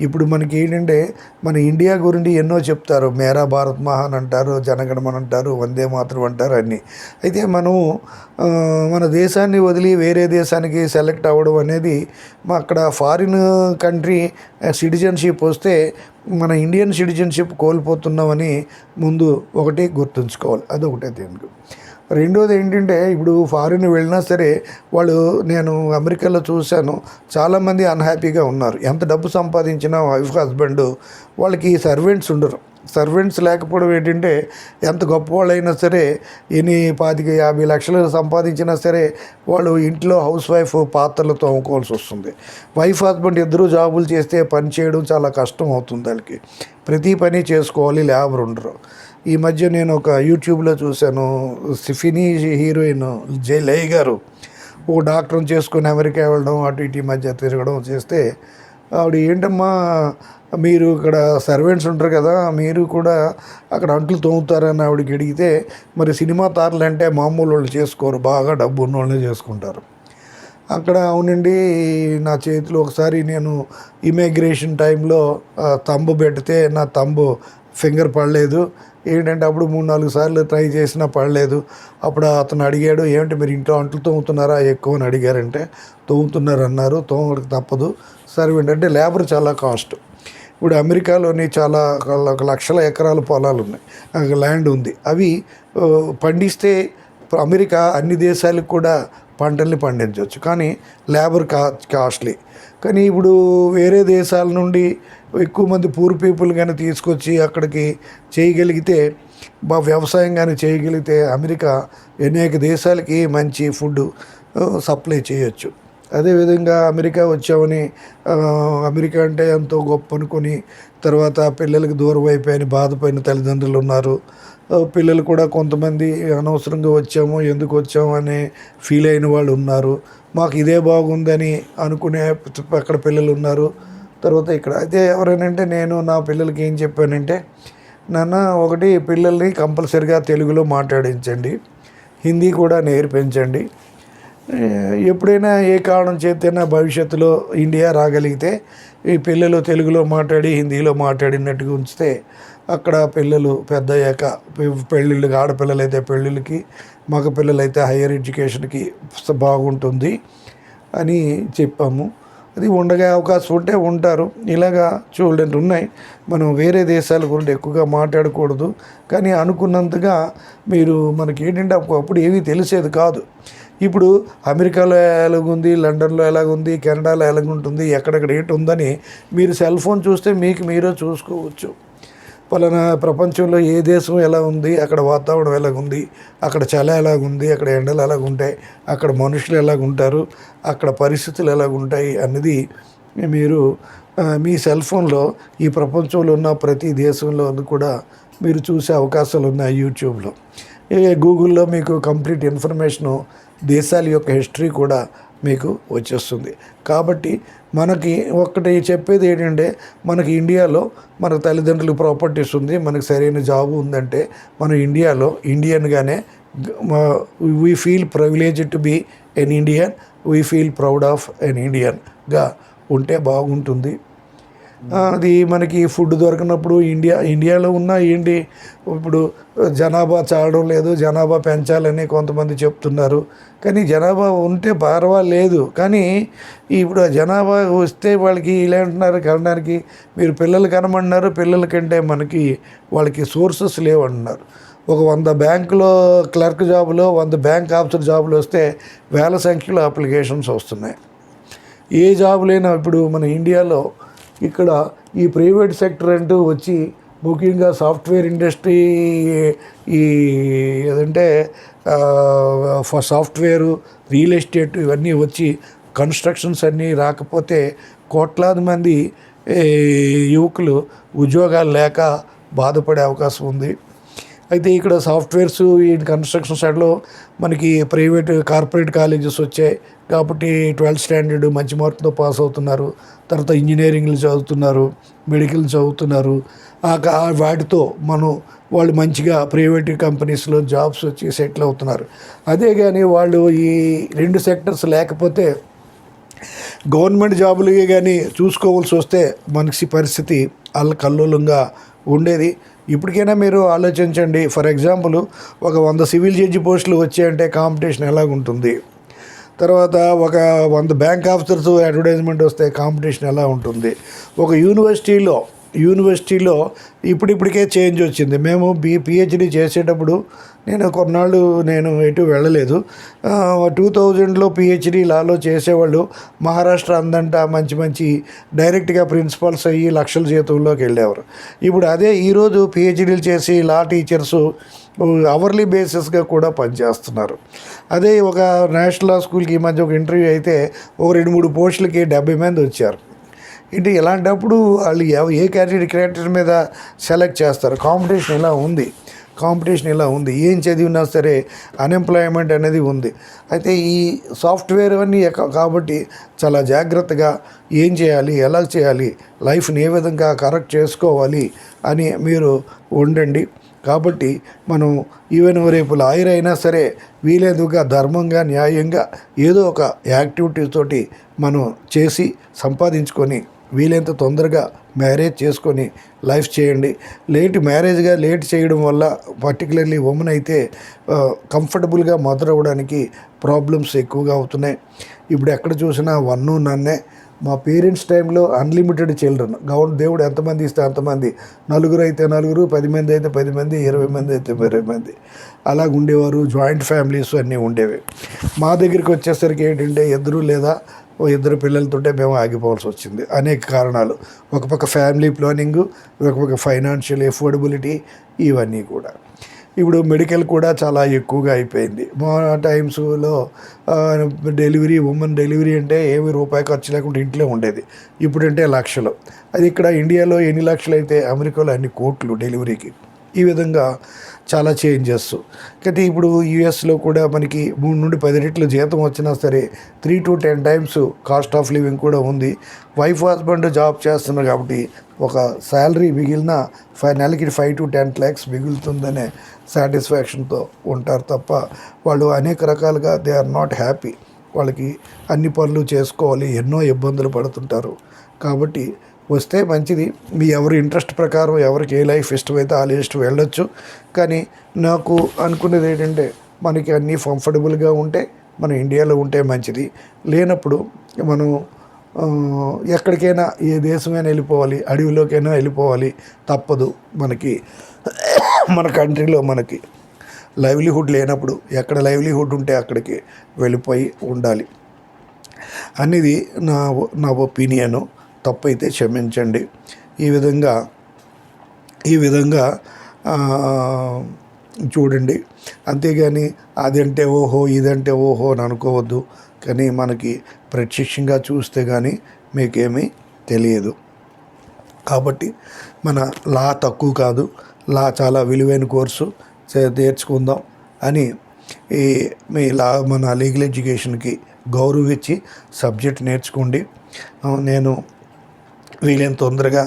ఇప్పుడు మనకి ఏంటంటే మన ఇండియా గురించి ఎన్నో చెప్తారు, మేరా భారత్ మహాన్ అంటారు, జనగణమన అంటారు, వందే మాతరం అంటారు అన్నీ. అయితే మనం మన దేశాన్ని వదిలి వేరే దేశానికి సెలెక్ట్ అవ్వడం అనేది అక్కడ ఫారిన్ కంట్రీ సిటిజన్షిప్ వస్తే మన ఇండియన్ సిటిజన్షిప్ కోల్పోతున్నామని ముందు ఒకటి గుర్తుంచుకోవాలి. అదొకటే దీనికి. రెండోది ఏంటంటే ఇప్పుడు ఫారిన్ వెళ్ళినా సరే వాళ్ళు, నేను అమెరికాలో చూశాను, చాలామంది అన్హ్యాపీగా ఉన్నారు. ఎంత డబ్బు సంపాదించినా వైఫ్ హస్బెండ్, వాళ్ళకి సర్వెంట్స్ ఉండరు. సర్వెంట్స్ లేకపోవడం ఏంటంటే, ఎంత గొప్పవాళ్ళైనా సరే, 25-50 లక్షలు సంపాదించినా సరే వాళ్ళు ఇంట్లో హౌస్ వైఫ్ పాత్రలు తోముకోవాల్సి వస్తుంది. వైఫ్ హస్బెండ్ ఇద్దరు జాబులు చేస్తే పని చేయడం చాలా కష్టం అవుతుంది. వాళ్ళకి ప్రతి పని చేసుకోవాలి, లేబర్ ఉండరు. ఈ మధ్య నేను ఒక యూట్యూబ్లో చూశాను, సినీ హీరోయిన్ లై గారు ఓ డాక్టర్ని చేసుకొని అమెరికా వెళ్ళడం, అటు ఇటు ఈ మధ్య తిరగడం చేస్తే, ఆవిడ ఏంటమ్మా మీరు ఇక్కడ సర్వెంట్స్ ఉంటారు కదా, మీరు కూడా అక్కడ అంట్లు తోముతారని ఆవిడకి అడిగితే, మరి సినిమా తారలు అంటే మామూలు వాళ్ళు చేసుకోరు, బాగా డబ్బు ఉన్న వాళ్ళే చేసుకుంటారు. అక్కడ అవునండి, నా చేతిలో ఒకసారి నేను ఇమిగ్రేషన్ టైంలో తంబు పెడితే నా తంబు ఫింగర్ పడలేదు. ఏంటంటే అప్పుడు 3-4 సార్లు ట్రై చేసినా పడలేదు. అప్పుడు అతను అడిగాడు, ఏమిటి మీరు ఇంట్లో అంట్లు తోముతున్నారా ఎక్కువ అని అడిగారంటే, తోముతున్నారు అన్నారు. తోమడానికి తప్పదు, సర్వెంట్ అంటే లేబర్ చాలా కాస్ట్. ఇప్పుడు అమెరికాలోని చాలా 1,00,000 ఎకరాల పొలాలు ఉన్నాయి, ల్యాండ్ ఉంది. అవి పండిస్తే అమెరికా అన్ని దేశాలకు కూడా పంటల్ని పండించవచ్చు, కానీ లేబర్ కాస్ట్లీ. కానీ ఇప్పుడు వేరే దేశాల నుండి ఎక్కువ మంది పూర్ పీపుల్ కానీ తీసుకొచ్చి అక్కడికి చేయగలిగితే, వ్యవసాయం కానీ చేయగలిగితే, అమెరికా అనేక దేశాలకి మంచి ఫుడ్ సప్లై చేయొచ్చు. అదేవిధంగా అమెరికా వచ్చామని అమెరికా అంటే ఎంతో గొప్ప అనుకొని తర్వాత పిల్లలకి దూరం అయిపోయాయని బాధపడిన తల్లిదండ్రులు ఉన్నారు. పిల్లలు కూడా కొంతమంది అనవసరంగా వచ్చాము, ఎందుకు వచ్చాము అని ఫీల్ అయిన వాళ్ళు ఉన్నారు. మాకు ఇదే బాగుందని అనుకునే అక్కడ పిల్లలు ఉన్నారు. తర్వాత ఇక్కడ అయితే ఎవరైనా, నేను నా పిల్లలకి ఏం చెప్పానంటే, నాన్న ఒకటి పిల్లల్ని కంపల్సరిగా తెలుగులో మాట్లాడించండి, హిందీ కూడా నేర్పించండి. ఎప్పుడైనా ఏ కారణం చేతైనా భవిష్యత్తులో ఇండియా రాగలిగితే ఈ పిల్లలు తెలుగులో మాట్లాడి హిందీలో మాట్లాడినట్టుగా ఉంచితే, అక్కడ పిల్లలు పెద్దయ్యాక పెళ్ళిళ్ళు, ఆడపిల్లలైతే పెళ్ళిళ్ళకి, మగ పిల్లలైతే హయ్యర్ ఎడ్యుకేషన్కి బాగుంటుంది అని చెప్పాము. అది ఉండగా అవకాశం ఉంటే ఉంటారు. ఇలాగా చూడండి ఉన్నాయి. మనం వేరే దేశాల గురించి ఎక్కువగా మాట్లాడకూడదు, కానీ అనుకున్నంతగా మీరు, మనకి ఏంటంటే అప్పుడు ఏమీ తెలిసేది కాదు. ఇప్పుడు అమెరికాలో ఎలాగుంది, లండన్లో ఎలాగుంది, కెనడాలో ఎలాగుంటుంది, ఎక్కడెక్కడ ఏంటి ఉందని మీరు సెల్ ఫోన్ చూస్తే మీకు మీరే చూసుకోవచ్చు. పలానా ప్రపంచంలో ఏ దేశం ఎలా ఉంది, అక్కడ వాతావరణం ఎలాగుంది, అక్కడ చలి ఎలాగుంది, అక్కడ ఎండలు ఎలాగుంటాయి, అక్కడ మనుషులు ఎలాగుంటారు, అక్కడ పరిస్థితులు ఎలాగుంటాయి అన్నది మీరు మీ సెల్ ఫోన్లో ఈ ప్రపంచంలో ఉన్న ప్రతి దేశంలో కూడా మీరు చూసే అవకాశాలు ఉన్నాయి. యూట్యూబ్లో, గూగుల్లో మీకు కంప్లీట్ ఇన్ఫర్మేషను, దేశాల యొక్క హిస్టరీ కూడా మీకు వచ్చేస్తుంది. కాబట్టి మనకి ఒక్కటి చెప్పేది ఏంటంటే, మనకి ఇండియాలో మన తల్లిదండ్రులకు ప్రాపర్టీస్ ఉంది, మనకు సరైన జాబు ఉందంటే, మనం ఇండియాలో ఇండియన్గానే we feel privileged to be an Indian, we feel proud of an ఇండియన్గా ఉంటే బాగుంటుంది. అది మనకి ఫుడ్ దొరకనప్పుడు ఇండియాలో ఉన్న ఏంటి, ఇప్పుడు జనాభా చాలడం లేదు, జనాభా పెంచాలని కొంతమంది చెప్తున్నారు. కానీ జనాభా ఉంటే పర్వాలేదు, కానీ ఇప్పుడు ఆ జనాభా వస్తే వాళ్ళకి ఇలా అంటున్నారు కనడానికి, మీరు పిల్లలు కనమన్నారు, పిల్లల కంటే వాళ్ళకి సోర్సెస్ లేవంటున్నారు. ఒక 100 బ్యాంకులో క్లర్క్ జాబులో, 100 బ్యాంక్ ఆఫీసర్ జాబులు వస్తే వేల సంఖ్యలో అప్లికేషన్స్ వస్తున్నాయి. ఏ జాబులైనా ఇప్పుడు మన ఇండియాలో ఇక్కడ ఈ ప్రైవేట్ సెక్టర్ అంటూ వచ్చి, ముఖ్యంగా సాఫ్ట్వేర్ ఇండస్ట్రీ, ఈ ఏదంటే సాఫ్ట్వేరు, రియల్ ఎస్టేట్ ఇవన్నీ వచ్చి కన్స్ట్రక్షన్స్ అన్నీ రాకపోతే కోట్లాది మంది యువకులు ఉద్యోగాలు లేక బాధపడే అవకాశం ఉంది. అయితే ఇక్కడ సాఫ్ట్వేర్స్, ఈ కన్స్ట్రక్షన్ సైడ్లో మనకి కార్పొరేట్ కాలేజెస్ వచ్చాయి కాబట్టి 12th స్టాండర్డ్ మంచి మార్కులతో పాస్ అవుతున్నారు. తర్వాత ఇంజనీరింగ్లు చదువుతున్నారు, మెడికల్ చదువుతున్నారు. వాటితో వాళ్ళు మంచిగా ప్రైవేట్ కంపెనీస్లో జాబ్స్ వచ్చి సెటిల్ అవుతున్నారు. అదే కానీ వాళ్ళు ఈ 2 సెక్టర్స్ లేకపోతే గవర్నమెంట్ జాబులే కానీ చూసుకోవాల్సి వస్తే మనిషి పరిస్థితి అల్లకల్లోలంగా ఉండేది. ఇప్పటికైనా మీరు ఆలోచించండి. ఫర్ ఎగ్జాంపుల్, ఒక 100 సివిల్ జడ్జి పోస్టులు వచ్చాయంటే కాంపిటీషన్ ఎలాగుంటుంది. తర్వాత ఒక 100 బ్యాంక్ ఆఫీసర్స్ అడ్వర్టైజ్మెంట్ వస్తే కాంపిటీషన్ ఎలా ఉంటుంది. ఒక యూనివర్సిటీలో యూనివర్సిటీలో ఇప్పుడిప్పటికే చేంజ్ వచ్చింది. మేము పిహెచ్డి చేసేటప్పుడు కొన్నాళ్ళు ఎటు వెళ్ళలేదు. 2000లో పిహెచ్డి లాలో చేసేవాళ్ళు మహారాష్ట్ర అందంట మంచి మంచి డైరెక్ట్గా ప్రిన్సిపల్స్ అయ్యి లక్షల జీతంలోకి వెళ్ళేవారు. ఇప్పుడు అదే ఈరోజు పిహెచ్డీలు చేసి లా టీచర్సు అవర్లీ బేసిస్గా కూడా పనిచేస్తున్నారు. అదే ఒక నేషనల్ లా స్కూల్కి ఈ మధ్య ఒక ఇంటర్వ్యూ అయితే ఓ 2-3 పోస్టులకి 70 మంది వచ్చారు. ఇలాంటప్పుడు వాళ్ళు ఏ క్యారెక్టర్ మీద సెలెక్ట్ చేస్తారు? కాంపిటీషన్ ఇలా ఉంది. ఏం చదివినా సరే అన్ఎంప్లాయ్మెంట్ అనేది ఉంది. అయితే ఈ సాఫ్ట్వేర్ అన్నీ కాబట్టి చాలా జాగ్రత్తగా ఏం చేయాలి, ఎలా చేయాలి, లైఫ్ని ఏ విధంగా కరెక్ట్ చేసుకోవాలి అని మీరు ఉండండి. కాబట్టి మనం ఈవెన్ రేపు లాయర్ అయినా సరే వీలేదుగా ధర్మంగా న్యాయంగా ఏదో ఒక యాక్టివిటీ తోటి మనం చేసి సంపాదించుకొని వీలైనంత తొందరగా మ్యారేజ్ చేసుకొని లైఫ్ చేయండి. లేట్ చేయడం వల్ల పర్టికులర్లీ ఉమెన్ అయితే కంఫర్టబుల్గా మదర్ అవ్వడానికి ప్రాబ్లమ్స్ ఎక్కువగా అవుతున్నాయి. ఇప్పుడు ఎక్కడ చూసినా వన్ను నన్నే. మా పేరెంట్స్ టైంలో అన్లిమిటెడ్ చిల్డ్రన్, దేవుడు ఎంతమంది ఇస్తే అంతమంది, 4 అయితే 4, 10 మంది అయితే 10 మంది, 20 మంది అయితే 20 మంది అలాగ ఉండేవారు. జాయింట్ ఫ్యామిలీస్ అన్నీ ఉండేవి. మా దగ్గరికి వచ్చేసరికి ఏంటంటే 2 లేదా 2 పిల్లలతోటే మేము ఆగిపోవాల్సి వచ్చింది. అనేక కారణాలు, ఒక పక్క ఫ్యామిలీ ప్లానింగు, ఒక పక్క ఫైనాన్షియల్ ఎఫోర్డబిలిటీ, ఇవన్నీ కూడా. ఇప్పుడు మెడికల్ కూడా చాలా ఎక్కువగా అయిపోయింది. మా టైమ్స్లో ఉమెన్ డెలివరీ అంటే ఏమి రూపాయి ఖర్చు లేకుండా ఇంట్లో ఉండేది. ఇప్పుడంటే లక్షలు. అది ఇక్కడ ఇండియాలో ఎన్ని లక్షలు అయితే అమెరికాలో అన్ని కోట్లు డెలివరీకి. ఈ విధంగా చాలా చేంజెస్. అయితే ఇప్పుడు యూఎస్లో కూడా మనకి 3 నుండి 10 రెట్లు జీతం వచ్చినా సరే 3 to 10 times cost of living కూడా ఉంది. వైఫ్ హస్బెండ్ జాబ్ చేస్తున్నారు కాబట్టి ఒక శాలరీ మిగిలిన నెలకి 5 to 10 lakhs మిగులుతుందనే సాటిస్ఫాక్షన్తో ఉంటారు తప్ప వాళ్ళు అనేక రకాలుగా దే ఆర్ నాట్ హ్యాపీ. వాళ్ళకి అన్ని పనులు చేసుకోవాలి, ఎన్నో ఇబ్బందులు పడుతుంటారు. కాబట్టి వస్తే మంచిది. మీ ఎవరి ఇంట్రెస్ట్ ప్రకారం ఎవరికి ఏ లైఫ్ ఇష్టమైతే ఆ లిస్ట్ వెళ్ళొచ్చు. కానీ నాకు అనుకునేది ఏంటంటే మనకి అన్నీ కంఫర్టబుల్గా ఉంటే మనం ఇండియాలో ఉంటే మంచిది. లేనప్పుడు మనం ఎక్కడికైనా ఏ దేశమైనా వెళ్ళిపోవాలి, అడవిలోకైనా వెళ్ళిపోవాలి, తప్పదు. మన కంట్రీలో మనకి లైవ్లీహుడ్ లేనప్పుడు ఎక్కడ లైవ్లీహుడ్ ఉంటే అక్కడికి వెళ్ళిపోయి ఉండాలి అనేది నా ఒపీనియను. తప్పైతే క్షమించండి. ఈ విధంగా చూడండి. అంతేగాని అదంటే ఓహో ఇదంటే ఓహో అని అనుకోవద్దు. కానీ మనకి ప్రత్యక్షంగా చూస్తే కానీ మీకేమీ తెలియదు. కాబట్టి మన లా తక్కువ కాదు, లా చాలా విలువైన కోర్సు, నేర్చుకుందాం అని మన లీగల్ ఎడ్యుకేషన్కి గౌరవించి సబ్జెక్ట్ నేర్చుకోండి. నేను వీలైన తొందరగా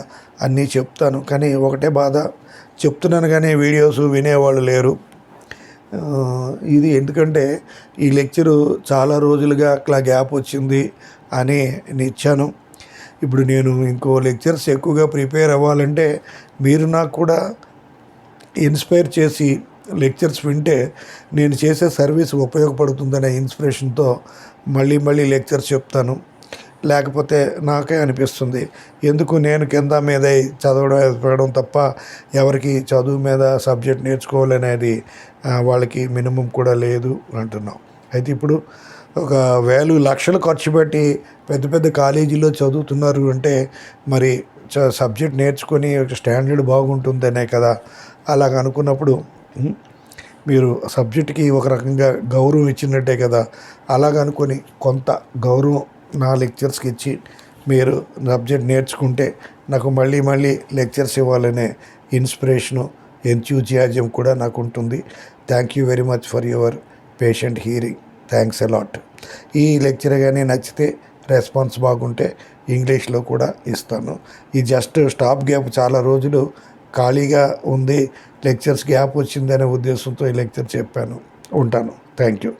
అన్నీ చెప్తాను. కానీ ఒకటే బాధ, చెప్తున్నాను కానీ వీడియోస్ వినేవాళ్ళు లేరు. ఇది ఎందుకంటే ఈ లెక్చరు చాలా రోజులుగా అట్లా గ్యాప్ వచ్చింది అని ఇచ్చాను. ఇప్పుడు నేను ఇంకో లెక్చర్స్ ఎక్కువగా ప్రిపేర్ అవ్వాలంటే మీరు నాకు కూడా ఇన్స్పైర్ చేసి లెక్చర్స్ వింటే నేను చేసే సర్వీస్ ఉపయోగపడుతుందనే ఇన్స్పిరేషన్తో మళ్ళీ లెక్చర్స్ చెప్తాను. లేకపోతే నాకే అనిపిస్తుంది ఎందుకు నేను కింద మీద చదవడం తప్ప ఎవరికి చదువు మీద సబ్జెక్ట్ నేర్చుకోవాలనేది వాళ్ళకి మినిమం కూడా లేదు అంటున్నాం. అయితే ఇప్పుడు ఒక లక్షలు ఖర్చు పెట్టి పెద్ద కాలేజీలో చదువుతున్నారు అంటే మరి సబ్జెక్ట్ నేర్చుకొని ఒక స్టాండర్డ్ బాగుంటుందనే కదా. అలాగ అనుకున్నప్పుడు మీరు సబ్జెక్ట్కి ఒక రకంగా గౌరవం ఇచ్చినట్టే కదా. అలాగనుకొని కొంత గౌరవం నా లెక్చర్స్కి ఇచ్చి మీరు సబ్జెక్ట్ నేర్చుకుంటే నాకు మళ్ళీ లెక్చర్స్ ఇవ్వాలనే ఇన్స్పిరేషను, ఎంథ్యూజియాజం కూడా నాకు ఉంటుంది. Thank you very much for your patient hearing. Thanks a lot. ఈ లెక్చర్ కానీ నచ్చితే రెస్పాన్స్ బాగుంటే ఇంగ్లీష్లో కూడా ఇస్తాను. ఈ జస్ట్ స్టాప్ గ్యాప్ చాలా రోజులు ఖాళీగా ఉంది, లెక్చర్స్ గ్యాప్ వచ్చిందనే ఉద్దేశంతో ఈ లెక్చర్ చెప్పాను. ఉంటాను. Thank you.